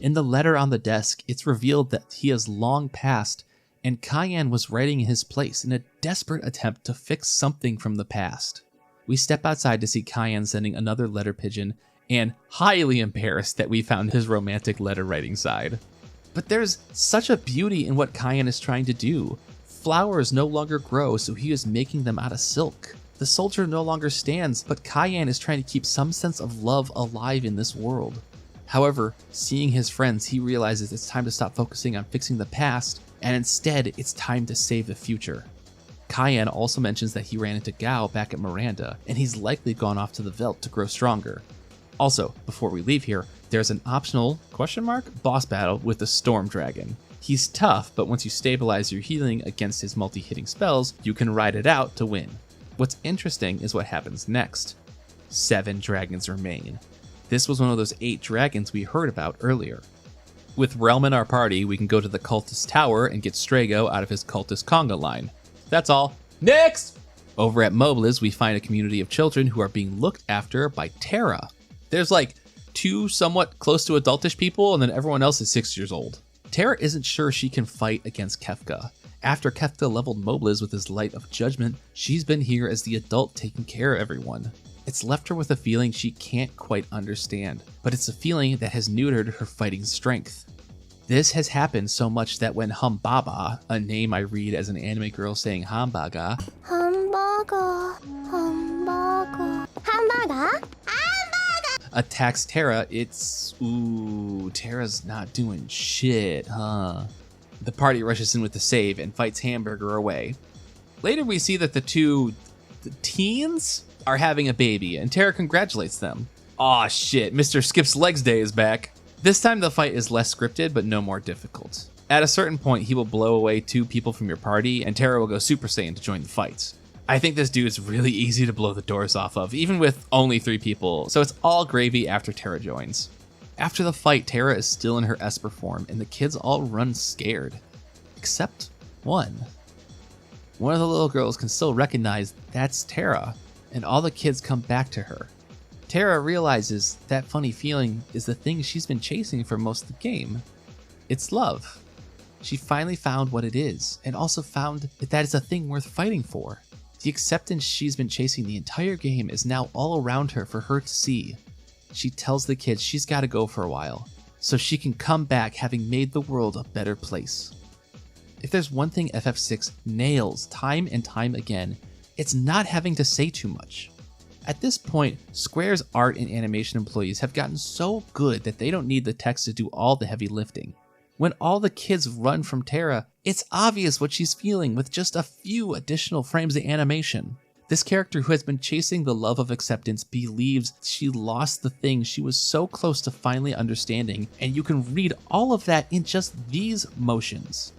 In the letter on the desk, it's revealed that he has long passed, and Cayenne was writing in his place in a desperate attempt to fix something from the past. We step outside to see Cayenne sending another letter pigeon, and highly embarrassed that we found his romantic letter writing side. But there's such a beauty in what Cayenne is trying to do. Flowers no longer grow, so he is making them out of silk. The soldier no longer stands, but Cayenne is trying to keep some sense of love alive in this world. However, seeing his friends, he realizes it's time to stop focusing on fixing the past, and instead, it's time to save the future. Cayenne also mentions that he ran into Gao back at Miranda, and he's likely gone off to the Veldt to grow stronger. Also, before we leave here, there's an optional boss battle with the Storm Dragon. He's tough, but once you stabilize your healing against his multi-hitting spells, you can ride it out to win. What's interesting is what happens next. 7 dragons remain. This was one of those 8 dragons we heard about earlier. With Realm in our party, we can go to the Cultist Tower and get Strago out of his Cultist Conga line. That's all. Next! Over at Mobliz, we find a community of children who are being looked after by Terra. There's like 2 somewhat close to adultish people, and then everyone else is 6 years old. Terra isn't sure she can fight against Kefka. After Kefka leveled Mobliz with his Light of Judgment, she's been here as the adult taking care of everyone. It's left her with a feeling she can't quite understand, but it's a feeling that has neutered her fighting strength. This has happened so much that when Humbaba, a name I read as an anime girl saying hamburger, attacks Terra, it's, Terra's not doing shit, huh? The party rushes in with the save and fights Hamburger away. Later we see that the teens are having a baby, and Terra congratulates them. Aw shit, Mr. Skip's Legs Day is back. This time the fight is less scripted, but no more difficult. At a certain point, he will blow away 2 people from your party, and Terra will go Super Saiyan to join the fight. I think this dude is really easy to blow the doors off of, even with only 3 people, so it's all gravy after Terra joins. After the fight, Terra is still in her Esper form, and the kids all run scared. Except one. One of the little girls can still recognize that's Terra, and all the kids come back to her. Terra realizes that funny feeling is the thing she's been chasing for most of the game. It's love. She finally found what it is, and also found that is a thing worth fighting for. The acceptance she's been chasing the entire game is now all around her for her to see. She tells the kids she's got to go for a while, so she can come back having made the world a better place. If there's one thing FF6 nails time and time again, it's not having to say too much. At this point, Square's art and animation employees have gotten so good that they don't need the text to do all the heavy lifting. When all the kids run from Terra, it's obvious what she's feeling with just a few additional frames of animation. This character who has been chasing the love of acceptance believes she lost the thing she was so close to finally understanding, and you can read all of that in just these motions.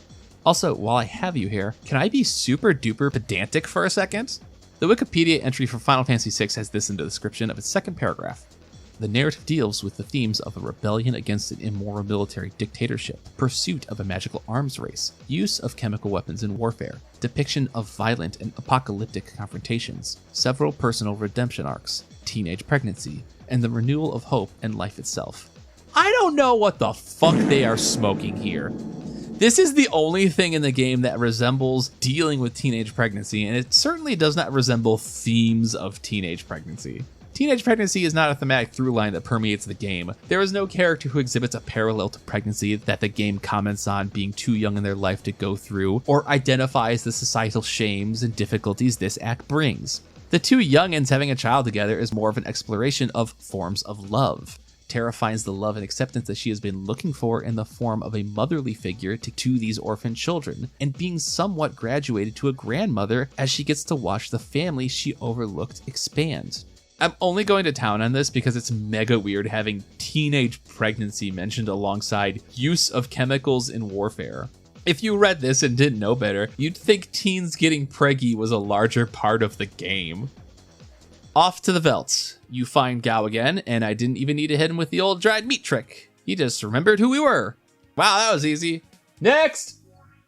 Also, while I have you here, can I be super duper pedantic for a second? The Wikipedia entry for Final Fantasy VI has this in the description of its second paragraph. The narrative deals with the themes of a rebellion against an immoral military dictatorship, pursuit of a magical arms race, use of chemical weapons in warfare, depiction of violent and apocalyptic confrontations, several personal redemption arcs, teenage pregnancy, and the renewal of hope and life itself. I don't know what the fuck they are smoking here. This is the only thing in the game that resembles dealing with teenage pregnancy, and it certainly does not resemble themes of teenage pregnancy. Teenage pregnancy is not a thematic through line that permeates the game. There is no character who exhibits a parallel to pregnancy that the game comments on being too young in their life to go through, or identifies the societal shames and difficulties this act brings. The 2 youngins having a child together is more of an exploration of forms of love. Terra finds the love and acceptance that she has been looking for in the form of a motherly figure to these orphan children, and being somewhat graduated to a grandmother as she gets to watch the family she overlooked expand. I'm only going to town on this because it's mega weird having teenage pregnancy mentioned alongside use of chemicals in warfare. If you read this and didn't know better, you'd think teens getting preggy was a larger part of the game. Off to the Veldt. You find Gao again, and I didn't even need to hit him with the old dried meat trick. He just remembered who we were. Wow, that was easy. Next!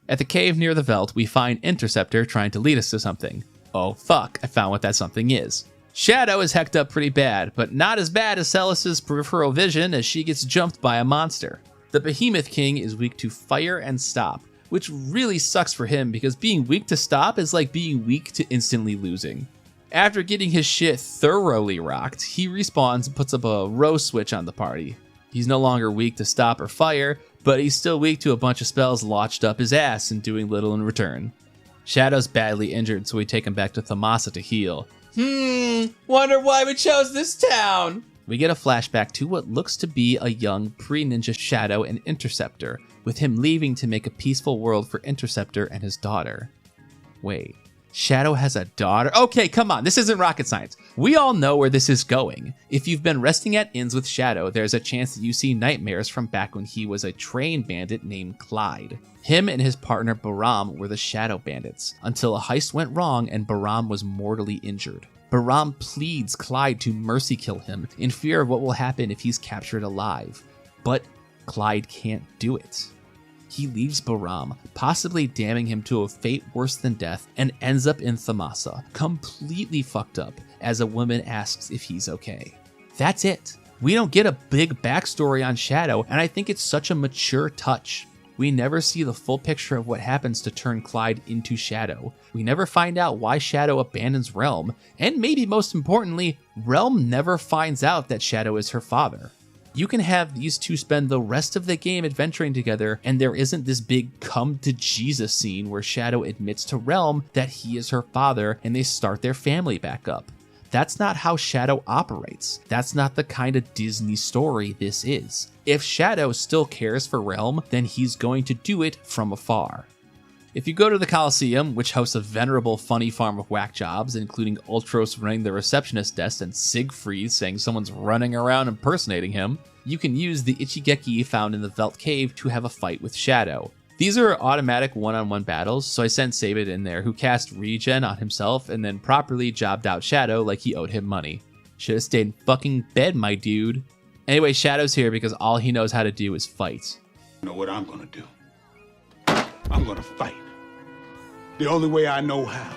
At the cave near the Veldt, we find Interceptor trying to lead us to something. Oh fuck, I found what that something is. Shadow is hecked up pretty bad, but not as bad as Celis's peripheral vision as she gets jumped by a monster. The Behemoth King is weak to fire and stop, which really sucks for him because being weak to stop is like being weak to instantly losing. After getting his shit thoroughly rocked, he respawns and puts up a row switch on the party. He's no longer weak to stop or fire, but he's still weak to a bunch of spells launched up his ass and doing little in return. Shadow's badly injured, so we take him back to Thamasa to heal. Wonder why we chose this town. We get a flashback to what looks to be a young pre-ninja Shadow and Interceptor, with him leaving to make a peaceful world for Interceptor and his daughter. Wait, Shadow has a daughter? Okay, come on, this isn't rocket science. We all know where this is going. If you've been resting at inns with Shadow, there's a chance that you see nightmares from back when he was a train bandit named Clyde. Him and his partner Baram were the Shadow Bandits, until a heist went wrong and Baram was mortally injured. Baram pleads Clyde to mercy kill him in fear of what will happen if he's captured alive, but Clyde can't do it. He leaves Baram, possibly damning him to a fate worse than death, and ends up in Thamasa, completely fucked up, as a woman asks if he's okay. That's it. We don't get a big backstory on Shadow, and I think it's such a mature touch. We never see the full picture of what happens to turn Clyde into Shadow. We never find out why Shadow abandons Realm, and maybe most importantly, Realm never finds out that Shadow is her father. You can have these two spend the rest of the game adventuring together, and there isn't this big come to Jesus scene where Shadow admits to Realm that he is her father and they start their family back up. That's not how Shadow operates. That's not the kind of Disney story this is. If Shadow still cares for Realm, then he's going to do it from afar. If you go to the Coliseum, which hosts a venerable funny farm of whack jobs, including Ultros running the receptionist desk and Siegfried saying someone's running around impersonating him, you can use the Ichigeki found in the Velt Cave to have a fight with Shadow. These are automatic one-on-one battles, so I sent Sabid in there, who cast regen on himself and then properly jobbed out Shadow like he owed him money. Should've stayed in fucking bed, my dude. Anyway, Shadow's here because all he knows how to do is fight. You know what I'm gonna do? I'm gonna fight. The only way I know how.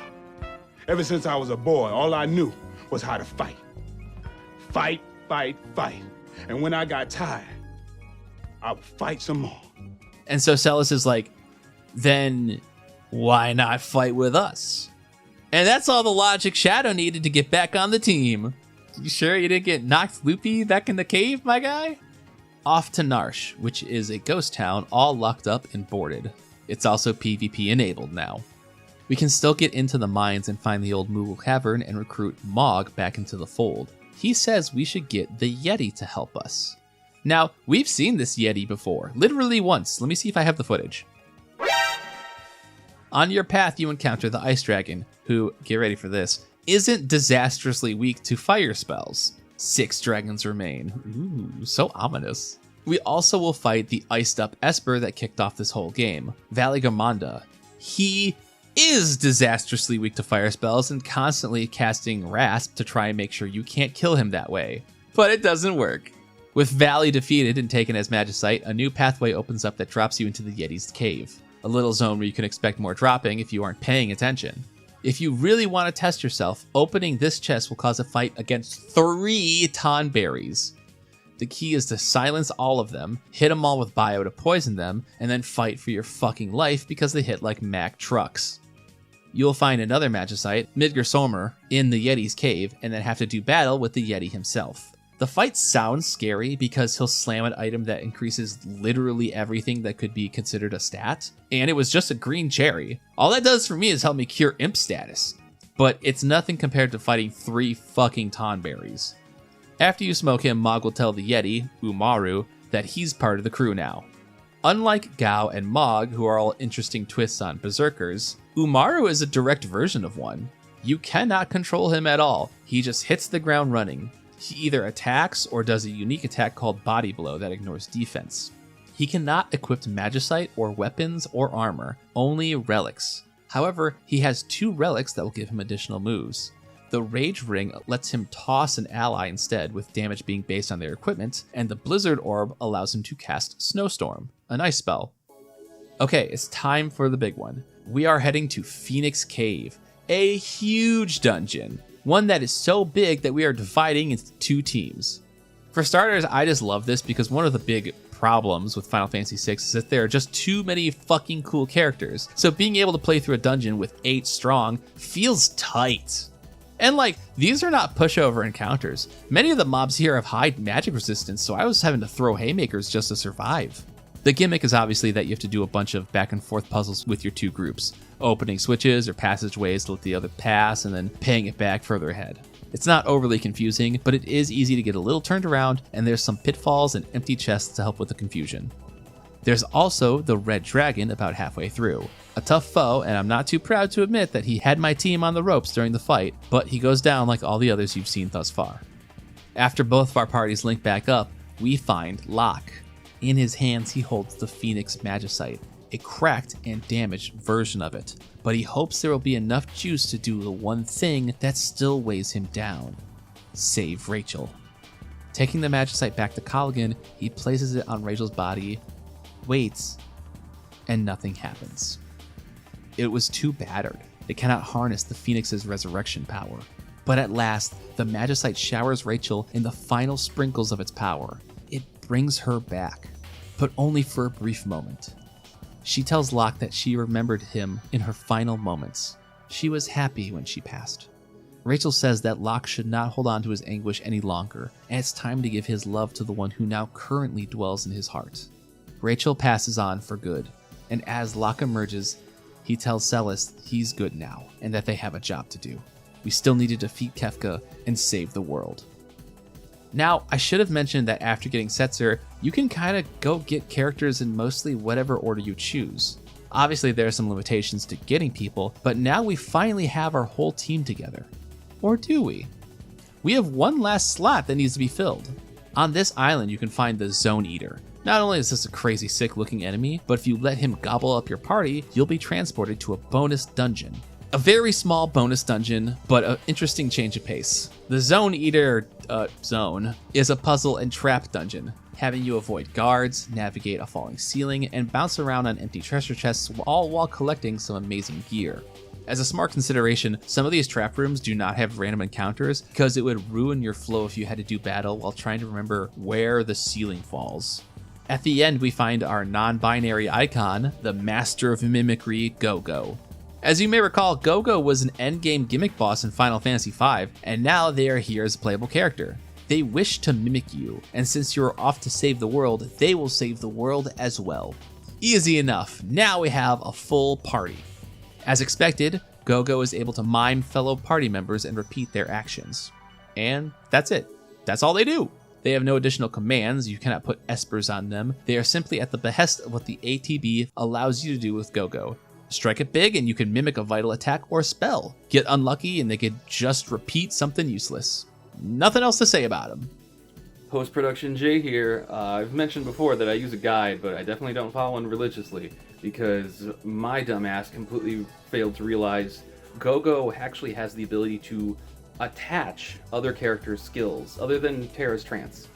Ever since I was a boy, all I knew was how to fight. Fight, fight, fight. And when I got tired, I would fight some more. And so Celis is like, then why not fight with us? And that's all the logic Shadow needed to get back on the team. You sure you didn't get knocked loopy back in the cave, my guy? Off to Narsh, which is a ghost town all locked up and boarded. It's also PvP enabled now. We can still get into the mines and find the old Moogle Cavern and recruit Mog back into the fold. He says we should get the Yeti to help us. Now, we've seen this Yeti before, literally once. Let me see if I have the footage. On your path, you encounter the Ice Dragon, who, get ready for this, isn't disastrously weak to fire spells. 6 dragons remain. Ooh, so ominous. We also will fight the iced up Esper that kicked off this whole game, Valigamonda. He is disastrously weak to fire spells and constantly casting Rasp to try and make sure you can't kill him that way. But it doesn't work. With Valley defeated and taken as Magicite, a new pathway opens up that drops you into the Yeti's cave. A little zone where you can expect more dropping if you aren't paying attention. If you really want to test yourself, opening this chest will cause a fight against 3 Tonberries. The key is to silence all of them, hit them all with bio to poison them, and then fight for your fucking life because they hit like Mack trucks. You'll find another Magicite, Midgar Somer, in the Yeti's cave, and then have to do battle with the Yeti himself. The fight sounds scary because he'll slam an item that increases literally everything that could be considered a stat, and it was just a green cherry. All that does for me is help me cure imp status, but it's nothing compared to fighting 3 fucking Tonberries. After you smoke him, Mog will tell the Yeti, Umaru, that he's part of the crew now. Unlike Gao and Mog, who are all interesting twists on berserkers, Umaru is a direct version of one. You cannot control him at all, he just hits the ground running. He either attacks or does a unique attack called Body Blow that ignores defense. He cannot equip Magicite or weapons or armor, only relics. However, he has 2 relics that will give him additional moves. The Rage Ring lets him toss an ally instead, with damage being based on their equipment, and the Blizzard Orb allows him to cast Snowstorm, an ice spell. Okay, it's time for the big one. We are heading to Phoenix Cave, a huge dungeon. One that is so big that we are dividing into 2 teams. For starters, I just love this because one of the big problems with Final Fantasy VI is that there are just too many fucking cool characters. So being able to play through a dungeon with 8 strong feels tight. And like, these are not pushover encounters. Many of the mobs here have high magic resistance, so I was having to throw haymakers just to survive. The gimmick is obviously that you have to do a bunch of back and forth puzzles with your two groups, opening switches or passageways to let the other pass and then paying it back further ahead. It's not overly confusing, but it is easy to get a little turned around, and there's some pitfalls and empty chests to help with the confusion. There's also the Red Dragon about halfway through. A tough foe, and I'm not too proud to admit that he had my team on the ropes during the fight, but he goes down like all the others you've seen thus far. After both of our parties link back up, we find Locke. In his hands he holds the Phoenix Magicite, a cracked and damaged version of it, but he hopes there will be enough juice to do the one thing that still weighs him down: save Rachel. Taking the Magicite back to Colligan, he places it on Rachel's body, waits, and nothing happens. It was too battered. It cannot harness the Phoenix's resurrection power. But at last, the Magicite showers Rachel in the final sprinkles of its power. It brings her back, but only for a brief moment. She tells Locke that she remembered him in her final moments. She was happy when she passed. Rachel says that Locke should not hold on to his anguish any longer, and it's time to give his love to the one who now currently dwells in his heart. Rachel passes on for good, and as Locke emerges, he tells Celeste he's good now, and that they have a job to do. We still need to defeat Kefka and save the world. Now, I should have mentioned that after getting Setzer, you can kind of go get characters in mostly whatever order you choose. Obviously, there are some limitations to getting people, but now we finally have our whole team together. Or do we? We have one last slot that needs to be filled. On this island, you can find the Zone Eater. Not only is this a crazy sick looking enemy, but if you let him gobble up your party, you'll be transported to a bonus dungeon. A very small bonus dungeon, but an interesting change of pace. The Zone Eater zone is a puzzle and trap dungeon, having you avoid guards, navigate a falling ceiling, and bounce around on empty treasure chests, all while collecting some amazing gear. As a smart consideration, some of these trap rooms do not have random encounters because it would ruin your flow if you had to do battle while trying to remember where the ceiling falls. At the end, we find our non-binary icon, the Master of Mimicry, Go-Go. As you may recall, Go-Go was an endgame gimmick boss in Final Fantasy V, and now they are here as a playable character. They wish to mimic you, and since you are off to save the world, they will save the world as well. Easy enough, now we have a full party. As expected, Go-Go is able to mime fellow party members and repeat their actions. And that's it. That's all they do. They have no additional commands, you cannot put espers on them. They are simply at the behest of what the ATB allows you to do with Go-Go. Strike it big and you can mimic a vital attack or spell. Get unlucky and they could just repeat something useless. Nothing else to say about them. Post-production Jay here. I've mentioned before that I use a guide, but I definitely don't follow one religiously because my dumbass completely failed to realize Go-Go actually has the ability to attach other characters' skills other than Terra's Trance.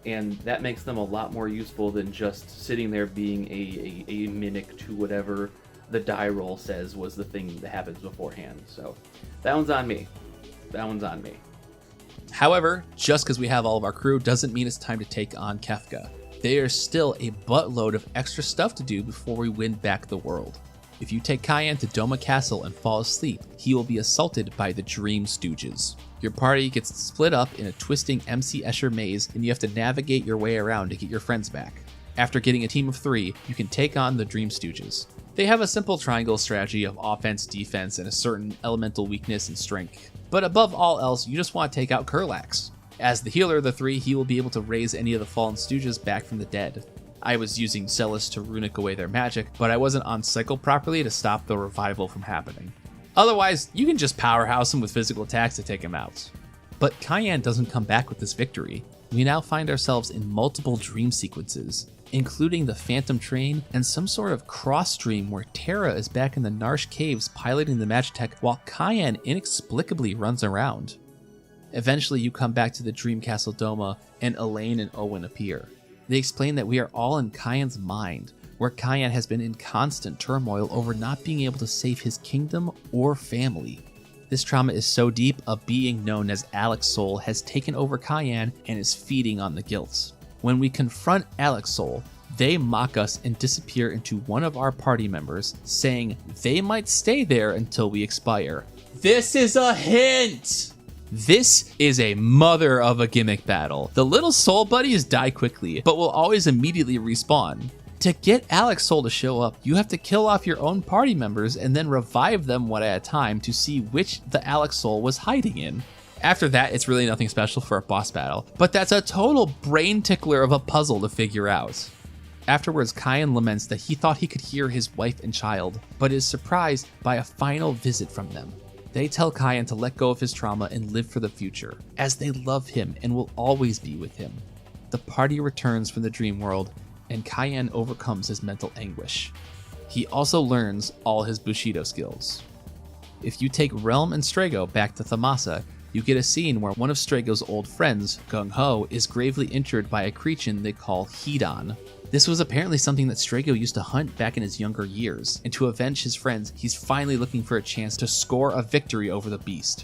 And that makes them a lot more useful than just sitting there being a mimic to whatever the die roll says was the thing that happens beforehand. So that one's on me. However, just because we have all of our crew doesn't mean it's time to take on Kefka. There's still a buttload of extra stuff to do before we win back the world. If you take Cayenne to Doma Castle and fall asleep, he will be assaulted by the Dream Stooges. Your party gets split up in a twisting MC Escher maze, and you have to navigate your way around to get your friends back. After getting a team of 3, you can take on the Dream Stooges. They have a simple triangle strategy of offense, defense, and a certain elemental weakness and strength. But above all else, you just want to take out Kurlax. As the healer of the 3, he will be able to raise any of the fallen Stooges back from the dead. I was using Celeste to runic away their magic, but I wasn't on cycle properly to stop the revival from happening. Otherwise, you can just powerhouse him with physical attacks to take him out. But Cayenne doesn't come back with this victory. We now find ourselves in multiple dream sequences, including the Phantom Train and some sort of cross dream where Terra is back in the Narsh Caves piloting the Magitech while Cayenne inexplicably runs around. Eventually you come back to the Dream Castle Doma and Elaine and Owen appear. They explain that we are all in Cayenne's mind, where Cayenne has been in constant turmoil over not being able to save his kingdom or family. This trauma is so deep, a being known as Alex Soul has taken over Cayenne and is feeding on the guilt. When we confront Alex Soul, they mock us and disappear into one of our party members, saying they might stay there until we expire. This is a hint! This is a mother of a gimmick battle. The little soul buddies die quickly, but will always immediately respawn. To get Alex's soul to show up, you have to kill off your own party members and then revive them one at a time to see which the Alex soul was hiding in. After that, it's really nothing special for a boss battle, but that's a total brain tickler of a puzzle to figure out. Afterwards, Kyan laments that he thought he could hear his wife and child, but is surprised by a final visit from them. They tell Kyan to let go of his trauma and live for the future, as they love him and will always be with him. The party returns from the dream world, and Kyan overcomes his mental anguish. He also learns all his Bushido skills. If you take Realm and Strago back to Thamasa, you get a scene where one of Strago's old friends, Gung-Ho, is gravely injured by a creature they call Hedon. This was apparently something that Strago used to hunt back in his younger years, and to avenge his friends, he's finally looking for a chance to score a victory over the beast.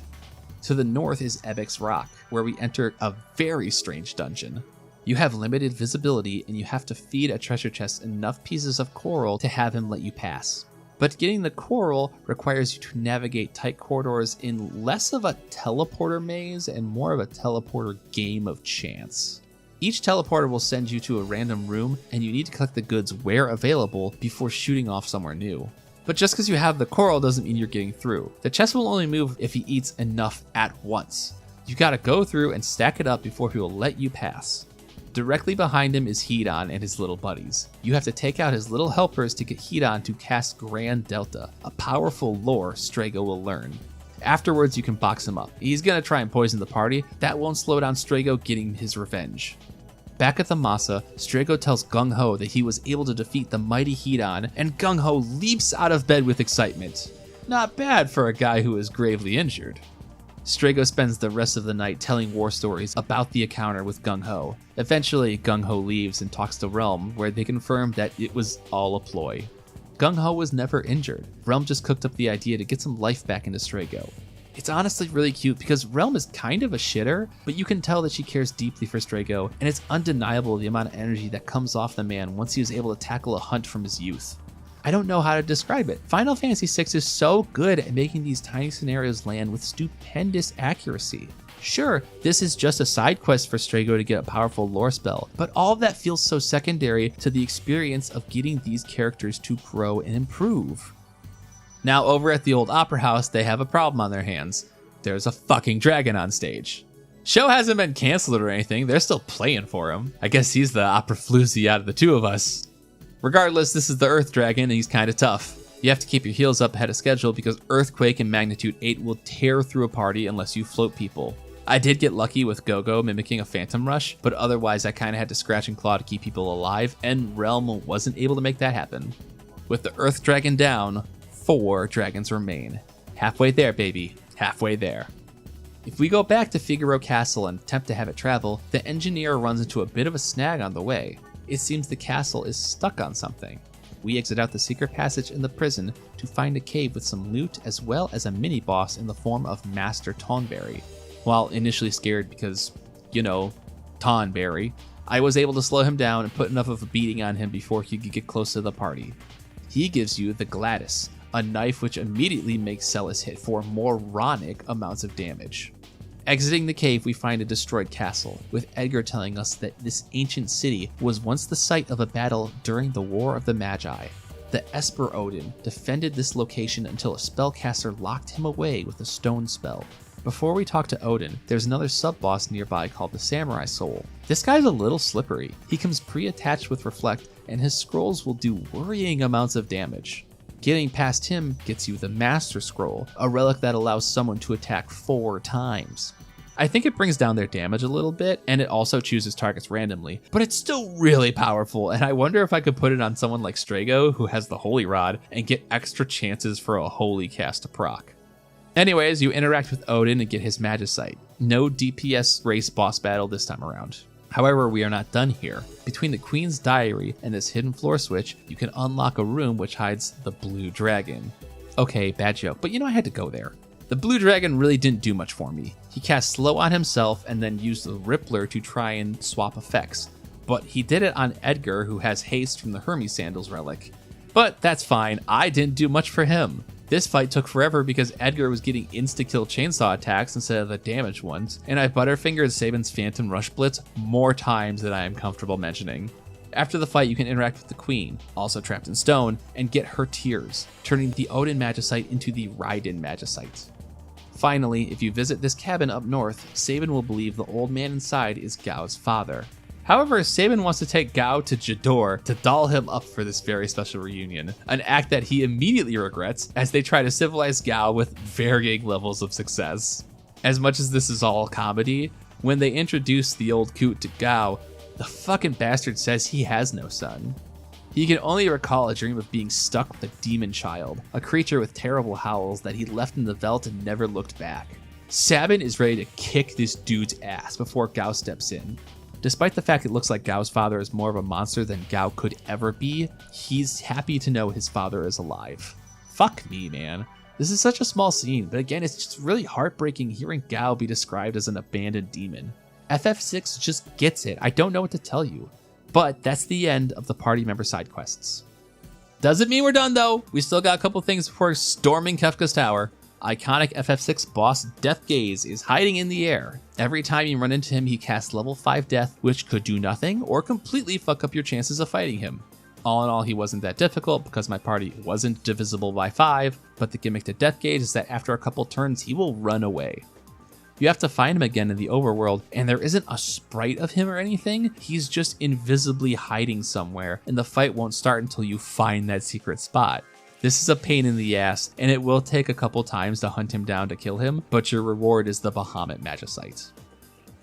To the north is Ebek's Rock, where we enter a very strange dungeon. You have limited visibility and you have to feed a treasure chest enough pieces of coral to have him let you pass. But getting the coral requires you to navigate tight corridors in less of a teleporter maze and more of a teleporter game of chance. Each teleporter will send you to a random room and you need to collect the goods where available before shooting off somewhere new. But just because you have the coral doesn't mean you're getting through. The chest will only move if he eats enough at once. You gotta go through and stack it up before he will let you pass. Directly behind him is Hedon and his little buddies. You have to take out his little helpers to get Hedon to cast Grand Delta, a powerful lore Strago will learn. Afterwards, you can box him up. He's gonna try and poison the party. That won't slow down Strago getting his revenge. Back at the Masa, Strago tells Gung-Ho that he was able to defeat the mighty Hedon, and Gung-Ho leaps out of bed with excitement. Not bad for a guy who is gravely injured. Strago spends the rest of the night telling war stories about the encounter with Gung-Ho. Eventually, Gung-Ho leaves and talks to Realm, where they confirm that it was all a ploy. Gung-Ho was never injured. Realm just cooked up the idea to get some life back into Strago. It's honestly really cute because Realm is kind of a shitter, but you can tell that she cares deeply for Strago, and it's undeniable the amount of energy that comes off the man once he was able to tackle a hunt from his youth. I don't know how to describe it. Final Fantasy VI is so good at making these tiny scenarios land with stupendous accuracy. Sure, this is just a side quest for Strago to get a powerful lore spell, but all of that feels so secondary to the experience of getting these characters to grow and improve. Now over at the old opera house, they have a problem on their hands. There's a fucking dragon on stage. Show hasn't been canceled or anything, they're still playing for him. I guess he's the opera floozy out of the two of us. Regardless, this is the Earth Dragon and he's kinda tough. You have to keep your heels up ahead of schedule because Earthquake and Magnitude 8 will tear through a party unless you float people. I did get lucky with Go-Go mimicking a Phantom Rush, but otherwise I kinda had to scratch and claw to keep people alive, and Realm wasn't able to make that happen. With the Earth Dragon down, 4 dragons remain. Halfway there, baby. Halfway there. If we go back to Figaro Castle and attempt to have it travel, the engineer runs into a bit of a snag on the way. It seems the castle is stuck on something. We exit out the secret passage in the prison to find a cave with some loot as well as a mini-boss in the form of Master Tonberry. While initially scared because, you know, Tonberry, I was able to slow him down and put enough of a beating on him before he could get close to the party. He gives you the Gladys, a knife which immediately makes Celis hit for moronic amounts of damage. Exiting the cave, we find a destroyed castle, with Edgar telling us that this ancient city was once the site of a battle during the War of the Magi. The Esper Odin defended this location until a spellcaster locked him away with a stone spell. Before we talk to Odin, there's another sub-boss nearby called the Samurai Soul. This guy's a little slippery. He comes pre-attached with Reflect, and his scrolls will do worrying amounts of damage. Getting past him gets you the Master Scroll, a relic that allows someone to attack 4 times. I think it brings down their damage a little bit, and it also chooses targets randomly, but it's still really powerful, and I wonder if I could put it on someone like Strago, who has the Holy Rod, and get extra chances for a Holy cast to proc. Anyways, you interact with Odin and get his Magicite. No DPS race boss battle this time around. However, we are not done here. Between the Queen's Diary and this hidden floor switch, you can unlock a room which hides the Blue Dragon. Okay, bad joke, but you know I had to go there. The Blue Dragon really didn't do much for me. He cast Slow on himself and then used the Rippler to try and swap effects. But he did it on Edgar, who has haste from the Hermes Sandals relic. But that's fine, I didn't do much for him. This fight took forever because Edgar was getting insta-kill chainsaw attacks instead of the damaged ones, and I butterfingered Sabin's Phantom Rush Blitz more times than I am comfortable mentioning. After the fight, you can interact with the Queen, also trapped in stone, and get her tears, turning the Odin Magicite into the Raiden Magicite. Finally, if you visit this cabin up north, Sabin will believe the old man inside is Gao's father. However, Sabin wants to take Gao to Jador to doll him up for this very special reunion, an act that he immediately regrets as they try to civilize Gao with varying levels of success. As much as this is all comedy, when they introduce the old coot to Gao, the fucking bastard says he has no son. He can only recall a dream of being stuck with a demon child, a creature with terrible howls that he left in the Veldt and never looked back. Sabin is ready to kick this dude's ass before Gao steps in. Despite the fact it looks like Gao's father is more of a monster than Gao could ever be, he's happy to know his father is alive. Fuck me, man. This is such a small scene, but again, it's just really heartbreaking hearing Gao be described as an abandoned demon. FF6 just gets it. I don't know what to tell you. But that's the end of the party member side quests. Doesn't mean we're done though. We still got a couple things before storming Kefka's tower. Iconic FF6 boss Death Gaze is hiding in the air. Every time you run into him, he casts level 5 death, which could do nothing or completely fuck up your chances of fighting him. All in all, he wasn't that difficult because my party wasn't divisible by 5, but the gimmick to Death Gaze is that after a couple turns, he will run away. You have to find him again in the overworld, and there isn't a sprite of him or anything. He's just invisibly hiding somewhere, and the fight won't start until you find that secret spot. This is a pain in the ass, and it will take a couple times to hunt him down to kill him, but your reward is the Bahamut Magicite.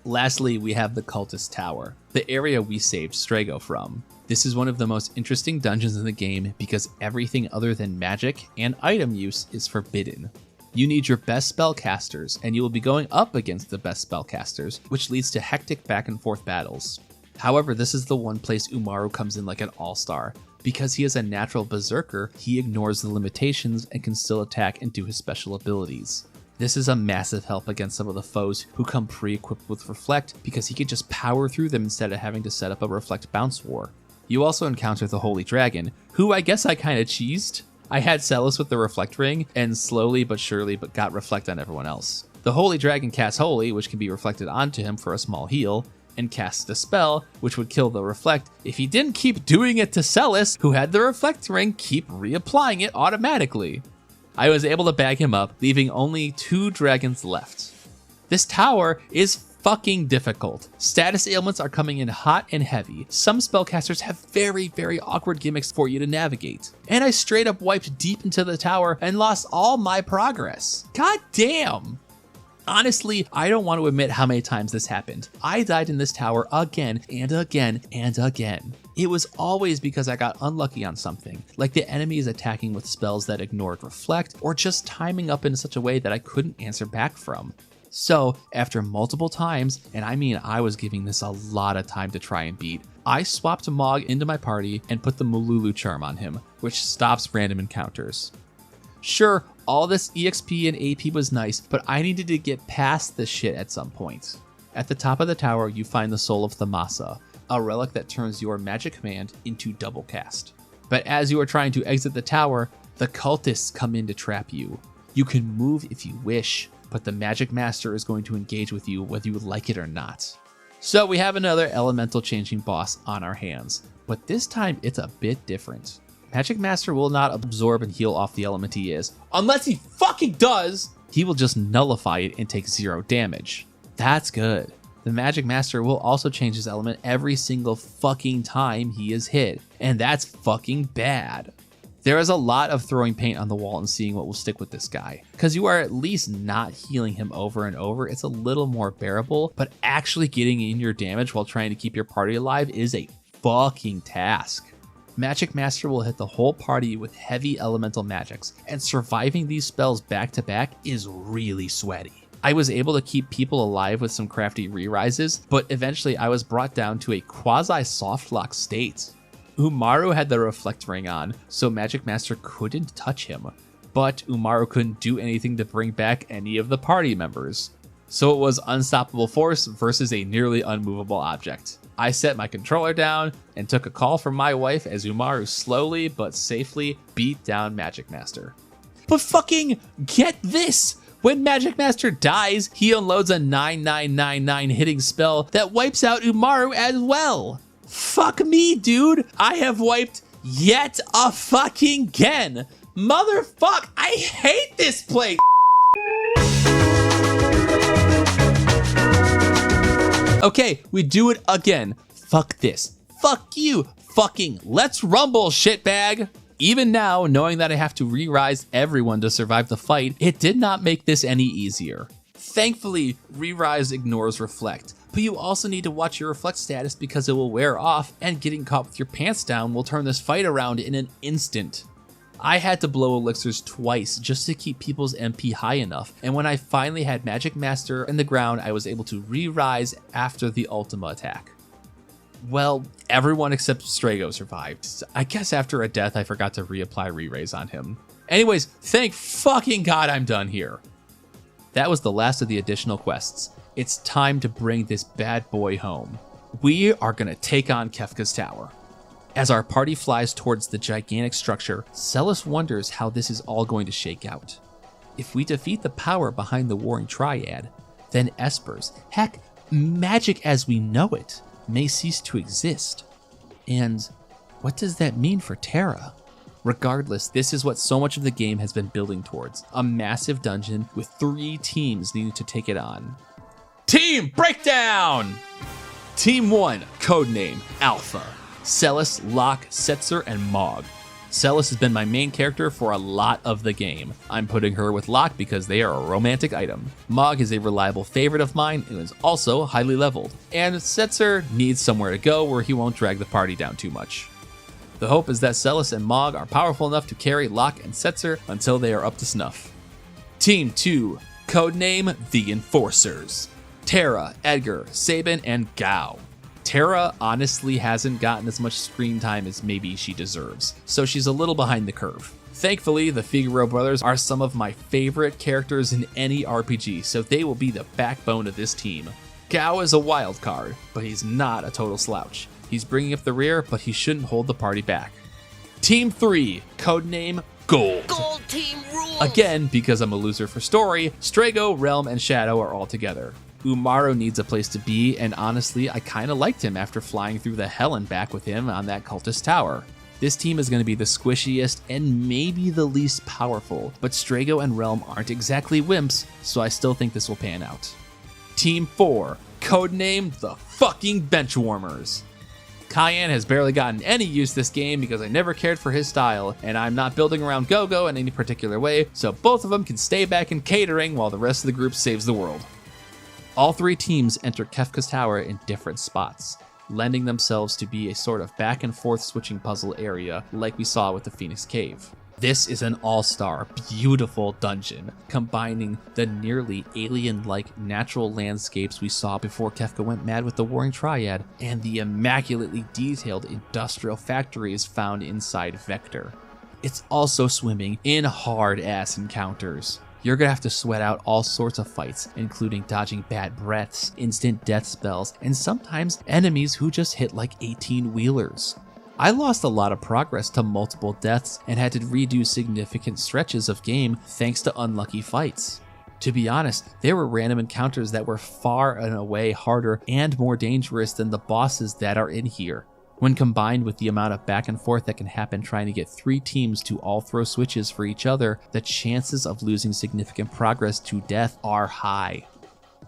Lastly, we have the Cultist Tower, the area we saved Strago from. This is one of the most interesting dungeons in the game because everything other than magic and item use is forbidden. You need your best spellcasters, and you will be going up against the best spellcasters, which leads to hectic back and forth battles. However, this is the one place Umaru comes in like an all-star. Because he is a natural berserker, he ignores the limitations and can still attack and do his special abilities. This is a massive help against some of the foes who come pre-equipped with Reflect because he can just power through them instead of having to set up a Reflect bounce war. You also encounter the Holy Dragon, who I guess I kinda cheesed. I had Celis with the Reflect ring, and slowly but surely got Reflect on everyone else. The Holy Dragon casts Holy, which can be reflected onto him for a small heal, and casts a spell, which would kill the Reflect if he didn't keep doing it to Celis, who had the Reflect ring keep reapplying it automatically. I was able to bag him up, leaving only 2 dragons left. This tower is fucking difficult. Status ailments are coming in hot and heavy. Some spellcasters have very, very awkward gimmicks for you to navigate. And I straight up wiped deep into the tower and lost all my progress. God damn! Honestly, I don't want to admit how many times this happened. I died in this tower again and again and again. It was always because I got unlucky on something, like the enemies attacking with spells that ignored Reflect, or just timing up in such a way that I couldn't answer back from. So, after multiple times, and I mean I was giving this a lot of time to try and beat, I swapped Mog into my party and put the Mululu charm on him, which stops random encounters. Sure, all this EXP and AP was nice, but I needed to get past this shit at some point. At the top of the tower, you find the Soul of Thamasa, a relic that turns your magic command into double cast. But as you are trying to exit the tower, the cultists come in to trap you. You can move if you wish, but the Magic Master is going to engage with you whether you like it or not. So we have another elemental changing boss on our hands, but this time it's a bit different. Magic Master will not absorb and heal off the element he is. Unless he fucking does! He will just nullify it and take 0 damage. That's good. The Magic Master will also change his element every single fucking time he is hit, and that's fucking bad. There is a lot of throwing paint on the wall and seeing what will stick with this guy. Because you are at least not healing him over and over, it's a little more bearable, but actually getting in your damage while trying to keep your party alive is a fucking task. Magic Master will hit the whole party with heavy elemental magics, and surviving these spells back to back is really sweaty. I was able to keep people alive with some crafty re-rises, but eventually I was brought down to a quasi-softlock state. Umaru had the Reflect ring on, so Magic Master couldn't touch him, but Umaru couldn't do anything to bring back any of the party members. So it was unstoppable force versus a nearly unmovable object. I set my controller down and took a call from my wife as Umaru slowly but safely beat down Magic Master. But fucking get this! When Magic Master dies, he unloads a 9999 hitting spell that wipes out Umaru as well. Fuck me, dude. I have wiped yet a fucking again. Motherfuck, I hate this place. Okay, we do it again. Fuck this. Fuck you. Fucking let's rumble, shitbag. Even now, knowing that I have to re-rise everyone to survive the fight, it did not make this any easier. Thankfully, re-rise ignores reflect, but you also need to watch your reflect status because it will wear off, and getting caught with your pants down will turn this fight around in an instant. I had to blow elixirs twice just to keep people's MP high enough, and when I finally had Magic Master in the ground, I was able to re-rise after the Ultima attack. Well, everyone except Strago survived. I guess after a death, I forgot to reapply re-raise on him. Anyways, thank fucking God I'm done here. That was the last of the additional quests. It's time to bring this bad boy home. We are gonna take on Kefka's Tower. As our party flies towards the gigantic structure, Celis wonders how this is all going to shake out. If we defeat the power behind the Warring Triad, then Espers, heck, magic as we know it, may cease to exist. And what does that mean for Terra? Regardless, this is what so much of the game has been building towards, a massive dungeon with 3 teams needing to take it on. Team Breakdown! Team 1, codename Alpha. Celis, Locke, Setzer, and Mog. Celis has been my main character for a lot of the game. I'm putting her with Locke because they are a romantic item. Mog is a reliable favorite of mine and is also highly leveled. And Setzer needs somewhere to go where he won't drag the party down too much. The hope is that Celis and Mog are powerful enough to carry Locke and Setzer until they are up to snuff. Team 2, codename The Enforcers. Terra, Edgar, Sabin, and Gao. Terra honestly hasn't gotten as much screen time as maybe she deserves, so she's a little behind the curve. Thankfully, the Figaro brothers are some of my favorite characters in any RPG, so they will be the backbone of this team. Gao is a wild card, but he's not a total slouch. He's bringing up the rear, but he shouldn't hold the party back. Team 3, codename Gold. Gold team rules. Again, because I'm a loser for story, Strago, Realm, and Shadow are all together. Umaro needs a place to be, and honestly, I kinda liked him after flying through the hell and back with him on that cultist tower. This team is going to be the squishiest and maybe the least powerful, but Strago and Realm aren't exactly wimps, so I still think this will pan out. Team 4, codename the fucking Benchwarmers. Cayenne has barely gotten any use this game because I never cared for his style, and I'm not building around Gogo in any particular way, so both of them can stay back in catering while the rest of the group saves the world. All 3 teams enter Kefka's Tower in different spots, lending themselves to be a sort of back and forth switching puzzle area like we saw with the Phoenix Cave. This is an all-star, beautiful dungeon, combining the nearly alien-like natural landscapes we saw before Kefka went mad with the Warring Triad, and the immaculately detailed industrial factories found inside Vector. It's also swimming in hard-ass encounters. You're gonna have to sweat out all sorts of fights, including dodging bad breaths, instant death spells, and sometimes enemies who just hit like 18-wheelers. I lost a lot of progress to multiple deaths and had to redo significant stretches of game thanks to unlucky fights. To be honest, there were random encounters that were far and away harder and more dangerous than the bosses that are in here. When combined with the amount of back and forth that can happen trying to get 3 teams to all throw switches for each other, the chances of losing significant progress to death are high.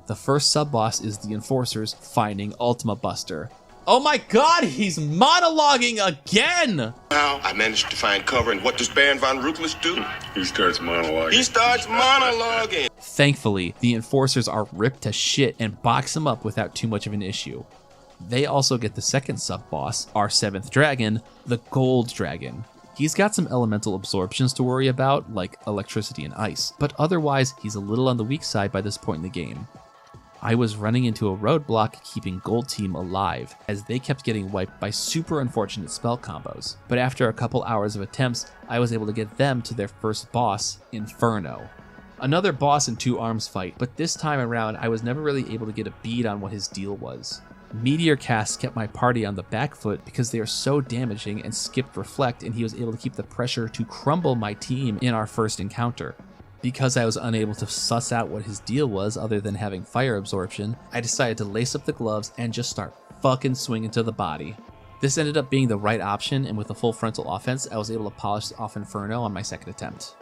The first sub-boss is the Enforcers finding Ultima Buster. Oh my god, he's monologuing again! Now I managed to find cover, and what does Baron von Ruthless do? He starts monologuing. He starts monologuing! Thankfully, the Enforcers are ripped to shit and box him up without too much of an issue. They also get the second sub-boss, our 7th dragon, the Gold Dragon. He's got some elemental absorptions to worry about, like electricity and ice, but otherwise he's a little on the weak side by this point in the game. I was running into a roadblock keeping Gold Team alive, as they kept getting wiped by super unfortunate spell combos, but after a couple hours of attempts, I was able to get them to their first boss, Inferno. Another boss and 2 arms fight, but this time around I was never really able to get a bead on what his deal was. Meteor Cast kept my party on the back foot because they are so damaging and skipped Reflect, and he was able to keep the pressure to crumble my team in our first encounter. Because I was unable to suss out what his deal was other than having fire absorption, I decided to lace up the gloves and just start fucking swinging to the body. This ended up being the right option, and with a full frontal offense, I was able to polish off Inferno on my second attempt.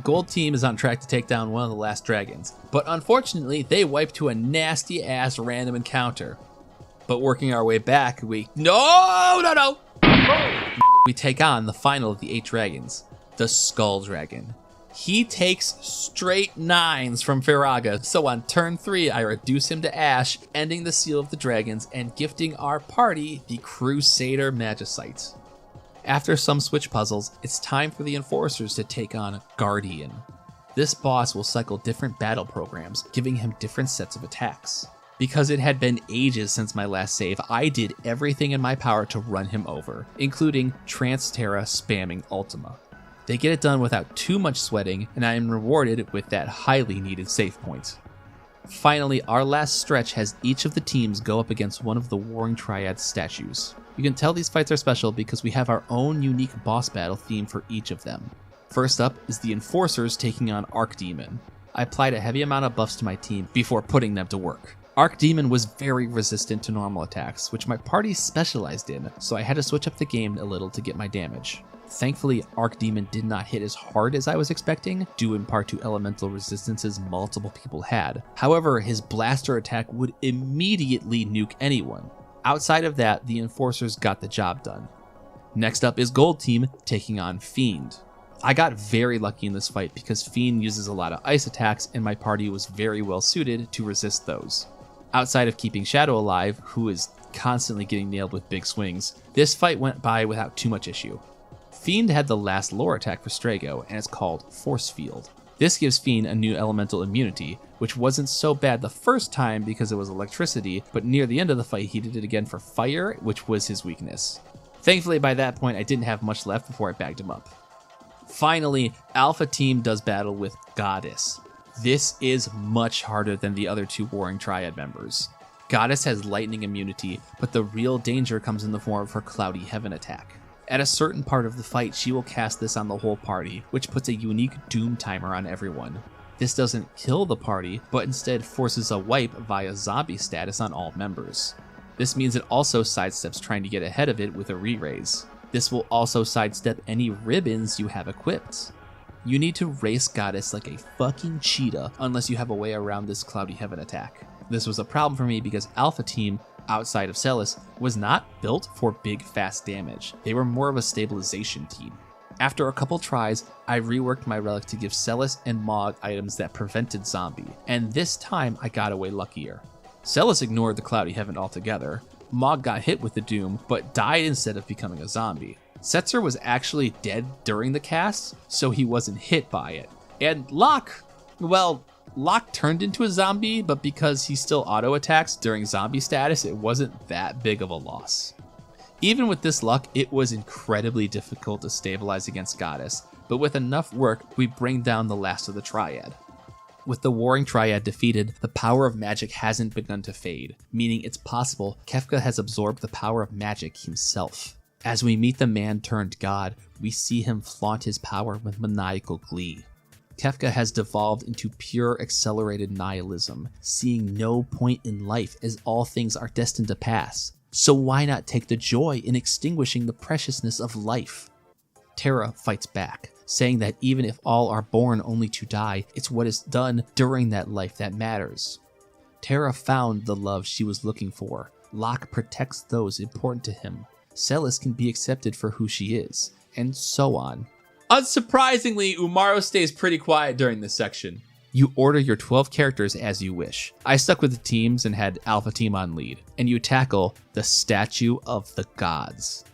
Gold team is on track to take down one of the last dragons, but unfortunately they wipe to a nasty ass random encounter. But working our way back, we take on the final of the 8 dragons, the Skull Dragon. He takes straight 9s from Firaga, so on turn 3 I reduce him to ash, ending the seal of the dragons and gifting our party the Crusader Magicite. After some switch puzzles, it's time for the Enforcers to take on Guardian. This boss will cycle different battle programs, giving him different sets of attacks. Because it had been ages since my last save, I did everything in my power to run him over, including Trance Terra spamming Ultima. They get it done without too much sweating, and I am rewarded with that highly needed save point. Finally, our last stretch has each of the teams go up against one of the Warring Triad's statues. You can tell these fights are special because we have our own unique boss battle theme for each of them. First up is the Enforcers taking on Archdemon. I applied a heavy amount of buffs to my team before putting them to work. Archdemon was very resistant to normal attacks, which my party specialized in, so I had to switch up the game a little to get my damage. Thankfully, Archdemon did not hit as hard as I was expecting, due in part to elemental resistances multiple people had. However, his blaster attack would immediately nuke anyone. Outside of that, the Enforcers got the job done. Next up is Gold Team taking on Fiend. I got very lucky in this fight because Fiend uses a lot of ice attacks and my party was very well suited to resist those. Outside of keeping Shadow alive, who is constantly getting nailed with big swings, this fight went by without too much issue. Fiend had the last lore attack for Strago, and it's called Force Field. This gives Fiend a new elemental immunity, which wasn't so bad the first time because it was electricity, but near the end of the fight he did it again for fire, which was his weakness. Thankfully by that point I didn't have much left before I bagged him up. Finally, Alpha Team does battle with Goddess. This is much harder than the other 2 Warring Triad members. Goddess has lightning immunity, but the real danger comes in the form of her Cloudy Heaven attack. At a certain part of the fight, she will cast this on the whole party, which puts a unique doom timer on everyone. This doesn't kill the party, but instead forces a wipe via zombie status on all members. This means it also sidesteps trying to get ahead of it with a re-raise. This will also sidestep any ribbons you have equipped. You need to race Goddess like a fucking cheetah unless you have a way around this Cloudy Heaven attack. This was a problem for me because Alpha Team, outside of Celis, was not built for big fast damage. They were more of a stabilization team. After a couple tries, I reworked my relic to give Celis and Mog items that prevented zombie, and this time I got away luckier. Celis ignored the Cloudy Heaven altogether. Mog got hit with the Doom, but died instead of becoming a zombie. Setzer was actually dead during the cast, so he wasn't hit by it. And Locke turned into a zombie, but because he still auto-attacks during zombie status, it wasn't that big of a loss. Even with this luck, it was incredibly difficult to stabilize against Goddess, but with enough work, we bring down the last of the Triad. With the Warring Triad defeated, the power of magic hasn't begun to fade, meaning it's possible Kefka has absorbed the power of magic himself. As we meet the man-turned-god, we see him flaunt his power with maniacal glee. Kefka has devolved into pure accelerated nihilism, seeing no point in life as all things are destined to pass. So why not take the joy in extinguishing the preciousness of life? Terra fights back, saying that even if all are born only to die, it's what is done during that life that matters. Terra found the love she was looking for. Locke protects those important to him. Celis can be accepted for who she is, and so on. Unsurprisingly, Umaro stays pretty quiet during this section. You order your 12 characters as you wish. I stuck with the teams and had Alpha Team on lead, and you tackle the Statue of the Gods.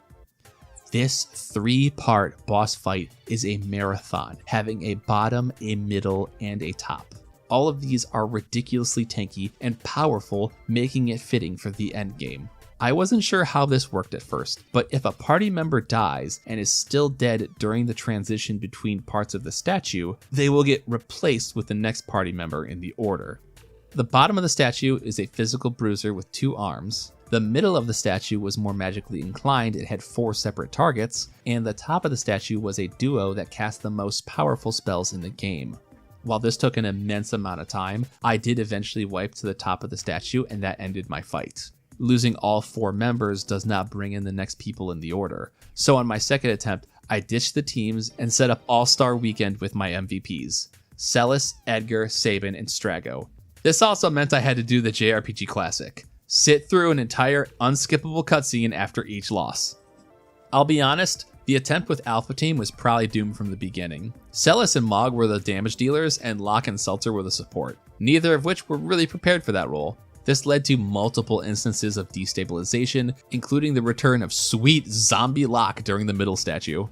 This 3-part boss fight is a marathon, having a bottom, a middle, and a top. All of these are ridiculously tanky and powerful, making it fitting for the endgame. I wasn't sure how this worked at first, but if a party member dies and is still dead during the transition between parts of the statue, they will get replaced with the next party member in the order. The bottom of the statue is a physical bruiser with 2 arms. The middle of the statue was more magically inclined, it had 4 separate targets, and the top of the statue was a duo that cast the most powerful spells in the game. While this took an immense amount of time, I did eventually wipe to the top of the statue and that ended my fight. Losing all 4 members does not bring in the next people in the order. So on my second attempt, I ditched the teams and set up All-Star Weekend with my MVPs. Celis, Edgar, Sabin, and Strago. This also meant I had to do the JRPG classic. Sit through an entire unskippable cutscene after each loss. I'll be honest, the attempt with Alpha Team was probably doomed from the beginning. Celis and Mog were the damage dealers, and Locke and Seltzer were the support, neither of which were really prepared for that role. This led to multiple instances of destabilization, including the return of sweet zombie Locke during the middle statue.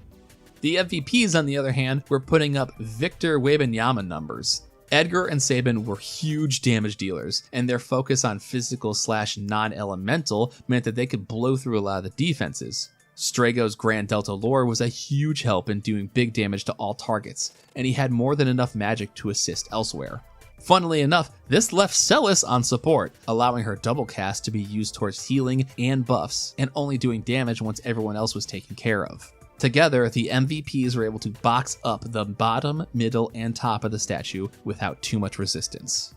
The MVPs, on the other hand, were putting up Victor Wembanyama numbers. Edgar and Sabin were huge damage dealers, and their focus on physical/non-elemental meant that they could blow through a lot of the defenses. Strago's Grand Delta lore was a huge help in doing big damage to all targets, and he had more than enough magic to assist elsewhere. Funnily enough, this left Celis on support, allowing her double cast to be used towards healing and buffs, and only doing damage once everyone else was taken care of. Together, the MVPs were able to box up the bottom, middle, and top of the statue without too much resistance.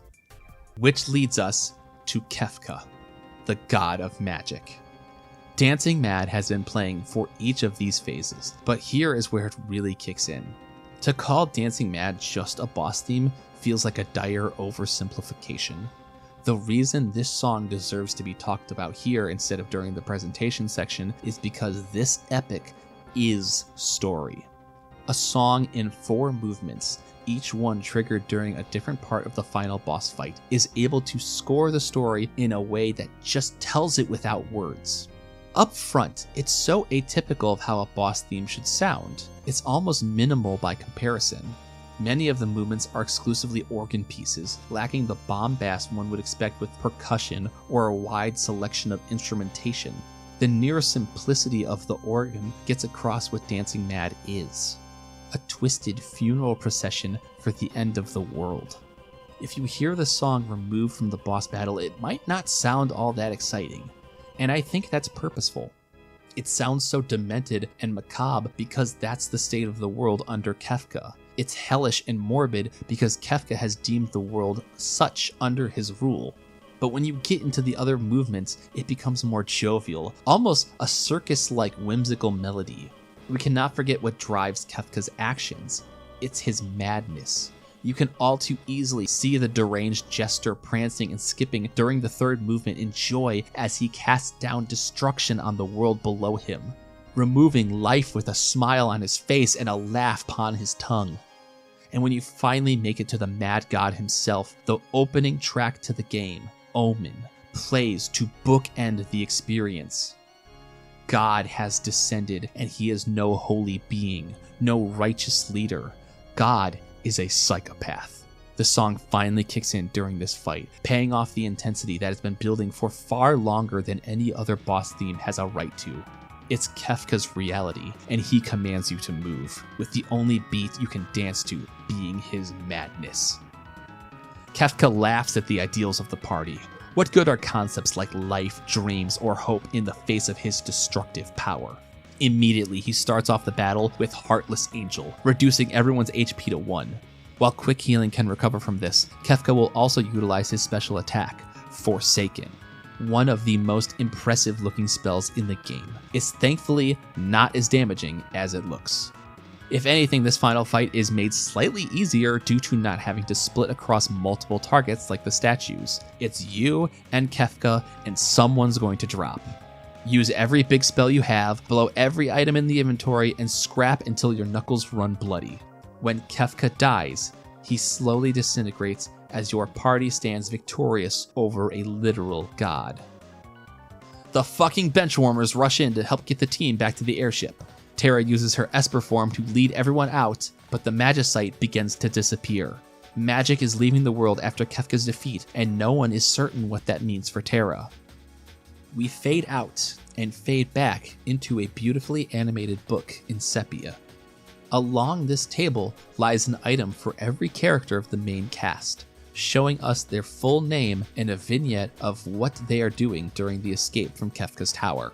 Which leads us to Kefka, the god of magic. Dancing Mad has been playing for each of these phases, but here is where it really kicks in. To call Dancing Mad just a boss theme feels like a dire oversimplification. The reason this song deserves to be talked about here instead of during the presentation section is because this epic is story. A song in 4 movements, each one triggered during a different part of the final boss fight, is able to score the story in a way that just tells it without words. Up front, it's so atypical of how a boss theme should sound. It's almost minimal by comparison. Many of the movements are exclusively organ pieces, lacking the bombast one would expect with percussion or a wide selection of instrumentation. The near simplicity of the organ gets across what Dancing Mad is. A twisted funeral procession for the end of the world. If you hear the song removed from the boss battle, it might not sound all that exciting. And I think that's purposeful. It sounds so demented and macabre because that's the state of the world under Kefka. It's hellish and morbid because Kefka has deemed the world such under his rule. But when you get into the other movements, it becomes more jovial, almost a circus-like whimsical melody. We cannot forget what drives Kefka's actions. It's his madness. You can all too easily see the deranged jester prancing and skipping during the 3rd movement in joy as he casts down destruction on the world below him, removing life with a smile on his face and a laugh upon his tongue. And when you finally make it to the mad god himself, the opening track to the game, Omen, plays to bookend the experience. God has descended, and he is no holy being, no righteous leader. God is a psychopath. The song finally kicks in during this fight, paying off the intensity that has been building for far longer than any other boss theme has a right to. It's Kefka's reality, and he commands you to move, with the only beat you can dance to being his madness. Kefka laughs at the ideals of the party. What good are concepts like life, dreams, or hope in the face of his destructive power? Immediately, he starts off the battle with Heartless Angel, reducing everyone's HP to 1. While quick healing can recover from this, Kefka will also utilize his special attack, Forsaken. One of the most impressive looking spells in the game. It's thankfully not as damaging as it looks. If anything, this final fight is made slightly easier due to not having to split across multiple targets like the statues. It's you and Kefka, and someone's going to drop. Use every big spell you have, blow every item in the inventory, and scrap until your knuckles run bloody. When Kefka dies, he slowly disintegrates as your party stands victorious over a literal god. The fucking benchwarmers rush in to help get the team back to the airship. Terra uses her Esper form to lead everyone out, but the Magicite begins to disappear. Magic is leaving the world after Kefka's defeat, and no one is certain what that means for Terra. We fade out and fade back into a beautifully animated book in sepia. Along this table lies an item for every character of the main cast, showing us their full name and a vignette of what they are doing during the escape from Kefka's tower.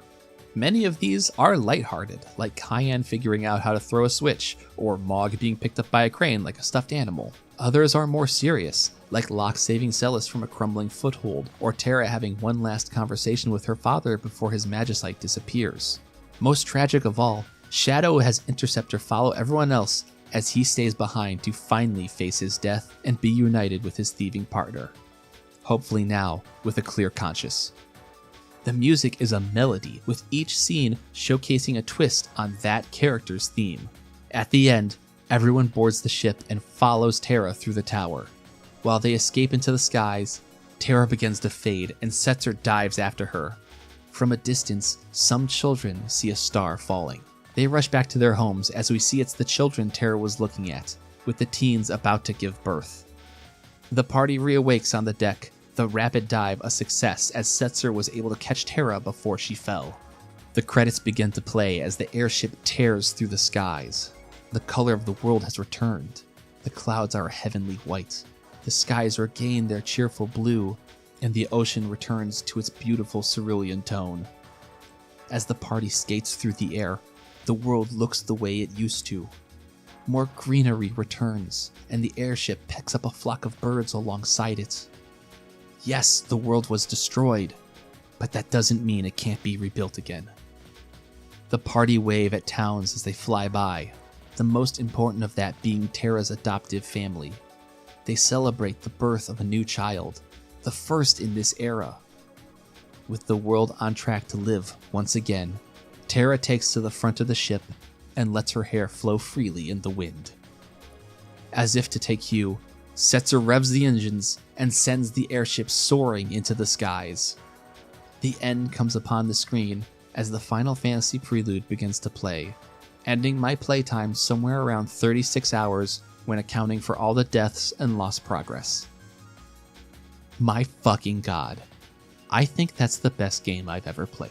Many of these are lighthearted, like Cayenne figuring out how to throw a switch, or Mog being picked up by a crane like a stuffed animal. Others are more serious, like Locke saving Celes from a crumbling foothold, or Terra having one last conversation with her father before his magicite disappears. Most tragic of all, Shadow has Interceptor follow everyone else as he stays behind to finally face his death and be united with his thieving partner. Hopefully now, with a clear conscience. The music is a melody, with each scene showcasing a twist on that character's theme. At the end, everyone boards the ship and follows Terra through the tower. While they escape into the skies, Terra begins to fade and Setzer dives after her. From a distance, some children see a star falling. They rush back to their homes as we see it's the children Terra was looking at, with the teens about to give birth. The party reawakes on the deck, the rapid dive a success as Setzer was able to catch Terra before she fell. The credits begin to play as the airship tears through the skies. The color of the world has returned. The clouds are a heavenly white. The skies regain their cheerful blue, and the ocean returns to its beautiful cerulean tone. As the party skates through the air, the world looks the way it used to. More greenery returns, and the airship picks up a flock of birds alongside it. Yes, the world was destroyed, but that doesn't mean it can't be rebuilt again. The party wave at towns as they fly by, the most important of that being Terra's adoptive family. They celebrate the birth of a new child, the first in this era. With the world on track to live once again, Terra takes to the front of the ship and lets her hair flow freely in the wind. As if to take cue, Setzer revs the engines and sends the airship soaring into the skies. The end comes upon the screen as the Final Fantasy prelude begins to play, ending my playtime somewhere around 36 hours when accounting for all the deaths and lost progress. My fucking god. I think that's the best game I've ever played.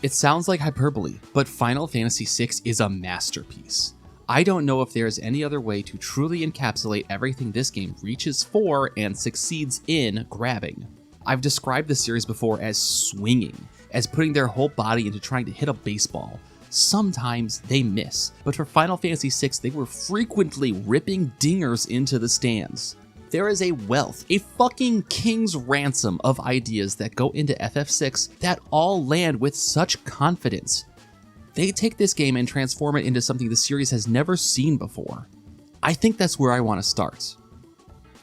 It sounds like hyperbole, but Final Fantasy VI is a masterpiece. I don't know if there is any other way to truly encapsulate everything this game reaches for and succeeds in grabbing. I've described the series before as swinging, as putting their whole body into trying to hit a baseball. Sometimes they miss, but for Final Fantasy VI, they were frequently ripping dingers into the stands. There is a wealth, a fucking king's ransom of ideas that go into FF6 that all land with such confidence. They take this game and transform it into something the series has never seen before. I think that's where I want to start.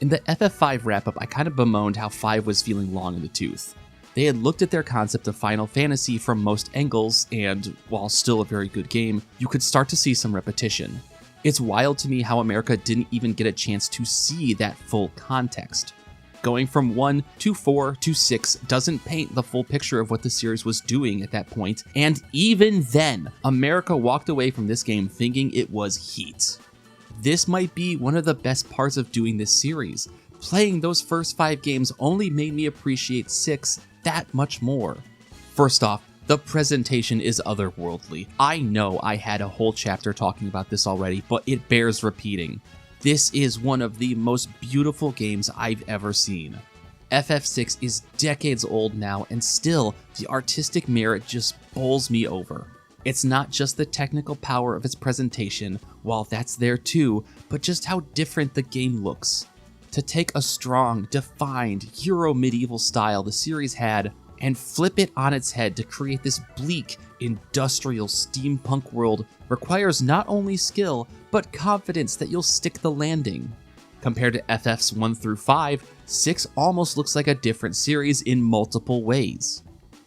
In the FF5 wrap-up, I kind of bemoaned how 5 was feeling long in the tooth. They had looked at their concept of Final Fantasy from most angles, and while still a very good game, you could start to see some repetition. It's wild to me how America didn't even get a chance to see that full context. Going from 1 to 4 to 6 doesn't paint the full picture of what the series was doing at that point, and even then, America walked away from this game thinking it was heat. This might be one of the best parts of doing this series. Playing those first 5 games only made me appreciate 6 that much more. First off, the presentation is otherworldly. I know I had a whole chapter talking about this already, but it bears repeating. This is one of the most beautiful games I've ever seen. FF6 is decades old now, and still, the artistic merit just bowls me over. It's not just the technical power of its presentation, while that's there too, but just how different the game looks. To take a strong, defined, Euro medieval style the series had, and flip it on its head to create this bleak, industrial steampunk world requires not only skill, but confidence that you'll stick the landing. Compared to FFs 1 through 5, 6 almost looks like a different series in multiple ways.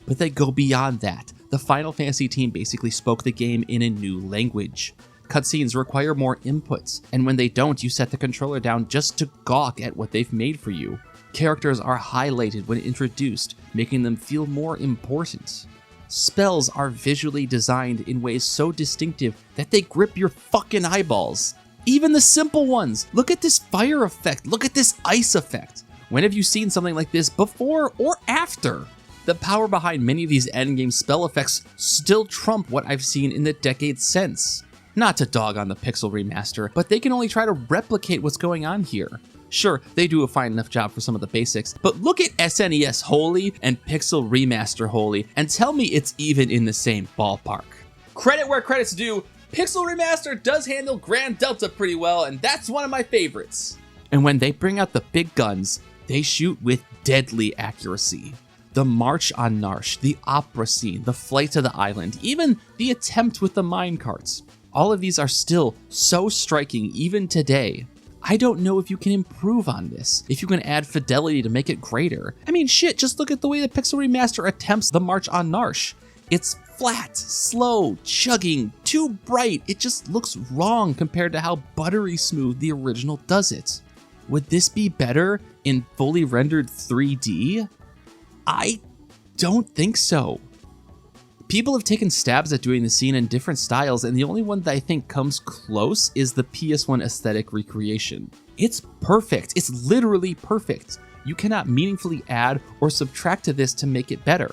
But they go beyond that. The Final Fantasy team basically spoke the game in a new language. Cutscenes require more inputs, and when they don't, you set the controller down just to gawk at what they've made for you. Characters are highlighted when introduced, making them feel more important. Spells are visually designed in ways so distinctive that they grip your fucking eyeballs. Even the simple ones! Look at this fire effect, look at this ice effect! When have you seen something like this before or after? The power behind many of these endgame spell effects still trump what I've seen in the decades since. Not to dog on the Pixel remaster, but they can only try to replicate what's going on here. Sure, they do a fine enough job for some of the basics, but look at SNES Holy and Pixel Remaster Holy and tell me it's even in the same ballpark. Credit where credit's due, Pixel Remaster does handle Grand Delta pretty well, and that's one of my favorites. And when they bring out the big guns, they shoot with deadly accuracy. The march on Narsh, the opera scene, the flight to the island, even the attempt with the minecarts. All of these are still so striking even today. I don't know if you can improve on this, if you can add fidelity to make it greater. I mean, shit, just look at the way the Pixel Remaster attempts the march on Narsh. It's flat, slow, chugging, too bright. It just looks wrong compared to how buttery smooth the original does it. Would this be better in fully rendered 3D? I don't think so. People have taken stabs at doing the scene in different styles, and the only one that I think comes close is the PS1 aesthetic recreation. It's perfect. It's literally perfect. You cannot meaningfully add or subtract to this to make it better.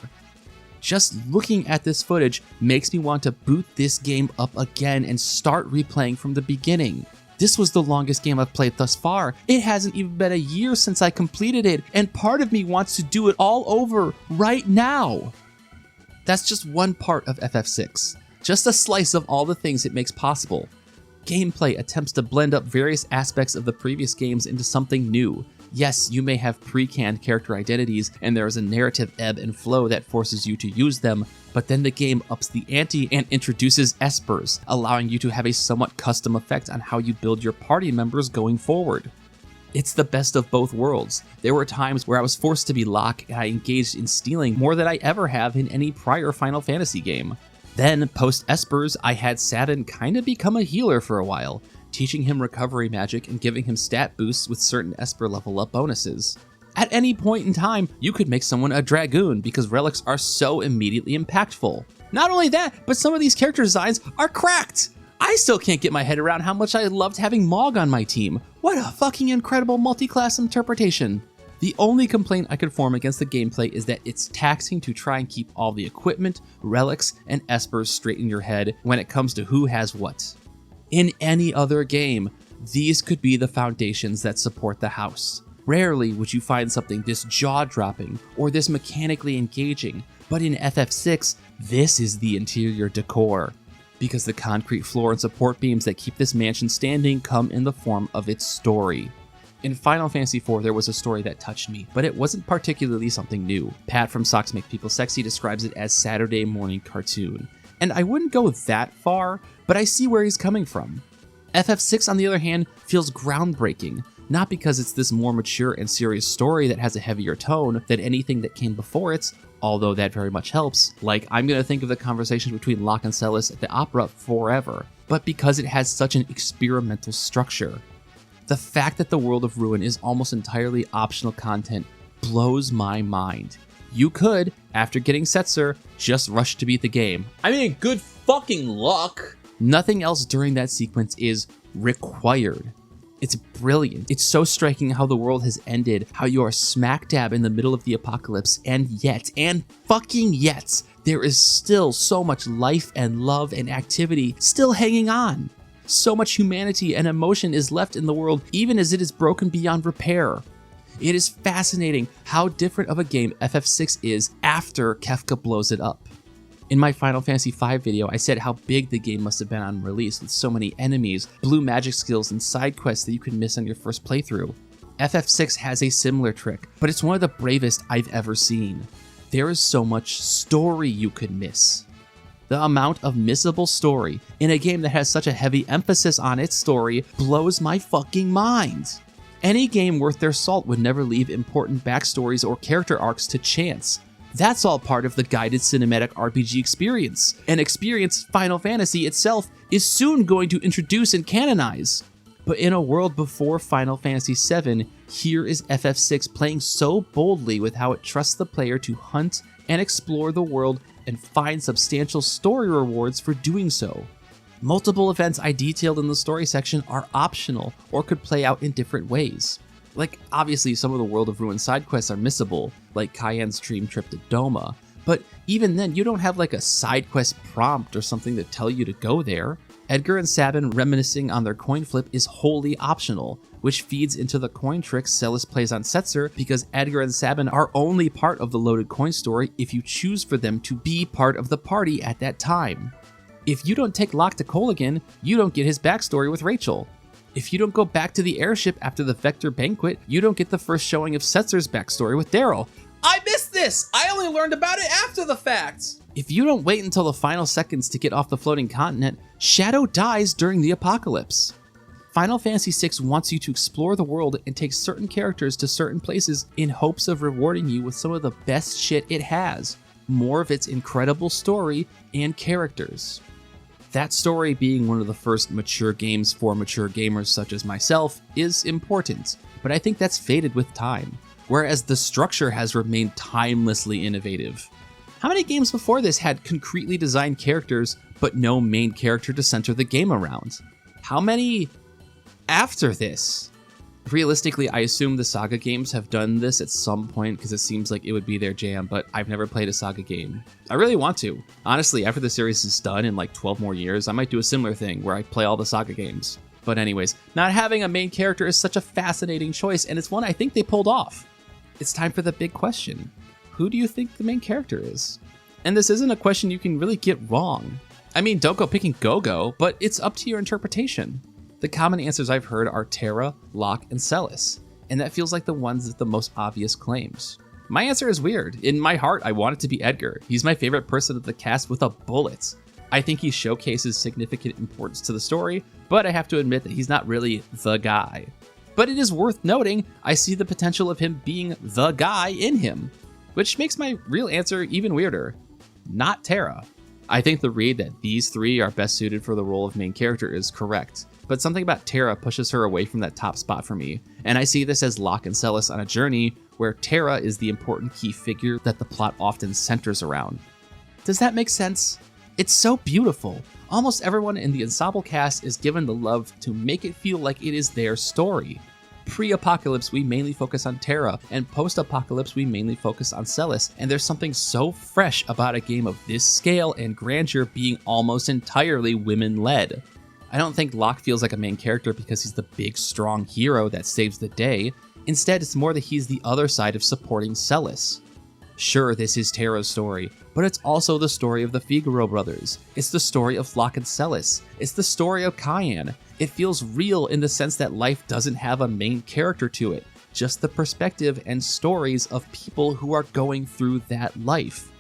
Just looking at this footage makes me want to boot this game up again and start replaying from the beginning. This was the longest game I've played thus far. It hasn't even been a year since I completed it, and part of me wants to do it all over right now. That's just one part of FF6, just a slice of all the things it makes possible. Gameplay attempts to blend up various aspects of the previous games into something new. Yes, you may have pre-canned character identities, and there is a narrative ebb and flow that forces you to use them, but then the game ups the ante and introduces espers, allowing you to have a somewhat custom effect on how you build your party members going forward. It's the best of both worlds. There were times where I was forced to be Locke and I engaged in stealing more than I ever have in any prior Final Fantasy game. Then, post-Espers, I had Saturn kinda become a healer for a while, teaching him recovery magic and giving him stat boosts with certain Esper level up bonuses. At any point in time, you could make someone a Dragoon because relics are so immediately impactful. Not only that, but some of these character designs are cracked! I still can't get my head around how much I loved having Mog on my team. What a fucking incredible multi-class interpretation. The only complaint I could form against the gameplay is that it's taxing to try and keep all the equipment, relics, and espers straight in your head when it comes to who has what. In any other game, these could be the foundations that support the house. Rarely would you find something this jaw-dropping or this mechanically engaging, but in FF6, this is the interior decor. Because the concrete floor and support beams that keep this mansion standing come in the form of its story. In Final Fantasy IV, there was a story that touched me, but it wasn't particularly something new. Pat from Socks Make People Sexy describes it as Saturday morning cartoon. And I wouldn't go that far, but I see where he's coming from. FF6, on the other hand, feels groundbreaking, not because it's this more mature and serious story that has a heavier tone than anything that came before it, although that very much helps, like I'm gonna think of the conversations between Locke and Celis at the opera forever, but because it has such an experimental structure. The fact that the world of Ruin is almost entirely optional content blows my mind. You could, after getting Setzer, just rush to beat the game. I mean, good fucking luck! Nothing else during that sequence is required. It's brilliant. It's so striking how the world has ended, how you are smack dab in the middle of the apocalypse, and fucking yet, there is still so much life and love and activity still hanging on. So much humanity and emotion is left in the world even as it is broken beyond repair. It is fascinating how different of a game FF6 is after Kefka blows it up. In my Final Fantasy V video, I said how big the game must have been on release with so many enemies, blue magic skills, and side quests that you could miss on your first playthrough. FF6 has a similar trick, but it's one of the bravest I've ever seen. There is so much story you could miss. The amount of missable story in a game that has such a heavy emphasis on its story blows my fucking mind. Any game worth their salt would never leave important backstories or character arcs to chance. That's all part of the guided cinematic RPG experience, an experience Final Fantasy itself is soon going to introduce and canonize. But in a world before Final Fantasy VII, here is FF6 playing so boldly with how it trusts the player to hunt and explore the world and find substantial story rewards for doing so. Multiple events I detailed in the story section are optional or could play out in different ways. Like, obviously some of the World of Ruin side quests are missable, like Cayenne's dream trip to Doma, but even then you don't have like a side quest prompt or something to tell you to go there. Edgar and Sabin reminiscing on their coin flip is wholly optional, which feeds into the coin tricks Celis plays on Setzer because Edgar and Sabin are only part of the loaded coin story if you choose for them to be part of the party at that time. If you don't take Locke to Colligan, you don't get his backstory with Rachel. If you don't go back to the airship after the Vector banquet, you don't get the first showing of Setzer's backstory with Daryl. I missed this! I only learned about it after the fact! If you don't wait until the final seconds to get off the floating continent, Shadow dies during the apocalypse. Final Fantasy VI wants you to explore the world and take certain characters to certain places in hopes of rewarding you with some of the best shit it has, more of its incredible story and characters. That story being one of the first mature games for mature gamers such as myself is important, but I think that's faded with time, whereas the structure has remained timelessly innovative. How many games before this had concretely designed characters, but no main character to center the game around? How many after this? Realistically, I assume the Saga games have done this at some point because it seems like it would be their jam, but I've never played a Saga game. I really want to. Honestly, after the series is done in like 12 more years, I might do a similar thing where I play all the Saga games. But anyways, not having a main character is such a fascinating choice, and it's one I think they pulled off. It's time for the big question. Who do you think the main character is? And this isn't a question you can really get wrong. I mean, don't go picking Go-Go, but it's up to your interpretation. The common answers I've heard are Terra, Locke, and Celis, and that feels like the ones with the most obvious claims. My answer is weird. In my heart, I want it to be Edgar. He's my favorite person of the cast with a bullet. I think he showcases significant importance to the story, but I have to admit that he's not really the guy. But it is worth noting, I see the potential of him being the guy in him, which makes my real answer even weirder. Not Terra. I think the read that these three are best suited for the role of main character is correct, but something about Terra pushes her away from that top spot for me, and I see this as Locke and Celis on a journey where Terra is the important key figure that the plot often centers around. Does that make sense? It's so beautiful. Almost everyone in the ensemble cast is given the love to make it feel like it is their story. Pre-apocalypse, we mainly focus on Terra, and post-apocalypse, we mainly focus on Celis, and there's something so fresh about a game of this scale and grandeur being almost entirely women-led. I don't think Locke feels like a main character because he's the big, strong hero that saves the day. Instead, it's more that he's the other side of supporting Celis. Sure, this is Terra's story, but it's also the story of the Figaro brothers. It's the story of Locke and Celis. It's the story of Cayenne. It feels real in the sense that life doesn't have a main character to it, just the perspective and stories of people who are going through that life.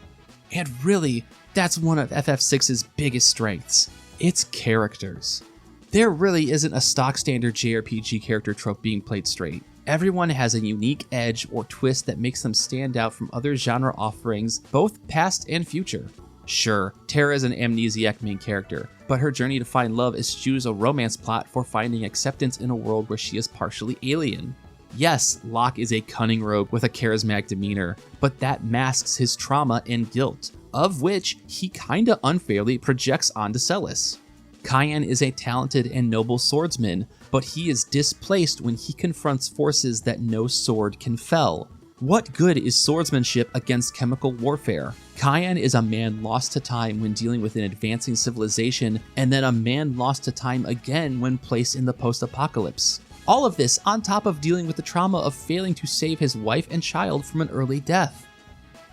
And really, that's one of FF6's biggest strengths. Its characters. There really isn't a stock standard JRPG character trope being played straight. Everyone has a unique edge or twist that makes them stand out from other genre offerings, both past and future. Sure, Terra is an amnesiac main character, but her journey to find love eschews a romance plot for finding acceptance in a world where she is partially alien. Yes, Locke is a cunning rogue with a charismatic demeanor, but that masks his trauma and guilt, of which he kinda unfairly projects onto Celis. Cayenne is a talented and noble swordsman, but he is displaced when he confronts forces that no sword can fell. What good is swordsmanship against chemical warfare? Cayenne is a man lost to time when dealing with an advancing civilization, and then a man lost to time again when placed in the post-apocalypse. All of this on top of dealing with the trauma of failing to save his wife and child from an early death.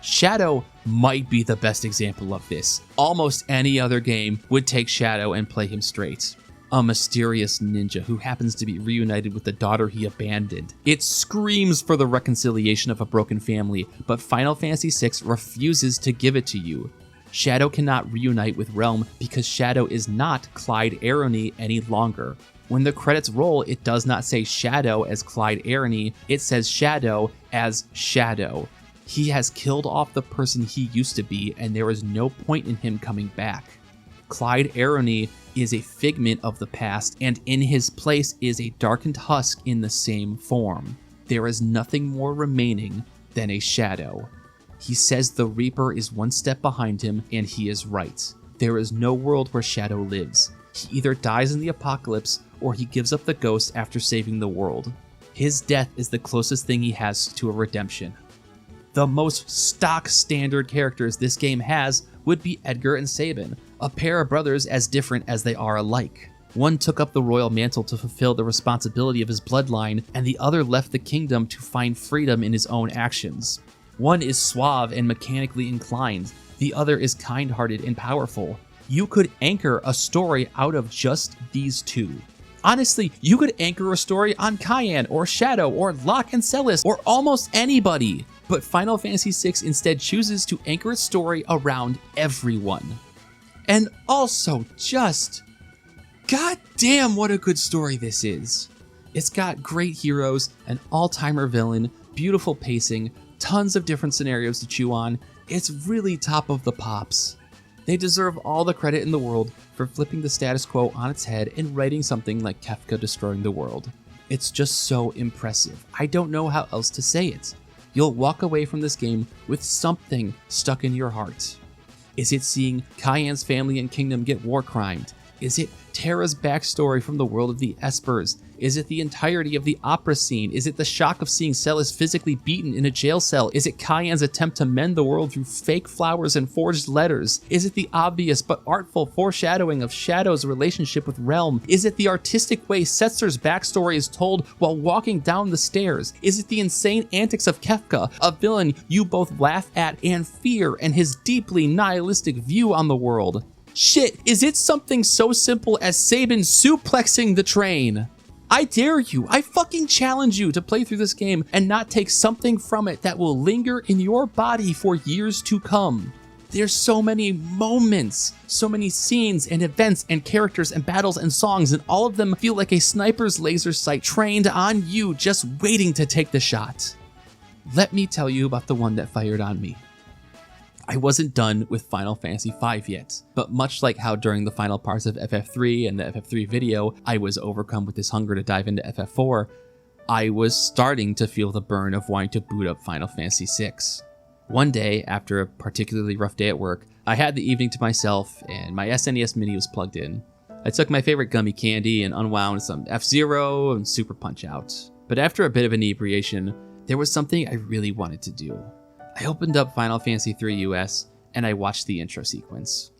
Shadow might be the best example of this. Almost any other game would take Shadow and play him straight. A mysterious ninja who happens to be reunited with the daughter he abandoned. It screams for the reconciliation of a broken family, but Final Fantasy VI refuses to give it to you. Shadow cannot reunite with Realm because Shadow is not Clyde Arony any longer. When the credits roll, it does not say Shadow as Clyde Arony, it says Shadow as Shadow. He has killed off the person he used to be, and there is no point in him coming back. Clyde Arony is a figment of the past, and in his place is a darkened husk in the same form. There is nothing more remaining than a shadow. He says the Reaper is one step behind him, and he is right. There is no world where Shadow lives. He either dies in the apocalypse, or he gives up the ghost after saving the world. His death is the closest thing he has to a redemption. The most stock standard characters this game has would be Edgar and Sabin. A pair of brothers as different as they are alike. One took up the royal mantle to fulfill the responsibility of his bloodline, and the other left the kingdom to find freedom in his own actions. One is suave and mechanically inclined, the other is kind-hearted and powerful. You could anchor a story out of just these two. Honestly, you could anchor a story on Cayenne or Shadow or Locke and Celis or almost anybody. But Final Fantasy VI instead chooses to anchor its story around everyone. And also just, goddamn what a good story this is. It's got great heroes, an all-timer villain, beautiful pacing, tons of different scenarios to chew on. It's really top of the pops. They deserve all the credit in the world for flipping the status quo on its head and writing something like Kefka Destroying the World. It's just so impressive. I don't know how else to say it. You'll walk away from this game with something stuck in your heart. Is it seeing Cayenne's family and kingdom get war-crimed? Is it Terra's backstory from the world of the Espers? Is it the entirety of the opera scene? Is it the shock of seeing Celis physically beaten in a jail cell? Is it Cayenne's attempt to mend the world through fake flowers and forged letters? Is it the obvious but artful foreshadowing of Shadow's relationship with Realm? Is it the artistic way Setzer's backstory is told while walking down the stairs? Is it the insane antics of Kefka, a villain you both laugh at and fear, and his deeply nihilistic view on the world? Shit, is it something so simple as Sabin suplexing the train? I dare you, I fucking challenge you to play through this game and not take something from it that will linger in your body for years to come. There's so many moments, so many scenes and events and characters and battles and songs, and all of them feel like a sniper's laser sight trained on you just waiting to take the shot. Let me tell you about the one that fired on me. I wasn't done with Final Fantasy V yet, but much like how during the final parts of FF3 and the FF3 video, I was overcome with this hunger to dive into FF4, I was starting to feel the burn of wanting to boot up Final Fantasy VI. One day, after a particularly rough day at work, I had the evening to myself and my SNES Mini was plugged in. I took my favorite gummy candy and unwound some F-Zero and Super Punch-Out. But after a bit of inebriation, there was something I really wanted to do. I opened up Final Fantasy III US and I watched the intro sequence.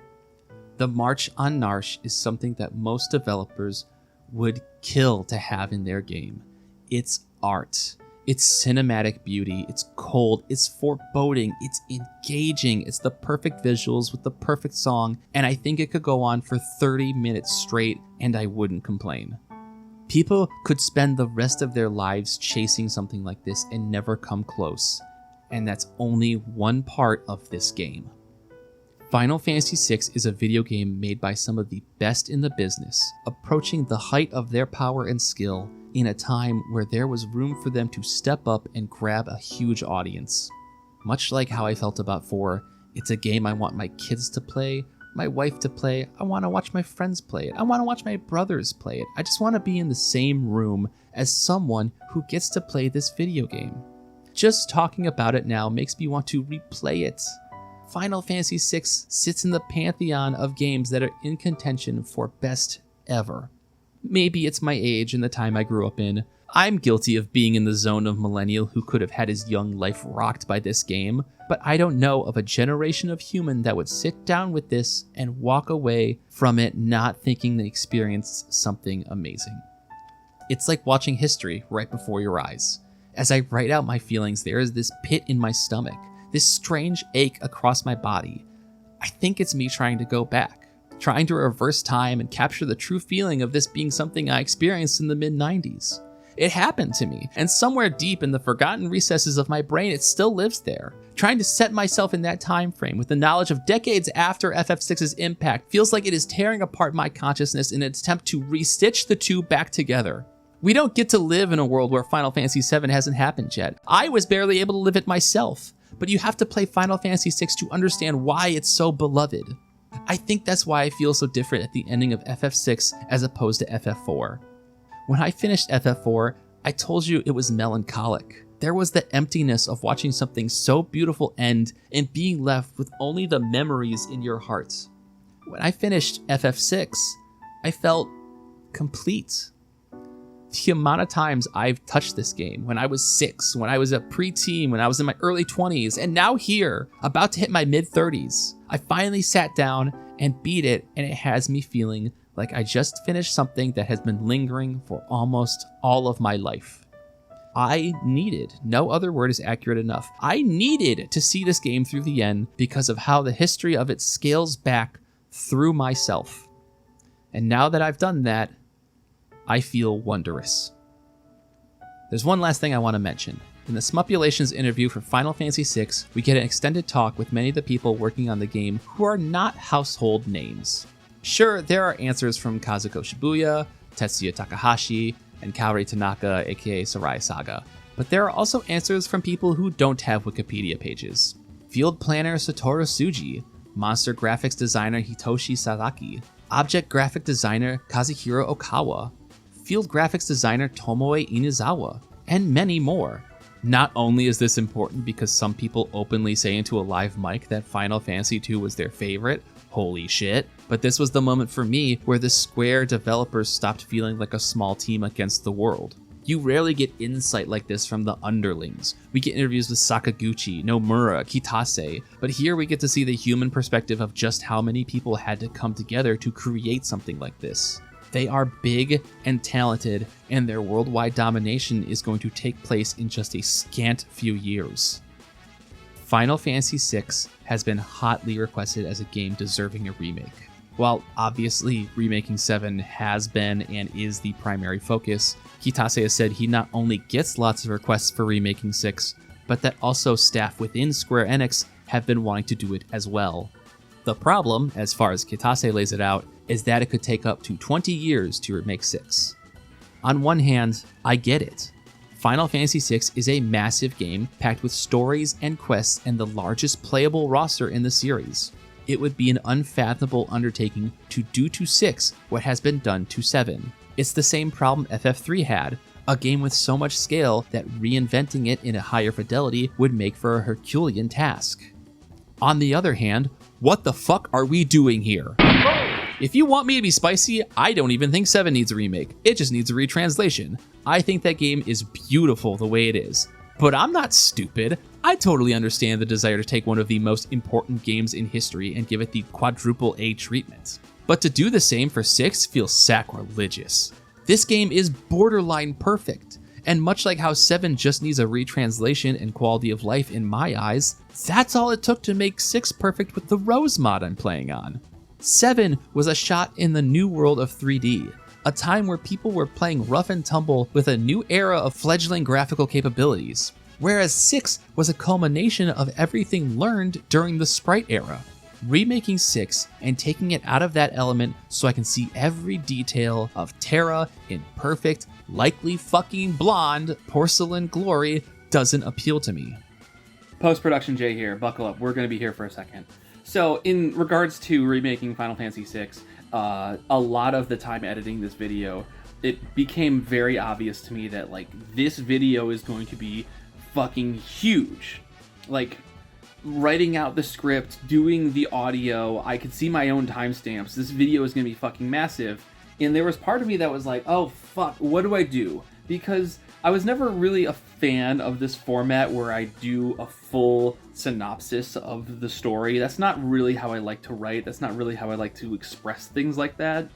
The March on Narshe is something that most developers would kill to have in their game. It's art. It's cinematic beauty. It's cold. It's foreboding. It's engaging. It's the perfect visuals with the perfect song, and I think it could go on for 30 minutes straight and I wouldn't complain. People could spend the rest of their lives chasing something like this and never come close. And that's only one part of this game. Final Fantasy VI is a video game made by some of the best in the business, approaching the height of their power and skill in a time where there was room for them to step up and grab a huge audience. Much like how I felt about 4, it's a game I want my kids to play, my wife to play, I want to watch my friends play it, I want to watch my brothers play it. I just want to be in the same room as someone who gets to play this video game. Just talking about it now makes me want to replay it. Final Fantasy VI sits in the pantheon of games that are in contention for best ever. Maybe it's my age and the time I grew up in. I'm guilty of being in the zone of millennial who could have had his young life rocked by this game, but I don't know of a generation of human that would sit down with this and walk away from it not thinking they experienced something amazing. It's like watching history right before your eyes. As I write out my feelings, there is this pit in my stomach, this strange ache across my body. I think it's me trying to go back, trying to reverse time and capture the true feeling of this being something I experienced in the mid-90s. It happened to me, and somewhere deep in the forgotten recesses of my brain, it still lives there. Trying to set myself in that time frame with the knowledge of decades after FF6's impact feels like it is tearing apart my consciousness in an attempt to restitch the two back together. We don't get to live in a world where Final Fantasy VII hasn't happened yet. I was barely able to live it myself, but you have to play Final Fantasy VI to understand why it's so beloved. I think that's why I feel so different at the ending of FF6 as opposed to FF4. When I finished FF4, I told you it was melancholic. There was the emptiness of watching something so beautiful end and being left with only the memories in your heart. When I finished FF6, I felt complete. the amount of times I've touched this game, when I was 6, when I was a preteen, when I was in my early 20s, and now here, about to hit my mid-30s, I finally sat down and beat it, and it has me feeling like I just finished something that has been lingering for almost all of my life. I needed, no other word is accurate enough, I needed to see this game through the end because of how the history of it scales back through myself. And now that I've done that, I feel wondrous. There's one last thing I want to mention. In the Smupulations interview for Final Fantasy VI, we get an extended talk with many of the people working on the game who are not household names. Sure, there are answers from Kazuko Shibuya, Tetsuya Takahashi, and Kaori Tanaka, aka Sarai Saga, but there are also answers from people who don't have Wikipedia pages. Field planner Satoru Tsuji, monster graphics designer Hitoshi Sasaki, object graphic designer Kazuhiro Okawa, field graphics designer Tomoe Inizawa, and many more. Not only is this important because some people openly say into a live mic that Final Fantasy II was their favorite, holy shit, but this was the moment for me where the Square developers stopped feeling like a small team against the world. You rarely get insight like this from the underlings. We get interviews with Sakaguchi, Nomura, Kitase, but here we get to see the human perspective of just how many people had to come together to create something like this. They are big and talented, and their worldwide domination is going to take place in just a scant few years. Final Fantasy VI has been hotly requested as a game deserving a remake. While obviously remaking 7 has been and is the primary focus, Kitase has said he not only gets lots of requests for remaking 6, but that also staff within Square Enix have been wanting to do it as well. The problem, as far as Kitase lays it out, is that it could take up to 20 years to remake 6. On one hand, I get it. Final Fantasy VI is a massive game packed with stories and quests and the largest playable roster in the series. It would be an unfathomable undertaking to do to 6 what has been done to 7. It's the same problem FF3 had, a game with so much scale that reinventing it in a higher fidelity would make for a Herculean task. On the other hand, what the fuck are we doing here? If you want me to be spicy, I don't even think 7 needs a remake. It just needs a retranslation. I think that game is beautiful the way it is. But I'm not stupid. I totally understand the desire to take one of the most important games in history and give it the quadruple A treatment. But to do the same for 6 feels sacrilegious. This game is borderline perfect, and much like how 7 just needs a retranslation and quality of life in my eyes, that's all it took to make 6 perfect with the Rose mod I'm playing on. 7 was a shot in the new world of 3D, a time where people were playing rough and tumble with a new era of fledgling graphical capabilities, whereas 6 was a culmination of everything learned during the Sprite era. Remaking 6 and taking it out of that element so I can see every detail of Terra in perfect, likely fucking blonde porcelain glory doesn't appeal to me. Post-production Jay here, buckle up, we're going to be here for a second. So in regards to remaking Final Fantasy VI, a lot of the time editing this video, it became very obvious to me that like this video is going to be fucking huge. Like writing out the script, doing the audio, I could see my own timestamps. This video is going to be fucking massive. And there was part of me that was like, oh fuck, what do I do? Because I was never really a fan of this format where I do a full synopsis of the story. That's not really how I like to write. That's not really how I like to express things like that.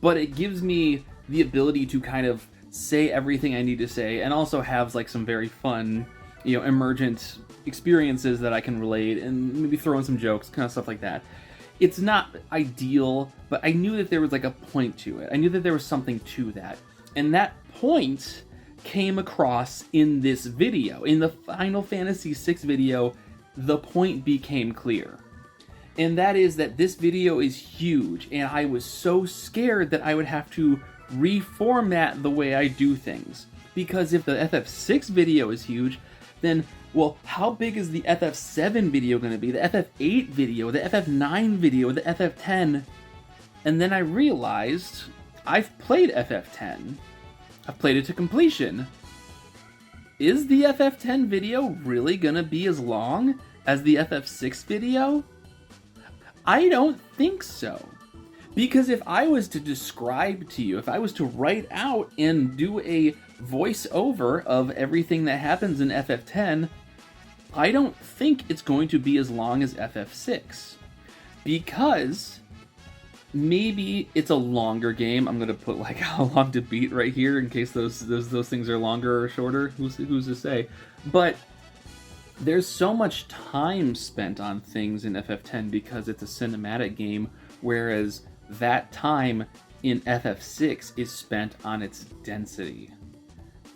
But it gives me the ability to kind of say everything I need to say and also have like some very fun, emergent experiences that I can relate and maybe throw in some jokes, kind of stuff like that. It's not ideal, but I knew that there was like a point to it. I knew that there was something to that. And that point came across in this video. In the Final Fantasy VI video, the point became clear. And that is that this video is huge, and I was so scared that I would have to reformat the way I do things. Because if the FF6 video is huge, then, well, how big is the FF7 video going to be? The FF8 video, the FF9 video, the FF10? And then I realized I've played FF10. I've played it to completion. Is the FF10 video really gonna be as long as the FF6 video? I don't think so. Because if I was to describe to you, if I was to write out and do a voiceover of everything that happens in FF10, I don't think it's going to be as long as FF6. Because maybe it's a longer game. I'm going to put like how long to beat right here in case those things are longer or shorter. Who's to say? But there's so much time spent on things in FF10 because it's a cinematic game, whereas that time in FF6 is spent on its density.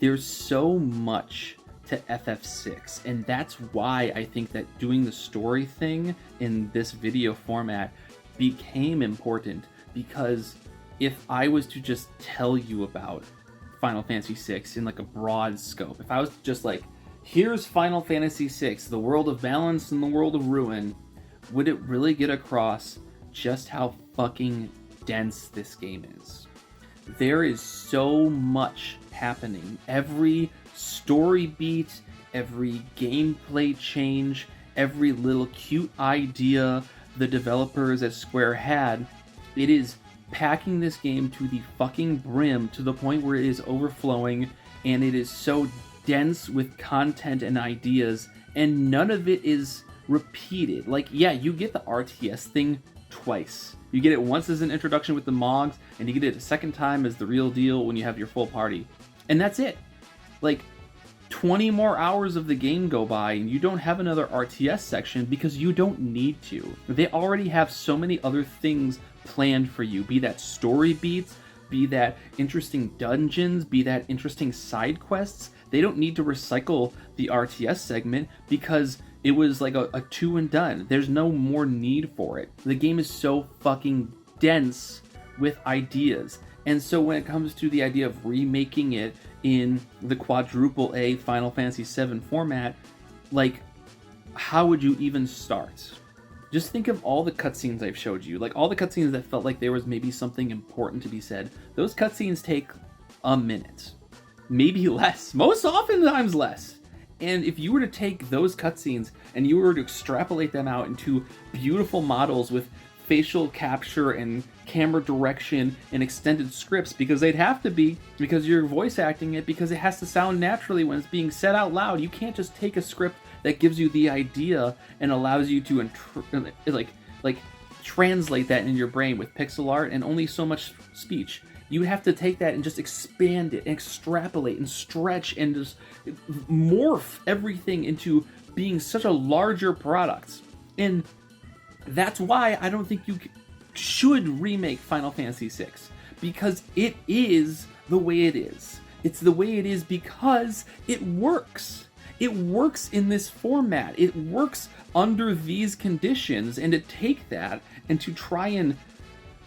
There's so much to FF6, and that's why I think that doing the story thing in this video format became important, because if I was to just tell you about Final Fantasy VI in like a broad scope, if I was just like, here's Final Fantasy VI, the world of balance and the world of ruin, would it really get across just how fucking dense this game is? There is so much happening. Every story beat, every gameplay change, every little cute idea the developers at Square had, it is packing this game to the fucking brim, to the point where it is overflowing, and it is so dense with content and ideas, and none of it is repeated. Like, yeah, you get the RTS thing twice. You get it once as an introduction with the Mogs, and you get it a second time as the real deal when you have your full party. And that's it. Like, 20 more hours of the game go by, and you don't have another RTS section because you don't need to. They already have so many other things planned for you, be that story beats, be that interesting dungeons, be that interesting side quests. They don't need to recycle the RTS segment because it was like a two and done. There's no more need for it. The game is so fucking dense with ideas. And so when it comes to the idea of remaking it in the quadruple A Final Fantasy VII format, like, how would you even start? Just think of all the cutscenes I've showed you. Like, all the cutscenes that felt like there was maybe something important to be said. Those cutscenes take a minute. Maybe less. Most oftentimes less. And if you were to take those cutscenes and you were to extrapolate them out into beautiful models with facial capture and camera direction and extended scripts, because they'd have to be, because you're voice acting it, because it has to sound naturally when it's being said out loud. You can't just take a script that gives you the idea and allows you to translate that in your brain with pixel art and only so much speech. You have to take that and just expand it and extrapolate and stretch and just morph everything into being such a larger product. And that's why I don't think you should remake Final Fantasy VI, because it is the way it is. It's the way it is because it works. It works in this format. It works under these conditions, and to take that and to try and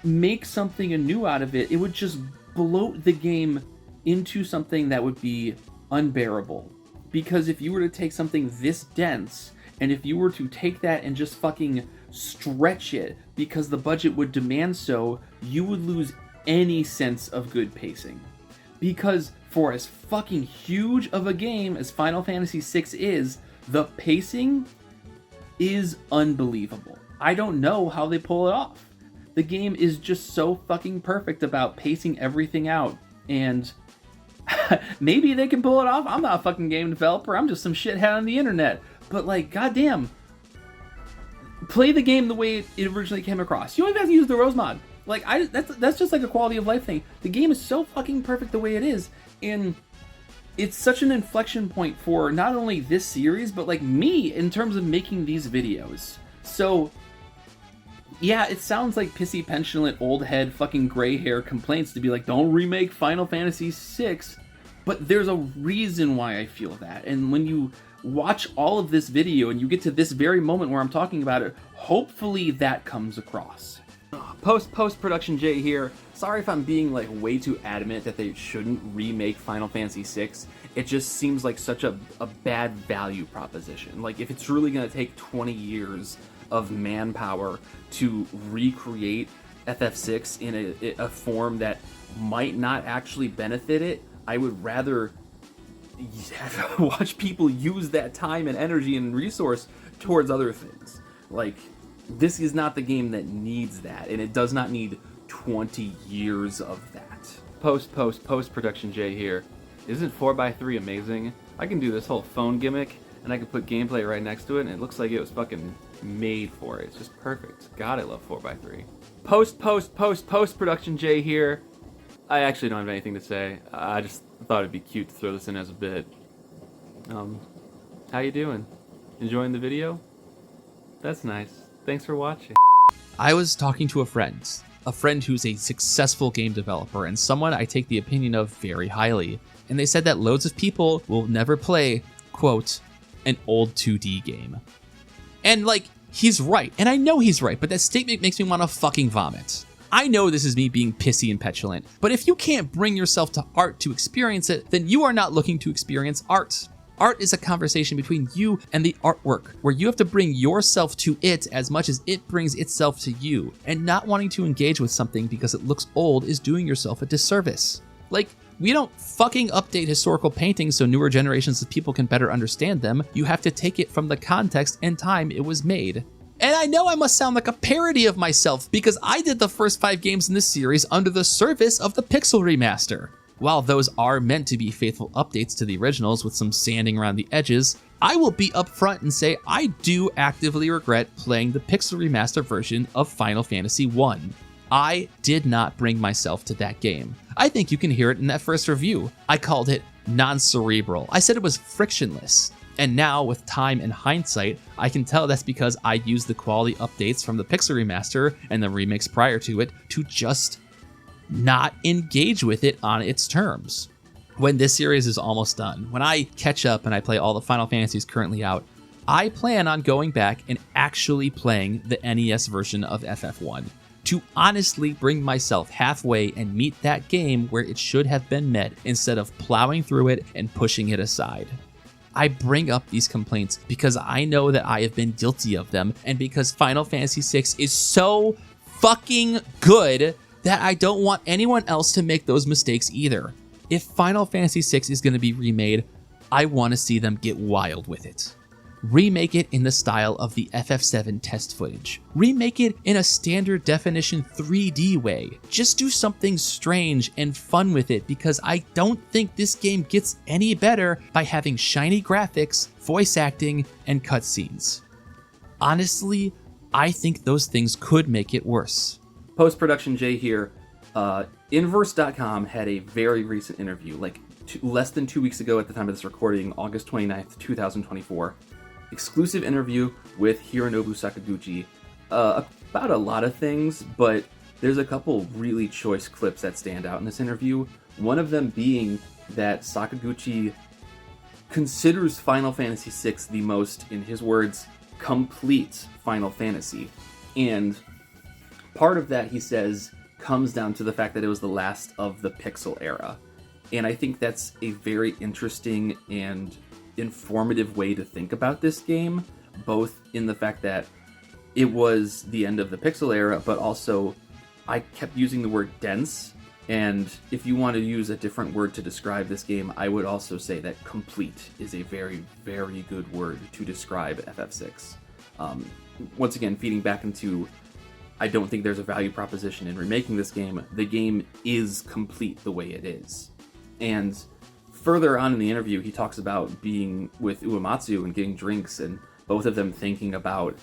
make something anew out of it, it would just bloat the game into something that would be unbearable. Because if you were to take something this dense, and if you were to take that and just fucking stretch it because the budget would demand so, you would lose any sense of good pacing. Because for as fucking huge of a game as Final Fantasy VI is, the pacing is unbelievable. I don't know how they pull it off. The game is just so fucking perfect about pacing everything out, and maybe they can pull it off. I'm not a fucking game developer, I'm just some shithead on the internet. But like, goddamn, play the game the way it originally came across. You don't even have to use the Rose mod. Like, that's just like a quality of life thing. The game is so fucking perfect the way it is, and it's such an inflection point for not only this series, but like me in terms of making these videos. So yeah, it sounds like pissy, petulant, old head, fucking gray hair complaints to be like, don't remake Final Fantasy VI, but there's a reason why I feel that. And when you watch all of this video and you get to this very moment where I'm talking about it, hopefully that comes across. Post-production Jay here. Sorry if I'm being like way too adamant that they shouldn't remake Final Fantasy VI. It just seems like such a bad value proposition. Like, if it's really gonna take 20 years of manpower to recreate FF6 in a form that might not actually benefit it, I would rather watch people use that time and energy and resource towards other things. Like, this is not the game that needs that, and it does not need 20 years of that. Post-production Jay here. Isn't 4x3 amazing? I can do this whole phone gimmick, and I can put gameplay right next to it, and it looks like it was fucking made for it. It's just perfect. God, I love 4x3. Post-production Jay here. I actually don't have anything to say. I just thought it'd be cute to throw this in as a bit. How you doing? Enjoying the video? That's nice. Thanks for watching. I was talking to a friend who's a successful game developer and someone I take the opinion of very highly. And they said that loads of people will never play, quote, an old 2D game. And like, he's right. And I know he's right, but that statement makes me want to fucking vomit. I know this is me being pissy and petulant, but if you can't bring yourself to art to experience it, then you are not looking to experience art. Art is a conversation between you and the artwork, where you have to bring yourself to it as much as it brings itself to you, and not wanting to engage with something because it looks old is doing yourself a disservice. Like, we don't fucking update historical paintings so newer generations of people can better understand them. You have to take it from the context and time it was made. And I know I must sound like a parody of myself because I did the first 5 games in this series under the service of the Pixel Remaster. While those are meant to be faithful updates to the originals with some sanding around the edges, I will be upfront and say I do actively regret playing the Pixel Remaster version of Final Fantasy I. I did not bring myself to that game. I think you can hear it in that first review. I called it non-cerebral. I said it was frictionless. And now, with time and hindsight, I can tell that's because I used the quality updates from the Pixel Remaster and the remakes prior to it to just not engage with it on its terms. When this series is almost done, when I catch up and I play all the Final Fantasies currently out, I plan on going back and actually playing the NES version of FF1 to honestly bring myself halfway and meet that game where it should have been met instead of plowing through it and pushing it aside. I bring up these complaints because I know that I have been guilty of them, and because Final Fantasy VI is so fucking good that I don't want anyone else to make those mistakes either. If Final Fantasy VI is going to be remade, I want to see them get wild with it. Remake it in the style of the FF7 test footage. Remake it in a standard definition 3D way. Just do something strange and fun with it, because I don't think this game gets any better by having shiny graphics, voice acting, and cutscenes. Honestly, I think those things could make it worse. Post-production Jay here. Inverse.com had a very recent interview, less than 2 weeks ago at the time of this recording, August 29th, 2024. Exclusive interview with Hironobu Sakaguchi about a lot of things, but there's a couple really choice clips that stand out in this interview. One of them being that Sakaguchi considers Final Fantasy VI the most, in his words, complete Final Fantasy. And part of that, he says, comes down to the fact that it was the last of the pixel era. And I think that's a very interesting and informative way to think about this game, both in the fact that it was the end of the pixel era, but also I kept using the word dense, and if you want to use a different word to describe this game, I would also say that complete is a very, very good word to describe FF6. Once again, feeding back into, I don't think there's a value proposition in remaking this game. The game is complete the way it is. And further on in the interview, he talks about being with Uematsu and getting drinks, and both of them thinking about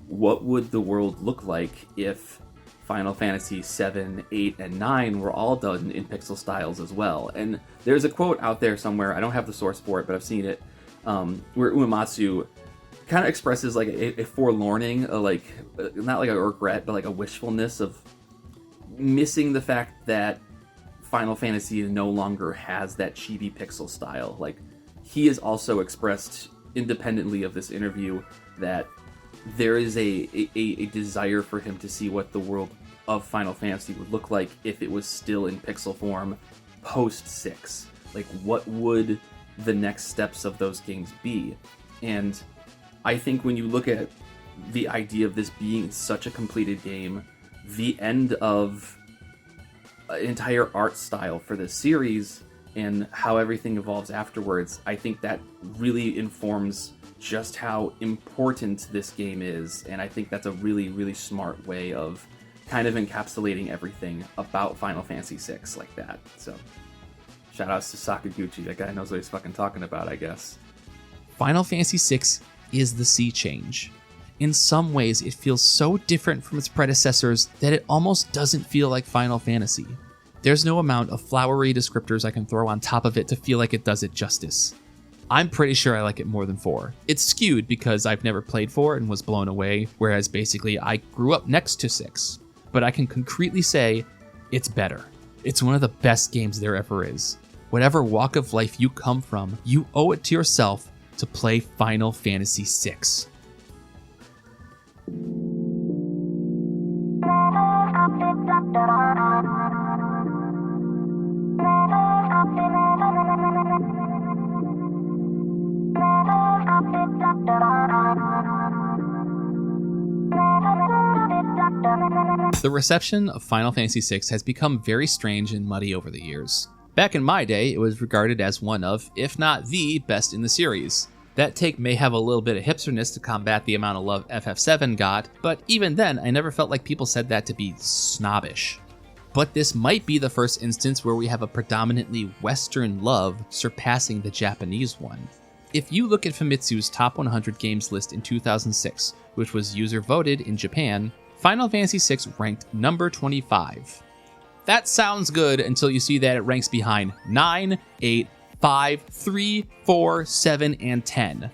what would the world look like if Final Fantasy 7, 8, and 9 were all done in pixel styles as well. And there's a quote out there somewhere, I don't have the source for it, but I've seen it, where Uematsu kind of expresses like a forlorning, not like a regret, but like a wishfulness of missing the fact that Final Fantasy no longer has that chibi pixel style. Like, he has also expressed independently of this interview that there is a desire for him to see what the world of Final Fantasy would look like if it was still in pixel form post 6. Like, what would the next steps of those games be? And I think when you look at the idea of this being such a completed game, the end of an entire art style for this series and how everything evolves afterwards, I think that really informs just how important this game is, and I think that's a really, really smart way of kind of encapsulating everything about Final Fantasy VI like that. So, shoutouts to Sakaguchi. That guy knows what he's fucking talking about, I guess. Final Fantasy VI is the sea change. In some ways, it feels so different from its predecessors that it almost doesn't feel like Final Fantasy. There's no amount of flowery descriptors I can throw on top of it to feel like it does it justice. I'm pretty sure I like it more than 4. It's skewed because I've never played 4 and was blown away, whereas basically I grew up next to 6. But I can concretely say it's better. It's one of the best games there ever is. Whatever walk of life you come from, you owe it to yourself to play Final Fantasy VI. The reception of Final Fantasy VI has become very strange and muddy over the years. Back in my day, it was regarded as one of, if not the, best in the series. That take may have a little bit of hipsterness to combat the amount of love FF7 got, but even then, I never felt like people said that to be snobbish. But this might be the first instance where we have a predominantly Western love surpassing the Japanese one. If you look at Famitsu's Top 100 Games list in 2006, which was user voted in Japan, Final Fantasy VI ranked number 25. That sounds good until you see that it ranks behind 9, 8, 5, 3, 4, 7, and 10.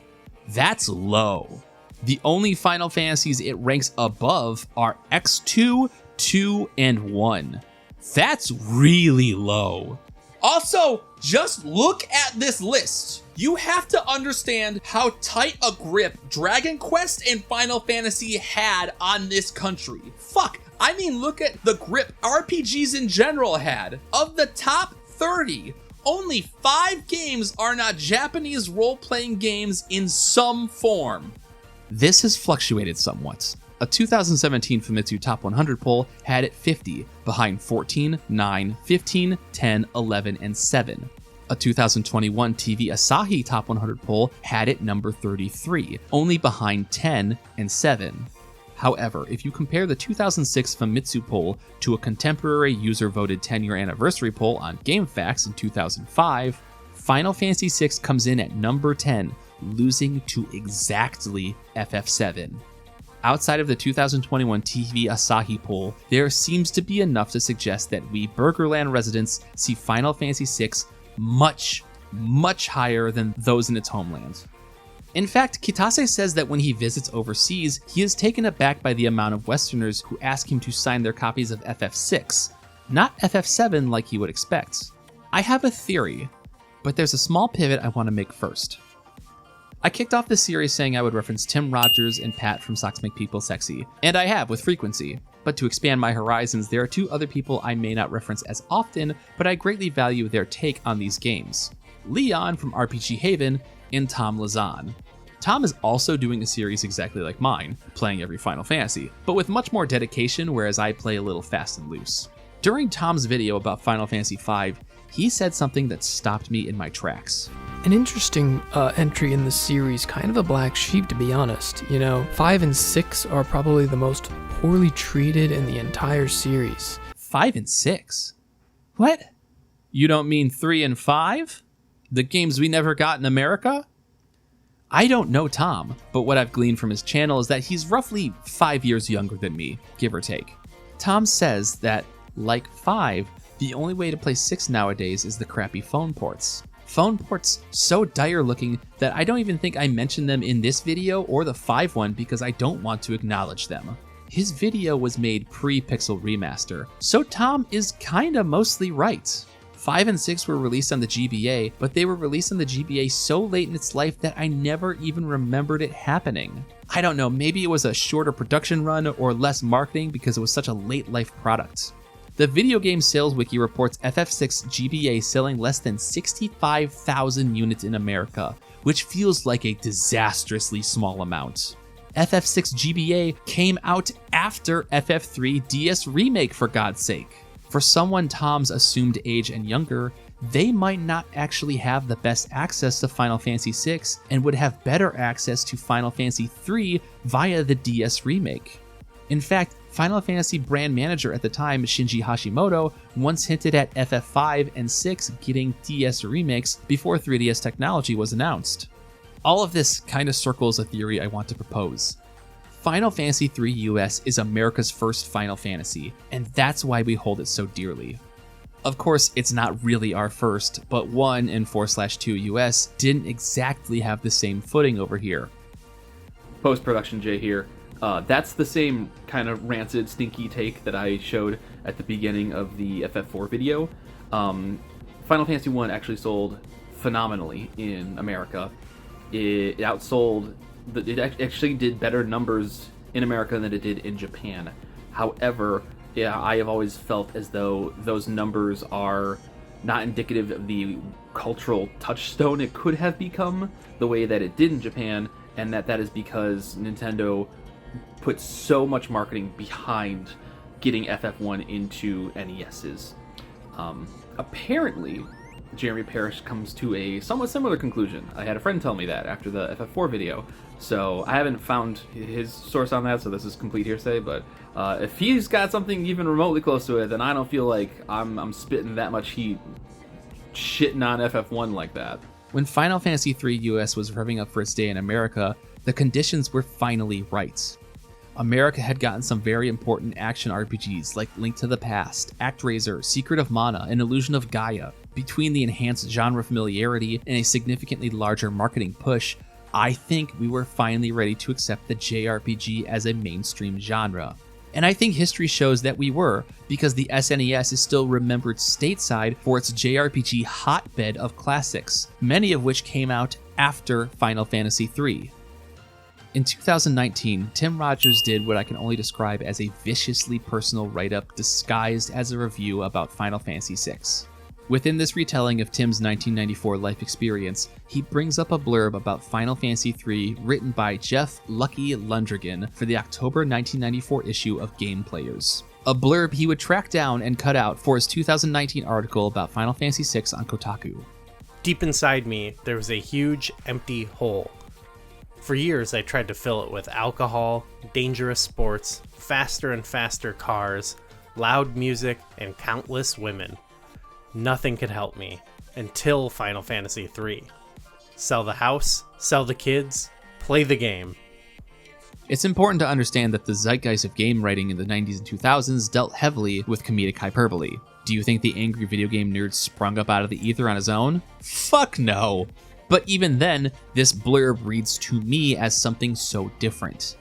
That's low. The only Final Fantasies it ranks above are X2, 2, and 1. That's really low. Also, just look at this list. You have to understand how tight a grip Dragon Quest and Final Fantasy had on this country. Fuck, I mean look at the grip RPGs in general had. Of the top 30, only 5 games are not Japanese role-playing games in some form. This has fluctuated somewhat. A 2017 Famitsu Top 100 poll had it 50, behind 14, 9, 15, 10, 11, and 7. A 2021 TV Asahi Top 100 poll had it number 33, only behind 10 and 7. However, if you compare the 2006 Famitsu poll to a contemporary user-voted 10-year anniversary poll on GameFAQs in 2005, Final Fantasy VI comes in at number 10, losing to exactly FF7. Outside of the 2021 TV Asahi poll, there seems to be enough to suggest that we Burgerland residents see Final Fantasy VI much, much higher than those in its homeland. In fact, Kitase says that when he visits overseas, he is taken aback by the amount of Westerners who ask him to sign their copies of FF6, not FF7 like he would expect. I have a theory, but there's a small pivot I want to make first. I kicked off the series saying I would reference Tim Rogers and Pat from Socks Make People Sexy, and I have with frequency. But to expand my horizons, there are 2 other people I may not reference as often, but I greatly value their take on these games. Leon from RPG Haven and Tom Lazan. Tom is also doing a series exactly like mine, playing every Final Fantasy, but with much more dedication, whereas I play a little fast and loose. During Tom's video about Final Fantasy V, he said something that stopped me in my tracks. An interesting entry in the series, kind of a black sheep to be honest. You know, 5 and 6 are probably the most poorly treated in the entire series. 5 and 6? What? You don't mean 3 and 5? The games we never got in America? I don't know Tom, but what I've gleaned from his channel is that he's roughly 5 years younger than me, give or take. Tom says that, like 5, the only way to play 6 nowadays is the crappy phone ports. Phone ports so dire looking that I don't even think I mentioned them in this video or the 5 one because I don't want to acknowledge them. His video was made pre-Pixel Remaster, so Tom is kinda mostly right. 5 and 6 were released on the GBA, but they were released on the GBA so late in its life that I never even remembered it happening. I don't know, maybe it was a shorter production run or less marketing because it was such a late life product. The video game sales wiki reports FF6 GBA selling less than 65,000 units in America, which feels like a disastrously small amount. FF6 GBA came out after FF3 DS Remake, for God's sake. For someone Tom's assumed age and younger, they might not actually have the best access to Final Fantasy VI and would have better access to Final Fantasy III via the DS Remake. In fact, Final Fantasy brand manager at the time, Shinji Hashimoto, once hinted at FF5 and 6 getting DS remakes before 3DS technology was announced. All of this kind of circles a theory I want to propose. Final Fantasy III US is America's first Final Fantasy, and that's why we hold it so dearly. Of course, it's not really our first, but 1 and 4/2 US didn't exactly have the same footing over here. Post-production Jay here. That's the same kind of rancid, stinky take that I showed at the beginning of the FF4 video. Final Fantasy 1 actually sold phenomenally in America. It outsold, it actually did better numbers in America than it did in Japan. However, yeah, I have always felt as though those numbers are not indicative of the cultural touchstone it could have become the way that it did in Japan, and that is because Nintendo put so much marketing behind getting FF1 into NESs. Apparently, Jeremy Parrish comes to a somewhat similar conclusion. I had a friend tell me that after the FF4 video, so I haven't found his source on that, so this is complete hearsay, but if he's got something even remotely close to it, then I don't feel like I'm spitting that much heat shitting on FF1 like that. When Final Fantasy III US was revving up for its day in America, the conditions were finally right. America had gotten some very important action RPGs like Link to the Past, ActRaiser, Secret of Mana, and Illusion of Gaia. Between the enhanced genre familiarity and a significantly larger marketing push, I think we were finally ready to accept the JRPG as a mainstream genre. And I think history shows that we were, because the SNES is still remembered stateside for its JRPG hotbed of classics, many of which came out after Final Fantasy III. In 2019, Tim Rogers did what I can only describe as a viciously personal write-up disguised as a review about Final Fantasy VI. Within this retelling of Tim's 1994 life experience, he brings up a blurb about Final Fantasy III written by Jeff Lucky Lundgren for the October 1994 issue of Game Players. A blurb he would track down and cut out for his 2019 article about Final Fantasy VI on Kotaku. Deep inside me, there was a huge, empty hole. For years, I tried to fill it with alcohol, dangerous sports, faster and faster cars, loud music, and countless women. Nothing could help me, until Final Fantasy III. Sell the house, sell the kids, play the game. It's important to understand that the zeitgeist of game writing in the 90s and 2000s dealt heavily with comedic hyperbole. Do you think the angry video game nerd sprung up out of the ether on his own? Fuck no! But even then, this blurb reads to me as something so different.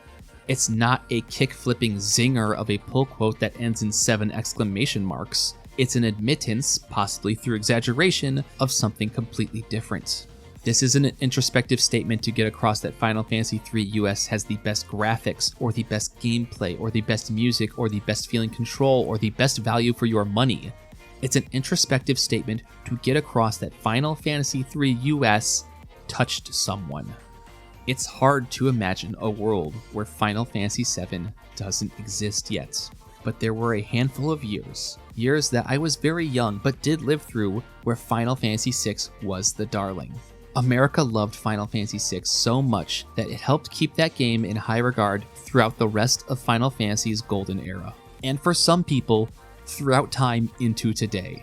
It's not a kick-flipping zinger of a pull quote that ends in 7 exclamation marks. It's an admittance, possibly through exaggeration, of something completely different. This isn't an introspective statement to get across that Final Fantasy III US has the best graphics, or the best gameplay, or the best music, or the best feeling control, or the best value for your money. It's an introspective statement to get across that Final Fantasy III US touched someone. It's hard to imagine a world where Final Fantasy VII doesn't exist yet, but there were a handful of years that I was very young but did live through, where Final Fantasy VI was the darling. America loved Final Fantasy VI so much that it helped keep that game in high regard throughout the rest of Final Fantasy's golden era, and for some people, throughout time into today.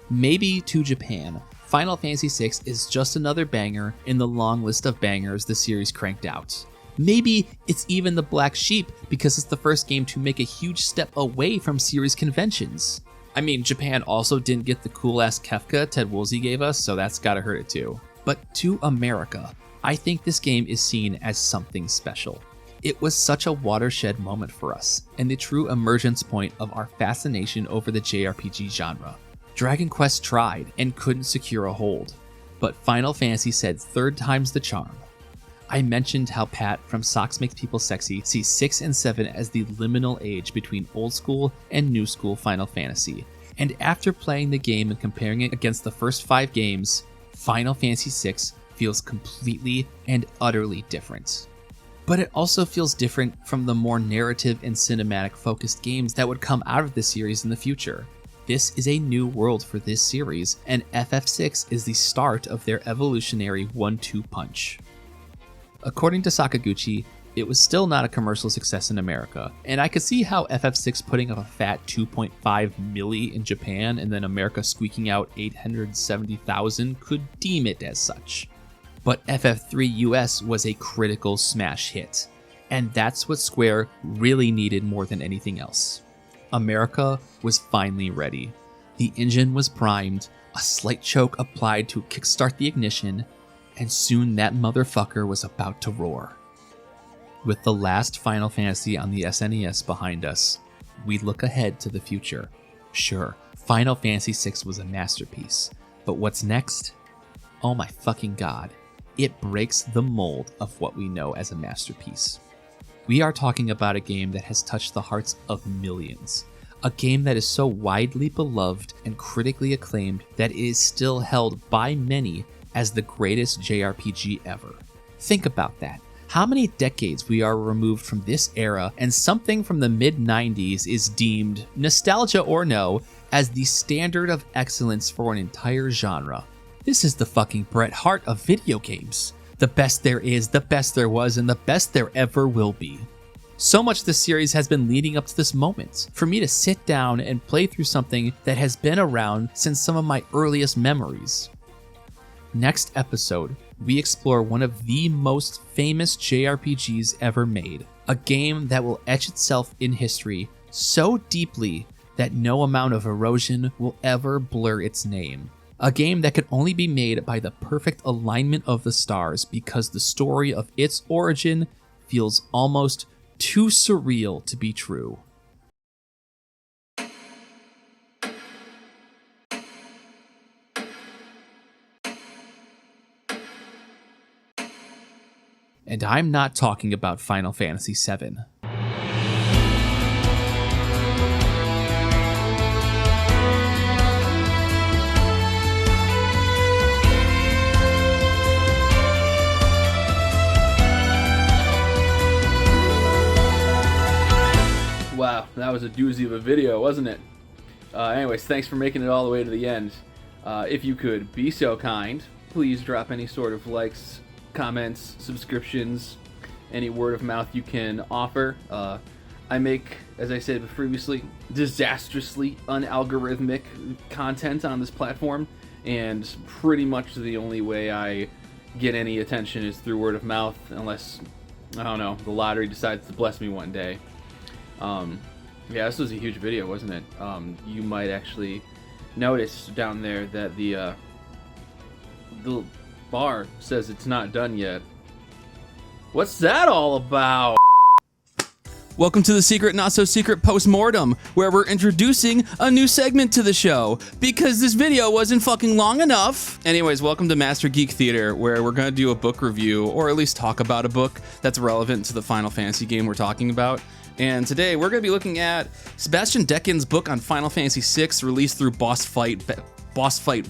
Maybe to Japan, Final Fantasy VI is just another banger in the long list of bangers the series cranked out. Maybe it's even the black sheep because it's the first game to make a huge step away from series conventions. I mean, Japan also didn't get the cool-ass Kefka Ted Woolsey gave us, so that's gotta hurt it too. But to America, I think this game is seen as something special. It was such a watershed moment for us, and the true emergence point of our fascination over the JRPG genre. Dragon Quest tried and couldn't secure a hold, but Final Fantasy said 3rd time's the charm. I mentioned how Pat from Socks Makes People Sexy sees 6 and 7 as the liminal age between old school and new school Final Fantasy, and after playing the game and comparing it against the first 5 games, Final Fantasy VI feels completely and utterly different. But it also feels different from the more narrative and cinematic focused games that would come out of the series in the future. This is a new world for this series, and FF6 is the start of their evolutionary 1-2 punch. According to Sakaguchi, it was still not a commercial success in America, and I could see how FF6 putting up a fat 2.5 milli in Japan and then America squeaking out 870,000 could deem it as such. But FF3 US was a critical smash hit, and that's what Square really needed more than anything else. America was finally ready. The engine was primed, a slight choke applied to kickstart the ignition, and soon that motherfucker was about to roar. With the last Final Fantasy on the SNES behind us, we look ahead to the future. Sure, Final Fantasy VI was a masterpiece, but what's next? Oh my fucking god, it breaks the mold of what we know as a masterpiece. We are talking about a game that has touched the hearts of millions. A game that is so widely beloved and critically acclaimed that it is still held by many as the greatest JRPG ever. Think about that. How many decades we are removed from this era and something from the mid-90s is deemed, nostalgia or no, as the standard of excellence for an entire genre. This is the fucking Bret Hart of video games. The best there is, the best there was, and the best there ever will be. So much this series has been leading up to this moment, for me to sit down and play through something that has been around since some of my earliest memories. Next episode, we explore one of the most famous JRPGs ever made, a game that will etch itself in history so deeply that no amount of erosion will ever blur its name. A game that could only be made by the perfect alignment of the stars because the story of its origin feels almost too surreal to be true. And I'm not talking about Final Fantasy VII. Wow, that was a doozy of a video, wasn't it? Anyways, thanks for making it all the way to the end. If you could be so kind, please drop any sort of likes, comments, subscriptions, any word of mouth you can offer. I make, as I said previously, disastrously unalgorithmic content on this platform, and pretty much the only way I get any attention is through word of mouth, unless, I don't know, the lottery decides to bless me one day. Yeah, this was a huge video, wasn't it? You might actually notice down there that the bar says it's not done yet. What's that all about? Welcome to the secret, not so secret Post-Mortem, where we're introducing a new segment to the show, because this video wasn't fucking long enough. Anyways, welcome to Master Geek Theater, where we're gonna do a book review, or at least talk about a book that's relevant to the Final Fantasy game we're talking about. And today we're gonna be looking at Sebastian Decken's book on Final Fantasy VI, released through Boss Fight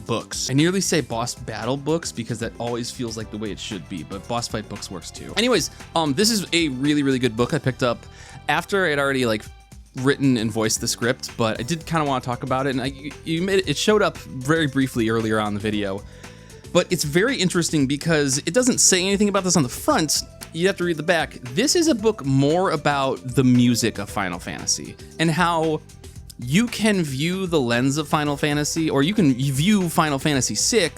Books. I nearly say Boss Battle Books because that always feels like the way it should be, but Boss Fight Books works too. Anyways, this is a really, really good book I picked up after I'd already written and voiced the script, but I did kind of want to talk about it, and it showed up very briefly earlier on in the video. But it's very interesting because it doesn't say anything about this on the front. You have to read the back. This is a book more about the music of Final Fantasy and how you can view the lens of Final Fantasy, or you can view Final Fantasy VI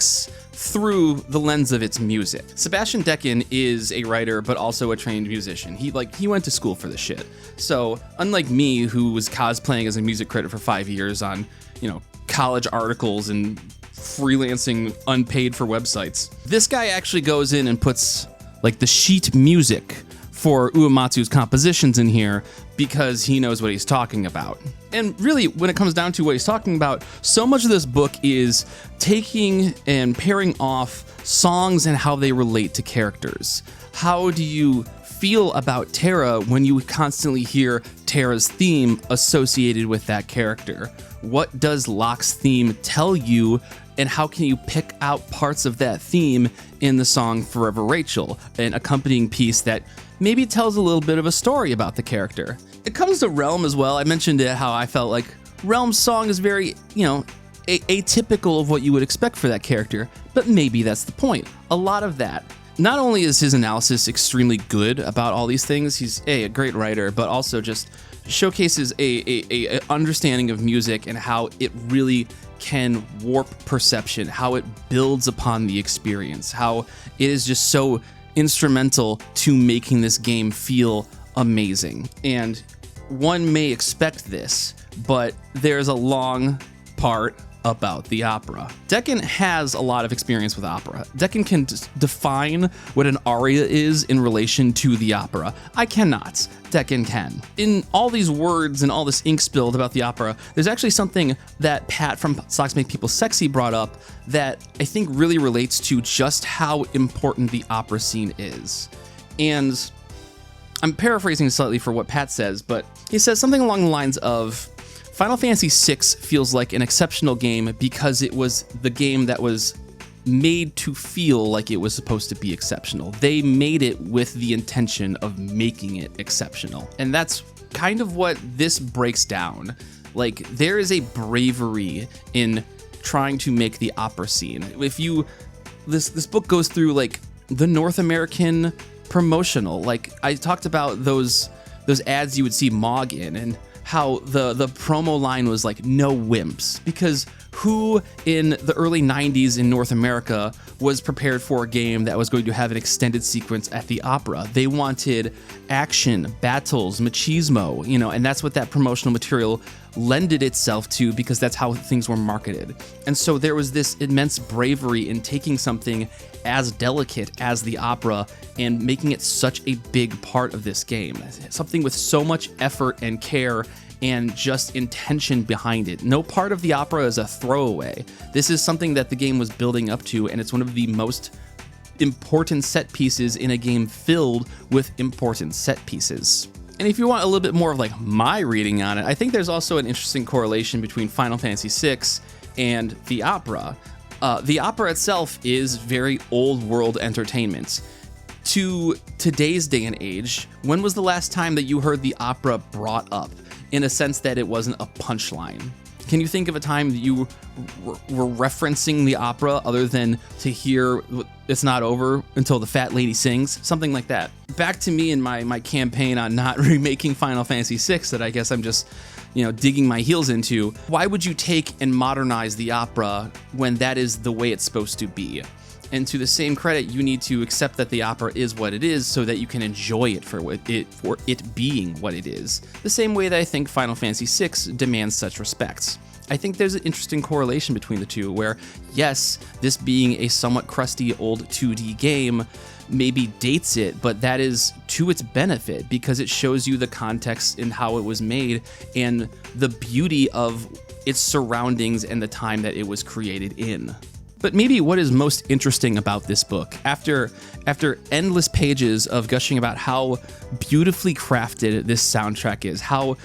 through the lens of its music. Sebastian Decken is a writer, but also a trained musician. He went to school for this shit. So unlike me, who was cosplaying as a music critic for 5 years on, college articles and freelancing unpaid for websites, this guy actually goes in and puts the sheet music for Uematsu's compositions in here because he knows what he's talking about. And really, when it comes down to what he's talking about, so much of this book is taking and pairing off songs and how they relate to characters. How do you feel about Terra when you constantly hear Terra's theme associated with that character? What does Locke's theme tell you, and how can you pick out parts of that theme in the song Forever Rachel, an accompanying piece that maybe tells a little bit of a story about the character? It comes to Realm as well. I mentioned it, how I felt like Realm's song is very, atypical of what you would expect for that character, but maybe that's the point. A lot of that not only is his analysis extremely good about all these things, he's a great writer, but also just showcases a understanding of music and how it really can warp perception, how it builds upon the experience, how it is just so instrumental to making this game feel amazing. And one may expect this, but there's a long part about the opera. Decken has a lot of experience with opera. Decken can define what an aria is in relation to the opera. I cannot. Decken can. In all these words and all this ink spilled about the opera, there's actually something that Pat from Socks Make People Sexy brought up that I think really relates to just how important the opera scene is. And I'm paraphrasing slightly for what Pat says, but he says something along the lines of, Final Fantasy VI feels like an exceptional game because it was the game that was made to feel like it was supposed to be exceptional. They made it with the intention of making it exceptional. And that's kind of what this breaks down. Like, there is a bravery in trying to make the opera scene. If you, this book goes through like the North American promotional, like I talked about those ads you would see Mog in, and how the promo line was like, no wimps, because who in the early 90s in North America was prepared for a game that was going to have an extended sequence at the opera? They wanted action, battles, machismo, and that's what that promotional material lended itself to, because that's how things were marketed. And so there was this immense bravery in taking something as delicate as the opera and making it such a big part of this game. Something with so much effort and care and just intention behind it. No part of the opera is a throwaway. This is something that the game was building up to, and it's one of the most important set pieces in a game filled with important set pieces. And if you want a little bit more of like my reading on it, I think there's also an interesting correlation between Final Fantasy VI and the opera. The opera itself is very old world entertainment. To today's day and age, when was the last time that you heard the opera brought up in a sense that it wasn't a punchline? Can you think of a time that you were referencing the opera other than to hear "It's Not Over Until the Fat Lady Sings"? Something like that. Back to me and my campaign on not remaking Final Fantasy VI that I guess I'm just, digging my heels into. Why would you take and modernize the opera when that is the way it's supposed to be? And to the same credit, you need to accept that the opera is what it is so that you can enjoy it for it being what it is. The same way that I think Final Fantasy VI demands such respect. I think there's an interesting correlation between the two where, yes, this being a somewhat crusty old 2D game maybe dates it, but that is to its benefit because it shows you the context in how it was made and the beauty of its surroundings and the time that it was created in. But maybe what is most interesting about this book, after endless pages of gushing about how beautifully crafted this soundtrack is, how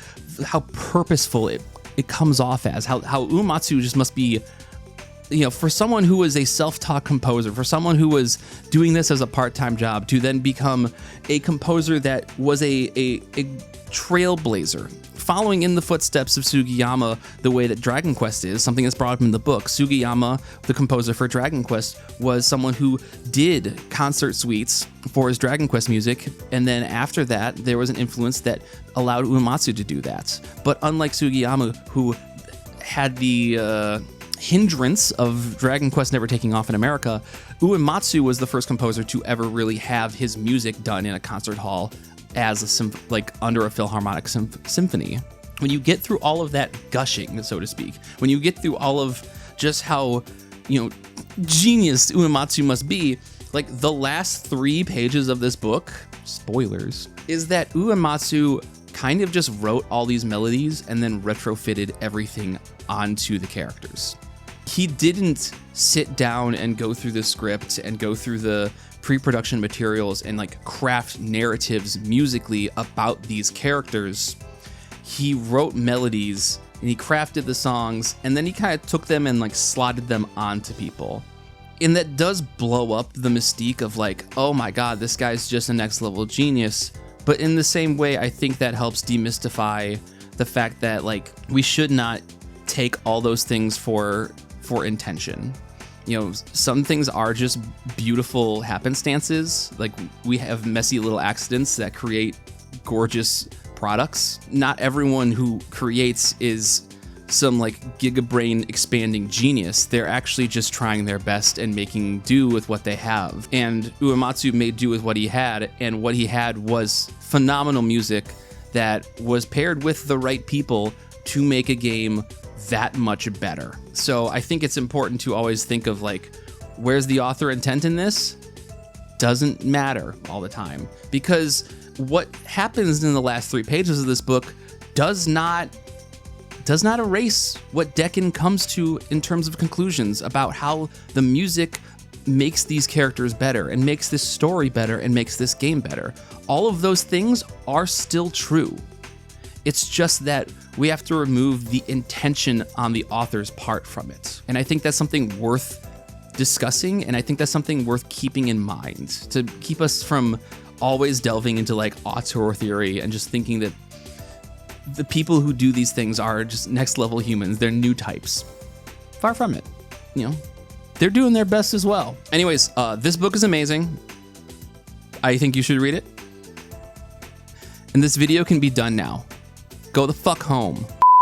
purposeful it comes off as, how Uematsu just must be, for someone who was a self-taught composer, for someone who was doing this as a part-time job, to then become a composer that was a trailblazer, following in the footsteps of Sugiyama the way that Dragon Quest is, something that's brought up in the book. Sugiyama, the composer for Dragon Quest, was someone who did concert suites for his Dragon Quest music, and then after that, there was an influence that allowed Uematsu to do that. But unlike Sugiyama, who had the hindrance of Dragon Quest never taking off in America, Uematsu was the first composer to ever really have his music done in a concert hall as under a Philharmonic symphony. When you get through all of that gushing, so to speak, when you get through all of just how, genius Uematsu must be, like the last 3 pages of this book, spoilers, is that Uematsu kind of just wrote all these melodies and then retrofitted everything onto the characters. He didn't sit down and go through the script and go through the pre-production materials and craft narratives musically about these characters. He wrote melodies and he crafted the songs, and then he kind of took them and slotted them onto people. And that does blow up the mystique of oh my god, this guy's just a next level genius. But in the same way, I think that helps demystify the fact that we should not take all those things for intention. You know, some things are just beautiful happenstances. Like, we have messy little accidents that create gorgeous products. Not everyone who creates is some like gigabrain expanding genius. They're actually just trying their best and making do with what they have. And Uematsu made do with what he had, and what he had was phenomenal music that was paired with the right people to make a game that much better. So I think it's important to always think of like, where's the author intent in this? Doesn't matter all the time, because what happens in the last 3 pages of this book does not erase what Decken comes to in terms of conclusions about how the music makes these characters better and makes this story better and makes this game better. All of those things are still true. It's just that we have to remove the intention on the author's part from it. And I think that's something worth discussing, and I think that's something worth keeping in mind to keep us from always delving into like auteur theory and just thinking that the people who do these things are just next level humans. They're new types. Far from it. You know, they're doing their best as well. Anyways, this book is amazing. I think you should read it. And this video can be done now. Go the fuck home.